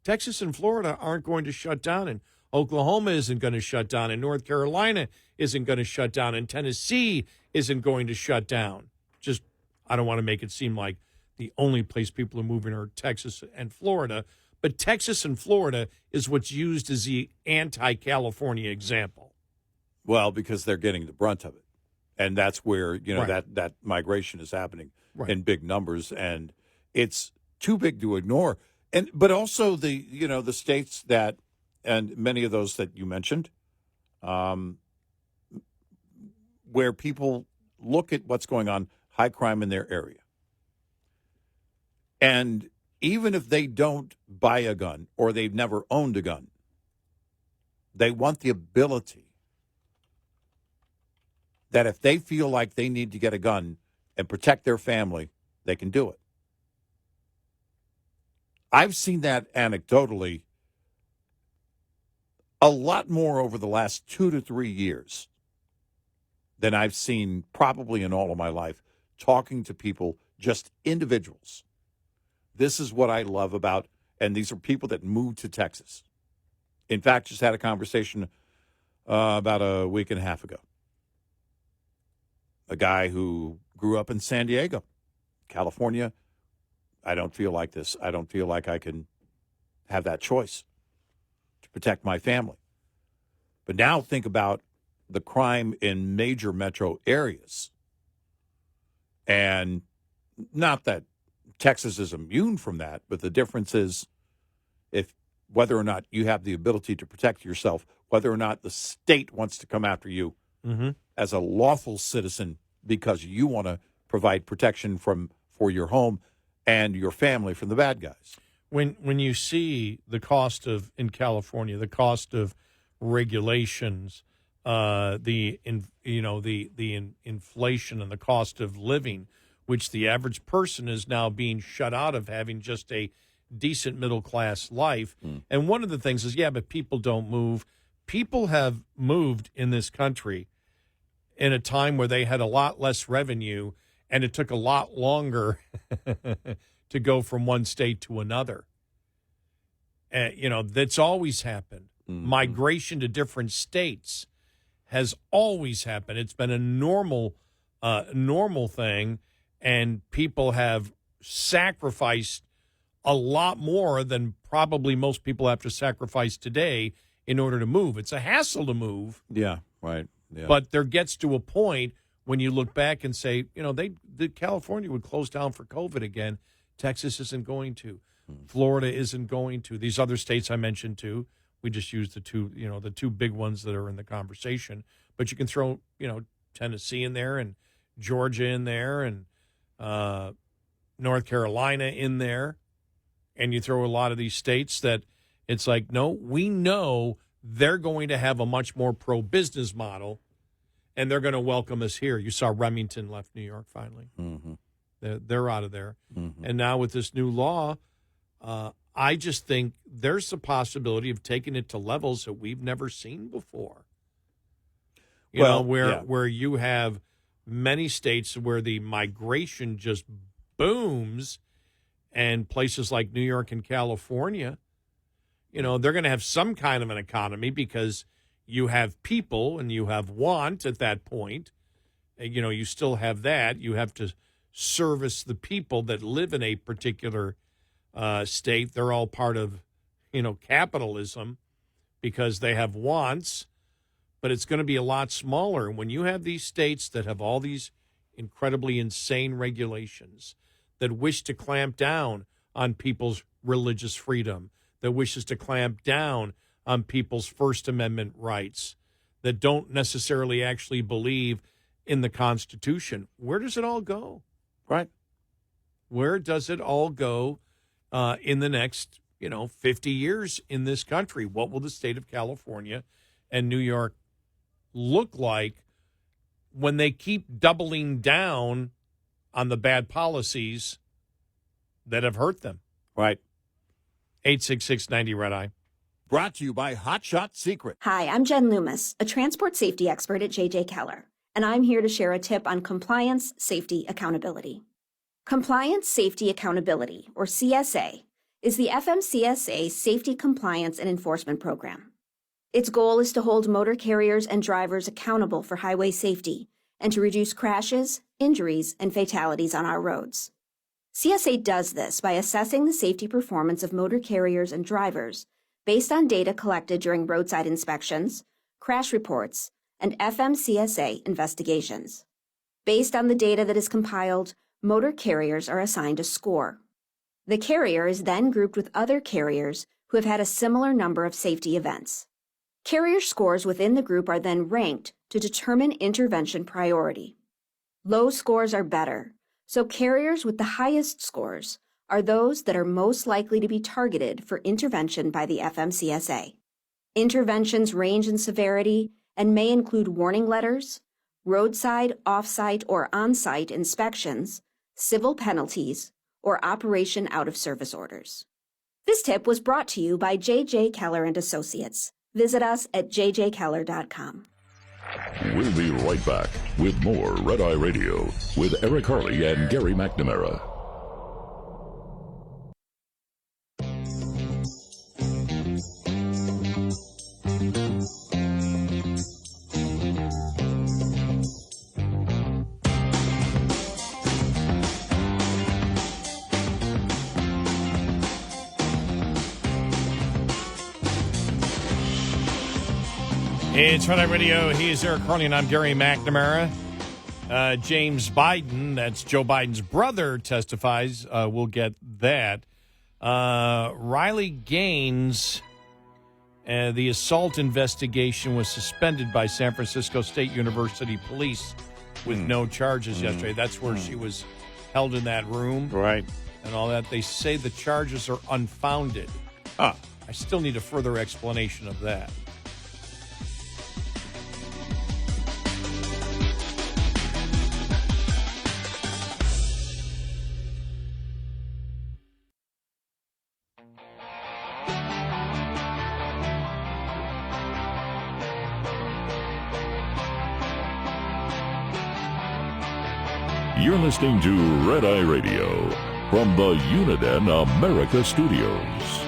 Texas and Florida aren't going to shut down, and Oklahoma isn't going to shut down, and North Carolina isn't going to shut down, and Tennessee isn't going to shut down. Just, I don't want to make it seem like the only place people are moving are Texas and Florida, but Texas and Florida is what's used as the anti-California example. Well, because they're getting the brunt of it. And that's where, Right. that migration is happening Right. in big numbers, and it's too big to ignore. But also the states that, and many of those that you mentioned, where people look at what's going on, high crime in their area. And even if they don't buy a gun or they've never owned a gun, they want the ability that if they feel like they need to get a gun and protect their family, they can do it. I've seen that anecdotally a lot more over the last 2 to 3 years than I've seen probably in all of my life, talking to people, just individuals. This is what I love about, and these are people that moved to Texas. In fact, just had a conversation about a week and a half ago. A guy who grew up in San Diego, California. I don't feel like this. I don't feel like I can have that choice to protect my family. But now think about the crime in major metro areas. And not that Texas is immune from that, but the difference is whether or not you have the ability to protect yourself, whether or not the state wants to come after you as a lawful citizen because you want to provide protection for your home and your family from the bad guys. When you see the cost of, in California, the cost of regulations, the inflation and the cost of living, which the average person is now being shut out of having just a decent middle-class life. And one of the things is, but people don't move. People have moved in this country in a time where they had a lot less revenue, and it took a lot longer to go from one state to another. That's always happened. Migration to different states has always happened. It's been a normal thing, and people have sacrificed a lot more than probably most people have to sacrifice today in order to move. It's a hassle to move. Yeah, right. Yeah. But there gets to a point when you look back and say, California would close down for COVID again. Texas isn't going to. Florida isn't going to. These other states I mentioned too. We just used the two big ones that are in the conversation. But you can throw, Tennessee in there and Georgia in there and North Carolina in there. And you throw a lot of these states that it's like, no, we know they're going to have a much more pro-business model, and they're going to welcome us here. You saw Remington left New York finally. They're out of there. And now with this new law, I just think there's a possibility of taking it to levels that we've never seen before. Where you have many states where the migration just booms, and places like New York and California, they're going to have some kind of an economy because you have people and you have want at that point. You still have that. You have to service the people that live in a particular state. They're all part of, capitalism because they have wants, but it's going to be a lot smaller. When you have these states that have all these incredibly insane regulations that wish to clamp down on people's religious freedom, that wishes to clamp down on people's First Amendment rights, that don't necessarily actually believe in the Constitution, where does it all go? Right. Where does it all go in the next, 50 years in this country? What will the state of California and New York look like when they keep doubling down on the bad policies that have hurt them? Right. 866-90 Red Eye. Brought to you by Hot Shot Secret. Hi, I'm Jen Loomis, a transport safety expert at J.J. Keller, and I'm here to share a tip on compliance, safety, accountability. Compliance, Safety, Accountability, or CSA, is the FMCSA Safety, Compliance, and Enforcement Program. Its goal is to hold motor carriers and drivers accountable for highway safety and to reduce crashes, injuries, and fatalities on our roads. CSA does this by assessing the safety performance of motor carriers and drivers based on data collected during roadside inspections, crash reports, and FMCSA investigations. Based on the data that is compiled, motor carriers are assigned a score. The carrier is then grouped with other carriers who have had a similar number of safety events. Carrier scores within the group are then ranked to determine intervention priority. Low scores are better, so carriers with the highest scores are those that are most likely to be targeted for intervention by the FMCSA. Interventions range in severity and may include warning letters, roadside, off-site, or on-site inspections, civil penalties, or operation out-of-service orders. This tip was brought to you by J.J. Keller and Associates. Visit us at jjkeller.com. We'll be right back with more Red Eye Radio with Eric Harley and Gary McNamara. It's Red Eye Radio. He's Eric Harley, and I'm Gary McNamara. James Biden, that's Joe Biden's brother, testifies. We'll get that. Riley Gaines, the assault investigation was suspended by San Francisco State University police with no charges yesterday. That's where she was held in that room. Right. And all that. They say the charges are unfounded. I still need a further explanation of that. You're listening to Red Eye Radio from the Uniden America Studios.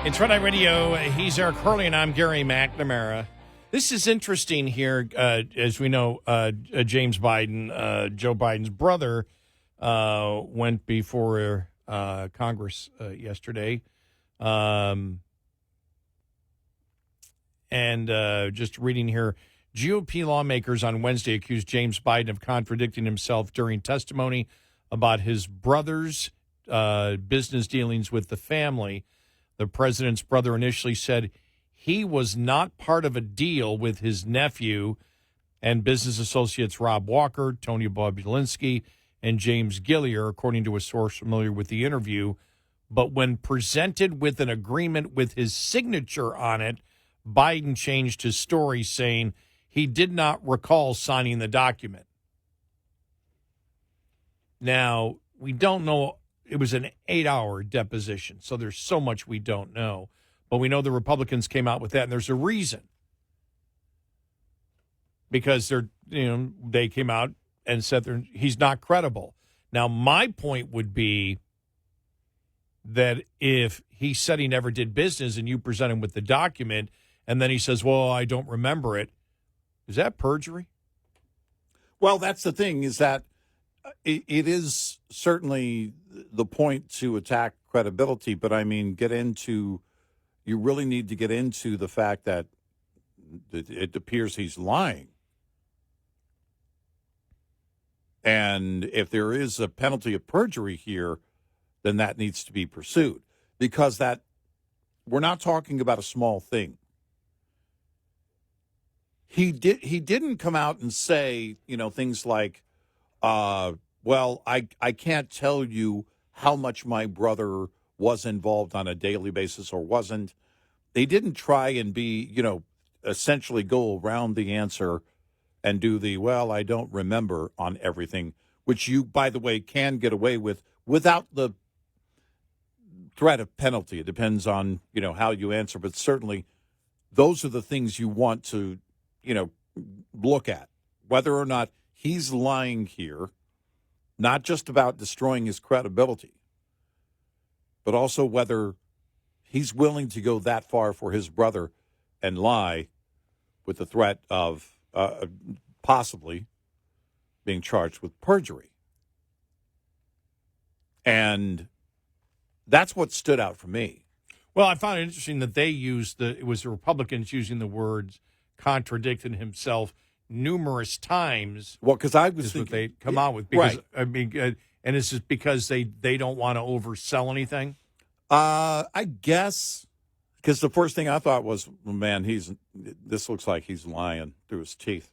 It's Red Eye Radio. He's Eric Harley, and I'm Gary McNamara. This is interesting here. As we know, James Biden, Joe Biden's brother, went before Congress yesterday. And just reading here, GOP lawmakers on Wednesday accused James Biden of contradicting himself during testimony about his brother's business dealings with the family. The president's brother initially said he was not part of a deal with his nephew and business associates Rob Walker, Tony Bobulinski, and James Gilliar, according to a source familiar with the interview. But when presented with an agreement with his signature on it, Biden changed his story, saying he did not recall signing the document. Now, we don't know. It was an 8-hour deposition, so there's so much we don't know. But we know the Republicans came out with that, and there's a reason. Because they came out and said he's not credible. Now, my point would be that if he said he never did business and you present him with the document and then he says, well, I don't remember it, is that perjury? Well, that's the thing, is that it is certainly the point to attack credibility, but I mean, you really need to get into the fact that it appears he's lying. And if there is a penalty of perjury here, then that needs to be pursued, because we're not talking about a small thing. He didn't come out and say, things like, well, I can't tell you how much my brother was involved on a daily basis or wasn't. They didn't try and be, essentially go around the answer and do well, I don't remember on everything, which you, by the way, can get away with without the threat of penalty. It depends on, how you answer, but certainly those are the things you want to, look at, whether or not he's lying here, not just about destroying his credibility, but also whether he's willing to go that far for his brother and lie with the threat of possibly being charged with perjury. And that's what stood out for me. Well, I found it interesting that it was the Republicans using the words contradicted himself numerous times. Well, because I was is thinking, what they come out with. Because, right. I mean, and is it because they don't want to oversell anything? I guess, because the first thing I thought was, man, this looks like he's lying through his teeth.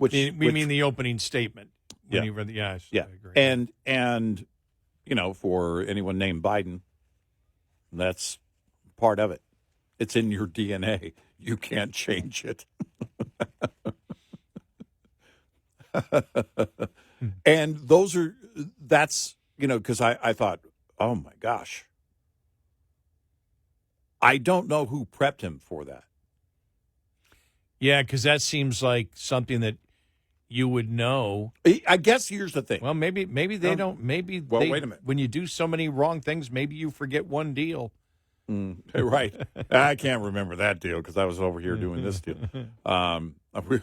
We mean the opening statement. When Yeah. you read I agree. And for anyone named Biden, that's part of it. It's in your DNA. You can't change it. And that's, because I thought, oh my gosh. I don't know who prepped him for that. Yeah, because that seems like something that you would know. I guess here's the thing. Well, maybe they don't. Maybe wait a minute. When you do so many wrong things, maybe you forget one deal. Right. I can't remember that deal because I was over here doing this deal. Are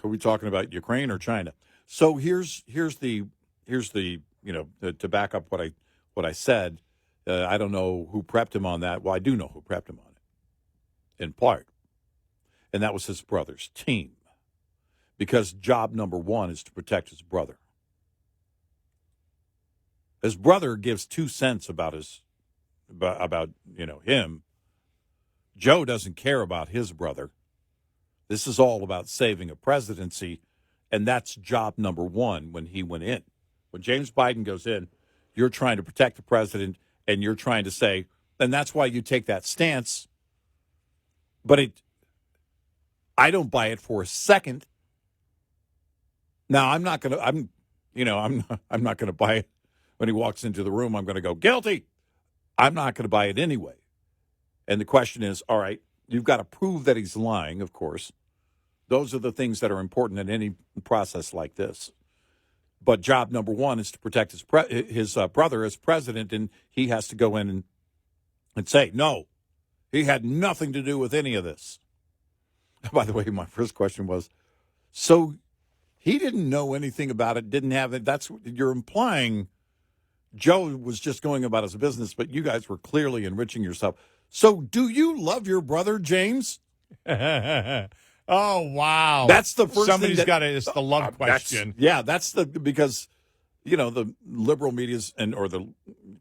we talking about Ukraine or China? So here's the to back up what I said. I don't know who prepped him on that. Well, I do know who prepped him on it, in part, and that was his brother's team, because job number one is to protect his brother. His brother gives 2 cents about him. Joe doesn't care about his brother. This is all about saving a presidency, and that's job number one when he went in. When James Biden goes in, you're trying to protect the president, and you're trying to say, and that's why you take that stance. But I don't buy it for a second. Now, I'm not going to buy it when he walks into the room. I'm going to go, guilty. I'm not going to buy it anyway. And the question is, all right, you've got to prove that he's lying, of course. Those are the things that are important in any process like this. But job number one is to protect his brother as president, and he has to go in and say, no, he had nothing to do with any of this. By the way, my first question was, so he didn't know anything about it, didn't have it. That's what you're implying. Joe was just going about his business, but you guys were clearly enriching yourself. So do you love your brother, James? Oh, wow. That's the first Somebody's thing. It's the love question. Because, the liberal media's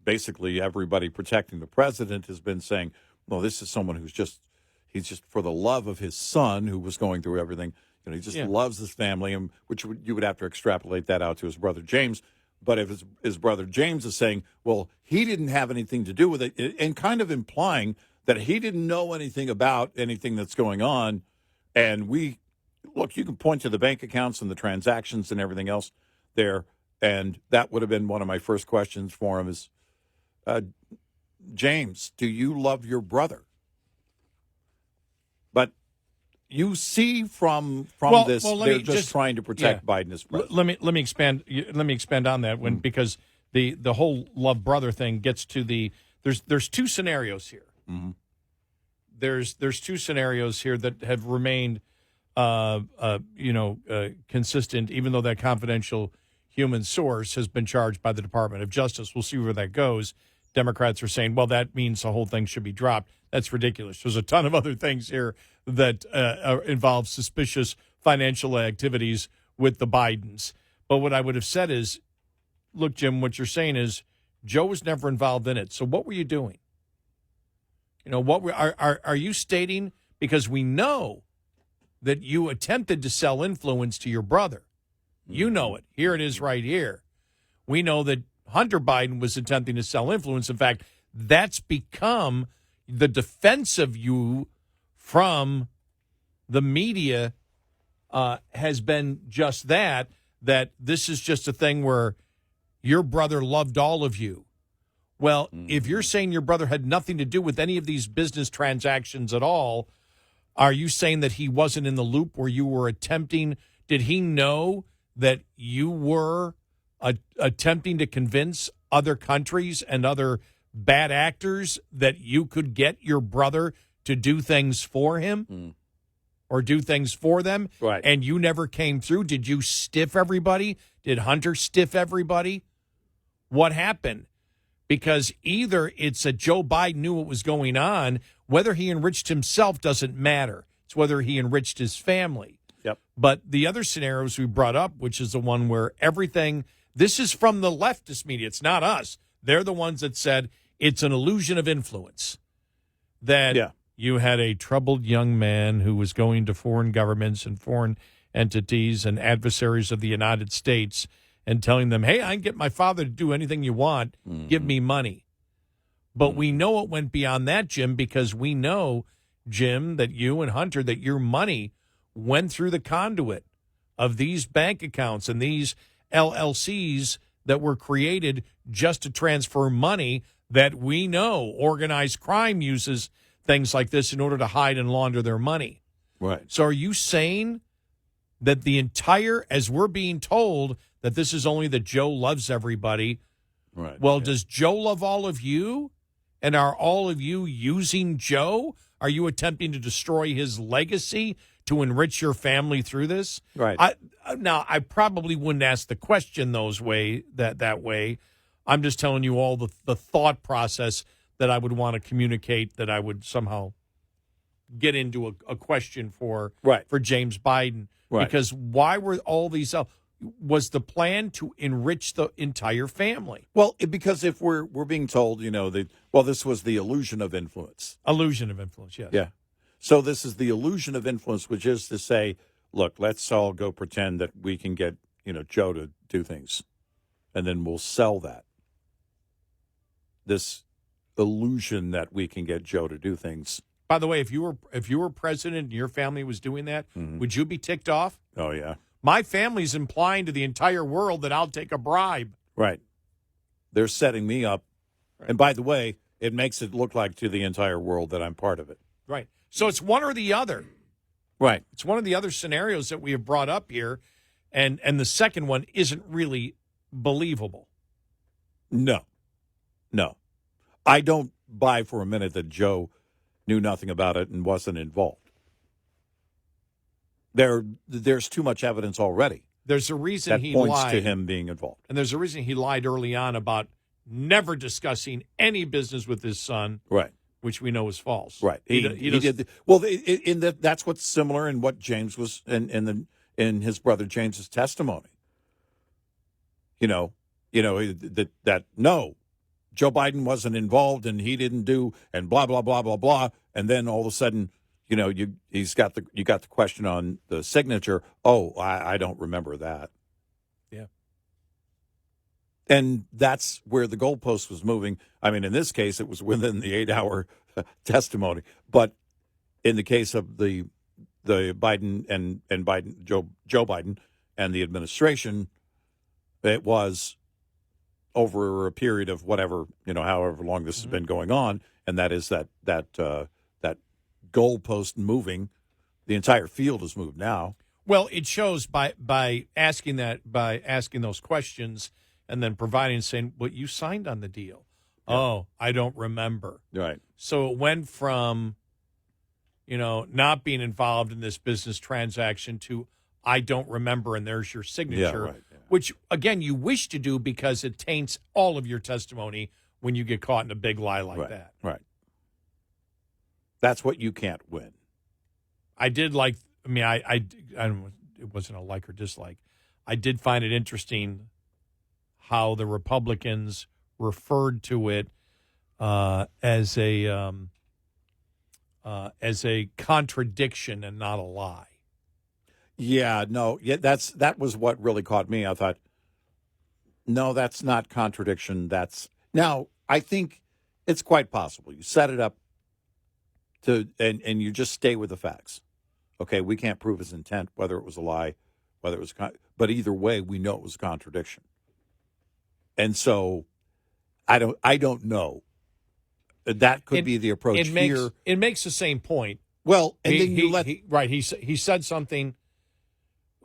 basically everybody protecting the president has been saying, well, this is someone he's just for the love of his son who was going through everything. He just loves his family, and you would have to extrapolate that out to his brother, James. But if his brother James is saying, well, he didn't have anything to do with it, and kind of implying that he didn't know anything about anything that's going on, and you can point to the bank accounts and the transactions and everything else there, and that would have been one of my first questions for him is, James, do you love your brother? But, you see from this, let they're me just trying to protect Biden as president. Let me expand on that one because the whole love brother thing gets to there's two scenarios here. Mm-hmm. There's two scenarios here that have remained consistent, even though that confidential human source has been charged by the Department of Justice. We'll see where that goes. Democrats are saying, well, that means the whole thing should be dropped. That's ridiculous. There's a ton of other things here that involve suspicious financial activities with the Bidens. But what I would have said is, look, Jim, what you're saying is Joe was never involved in it. So what were you doing? Are you stating, because we know that you attempted to sell influence to your brother. You know it. Here it is right here. We know that Hunter Biden was attempting to sell influence. In fact, that's become the defense of you from the media has been just that this is just a thing where your brother loved all of you. Well, if you're saying your brother had nothing to do with any of these business transactions at all, are you saying that he wasn't in the loop where you were attempting? Did he know that you were attempting to convince other countries and other bad actors that you could get your brother to do things for him or do things for them? Right. And you never came through? Did you stiff everybody? Did Hunter stiff everybody? What happened? Because either it's that Joe Biden knew what was going on, whether he enriched himself doesn't matter. It's whether he enriched his family. Yep. But the other scenarios we brought up, which is the one where everything, this is from the leftist media. It's not us. They're the ones that said it's an illusion of influence. That you had a troubled young man who was going to foreign governments and foreign entities and adversaries of the United States and telling them, hey, I can get my father to do anything you want. Give me money. But we know it went beyond that, Jim, because we know, Jim, that you and Hunter, that your money went through the conduit of these bank accounts and these LLCs that were created just to transfer money that we know organized crime uses things like this in order to hide and launder their money. Right. So are you saying that the entire, as we're being told, that this is only that Joe loves everybody? Right. Well, does Joe love all of you? And are all of you using Joe? Are you attempting to destroy his legacy to enrich your family through this? Right. I probably wouldn't ask the question that way. I'm just telling you all the thought process that I would want to communicate, that I would somehow get into a question for James Biden. Right. Because why were all these was the plan to enrich the entire family? Well, because if we're being told, this was the illusion of influence. Illusion of influence, yes. Yeah. So this is the illusion of influence, which is to say, look, let's all go pretend that we can get, Joe to do things, and then we'll sell that. This illusion that we can get Joe to do things. By the way, if you were president and your family was doing that, would you be ticked off? Oh, yeah. My family's implying to the entire world that I'll take a bribe. Right. They're setting me up. Right. And by the way, it makes it look like to the entire world that I'm part of it. Right. So it's one or the other. Right. It's one of the other scenarios that we have brought up here, and the second one isn't really believable. No. I don't buy for a minute that Joe knew nothing about it and wasn't involved. There's too much evidence already. There's a reason that he points lied to him being involved. And there's a reason he lied early on about never discussing any business with his son. Right. Which we know is false. Right. He did. That's what's similar in what James was in his brother James's testimony. No, Joe Biden wasn't involved and he didn't do, and blah blah blah blah blah, and then all of a sudden, you got the question on the signature. Oh, I don't remember that. Yeah. And that's where the goalpost was moving. I mean, in this case, it was within the 8-hour testimony. But in the case of the Biden and Joe Biden and the administration, it was over a period of whatever, however long this has been going on, and that is that goalpost moving The entire field has moved now. Well, it shows by asking those questions and then providing saying, "Well, you signed on the deal." Yeah. Oh, I don't remember. Right. So it went from, not being involved in this business transaction to I don't remember, and there's your signature, right, yeah. Which, again, you wish to do because it taints all of your testimony when you get caught in a big lie like that. Right. That's what you can't win. I did like, I don't know, it wasn't a like or dislike. I did find it interesting how the Republicans referred to it as a contradiction and not a lie. Yeah, no, that was what really caught me. I thought, no, that's not contradiction. Now I think it's quite possible you set it up to and you just stay with the facts. Okay, we can't prove his intent, whether it was a lie, whether it was, but either way, we know it was a contradiction. And so, I don't know. That could be the approach here. It makes the same point. Well, and he said something.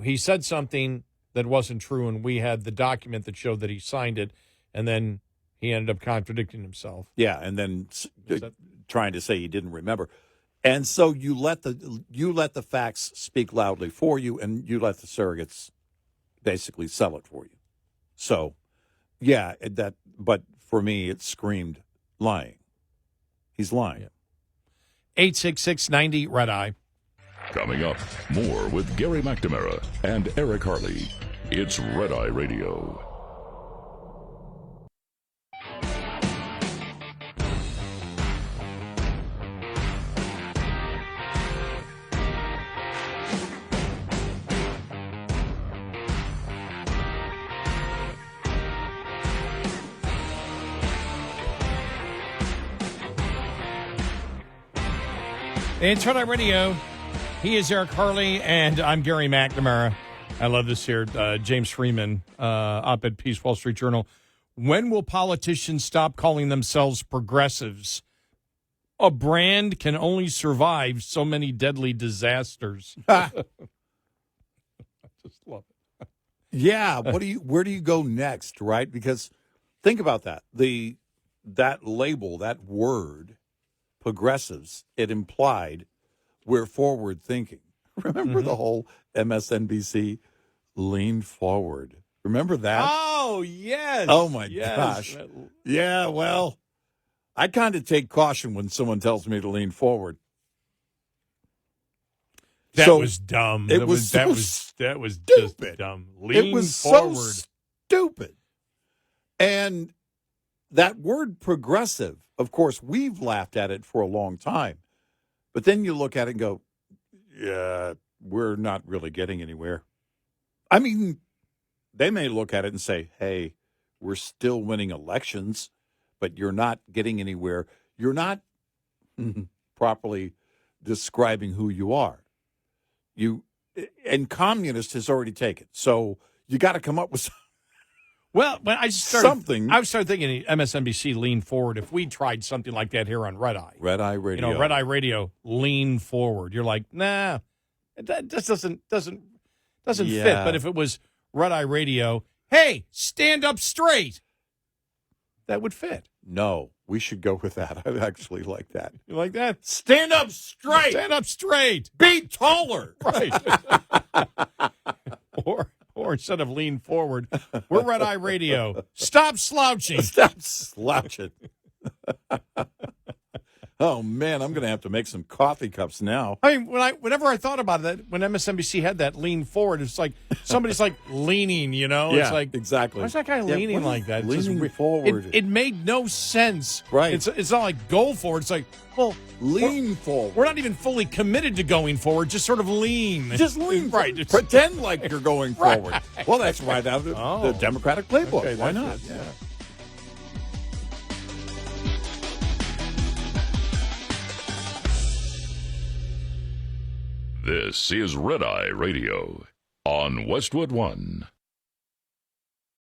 He said something that wasn't true, and we had the document that showed that he signed it, and then he ended up contradicting himself. Yeah, and then trying to say he didn't remember. And so you let the facts speak loudly for you, and you let the surrogates basically sell it for you. So, yeah, but for me, it screamed lying. He's lying. 866-90 Red Eye. Coming up, more with Gary McNamara and Eric Harley. It's Red Eye Radio. It's Red Eye Radio. He is Eric Harley, and I'm Gary McNamara. I love this here. James Freeman, op-ed piece, Wall Street Journal. When will politicians stop calling themselves progressives? A brand can only survive so many deadly disasters. I just love it. Yeah, where do you go next, right? Because think about that. That label, that word, progressives, it implied we're forward thinking. Remember the whole MSNBC lean forward? Remember that? Oh, yes. Oh, my gosh. Yeah, well, I kind of take caution when someone tells me to lean forward. That was dumb. That was just dumb. Lean forward. So stupid. And that word progressive, of course, we've laughed at it for a long time. But then you look at it and go, yeah, we're not really getting anywhere. I mean, they may look at it and say, hey, we're still winning elections, but you're not getting anywhere. You're not properly describing who you are. And communist has already taken. So you got to come up with something. Well, when I started thinking MSNBC lean forward. If we tried something like that here on Red Eye Radio, Red Eye Radio, lean forward. You're like, nah, that just doesn't fit. But if it was Red Eye Radio, hey, stand up straight, that would fit. No, we should go with that. I actually like that. You like that? Stand up straight. Stand up straight. Be taller. Right. Or instead of lean forward, we're Red Eye Radio. Stop slouching. Stop slouching. Oh, man, I'm going to have to make some coffee cups now. I mean, whenever I thought about it, when MSNBC had that lean forward, it's like somebody's like leaning, Yeah, it's like, exactly. Why's that guy leaning like that? Leaning forward. It made no sense. Right. It's not like go forward. It's like, well, lean forward. We're not even fully committed to going forward. Just sort of lean. Just lean. Right. Pretend like you're going forward. Well, that's right out of the Democratic playbook. Okay, why not? Yeah. This is Red Eye Radio on Westwood One.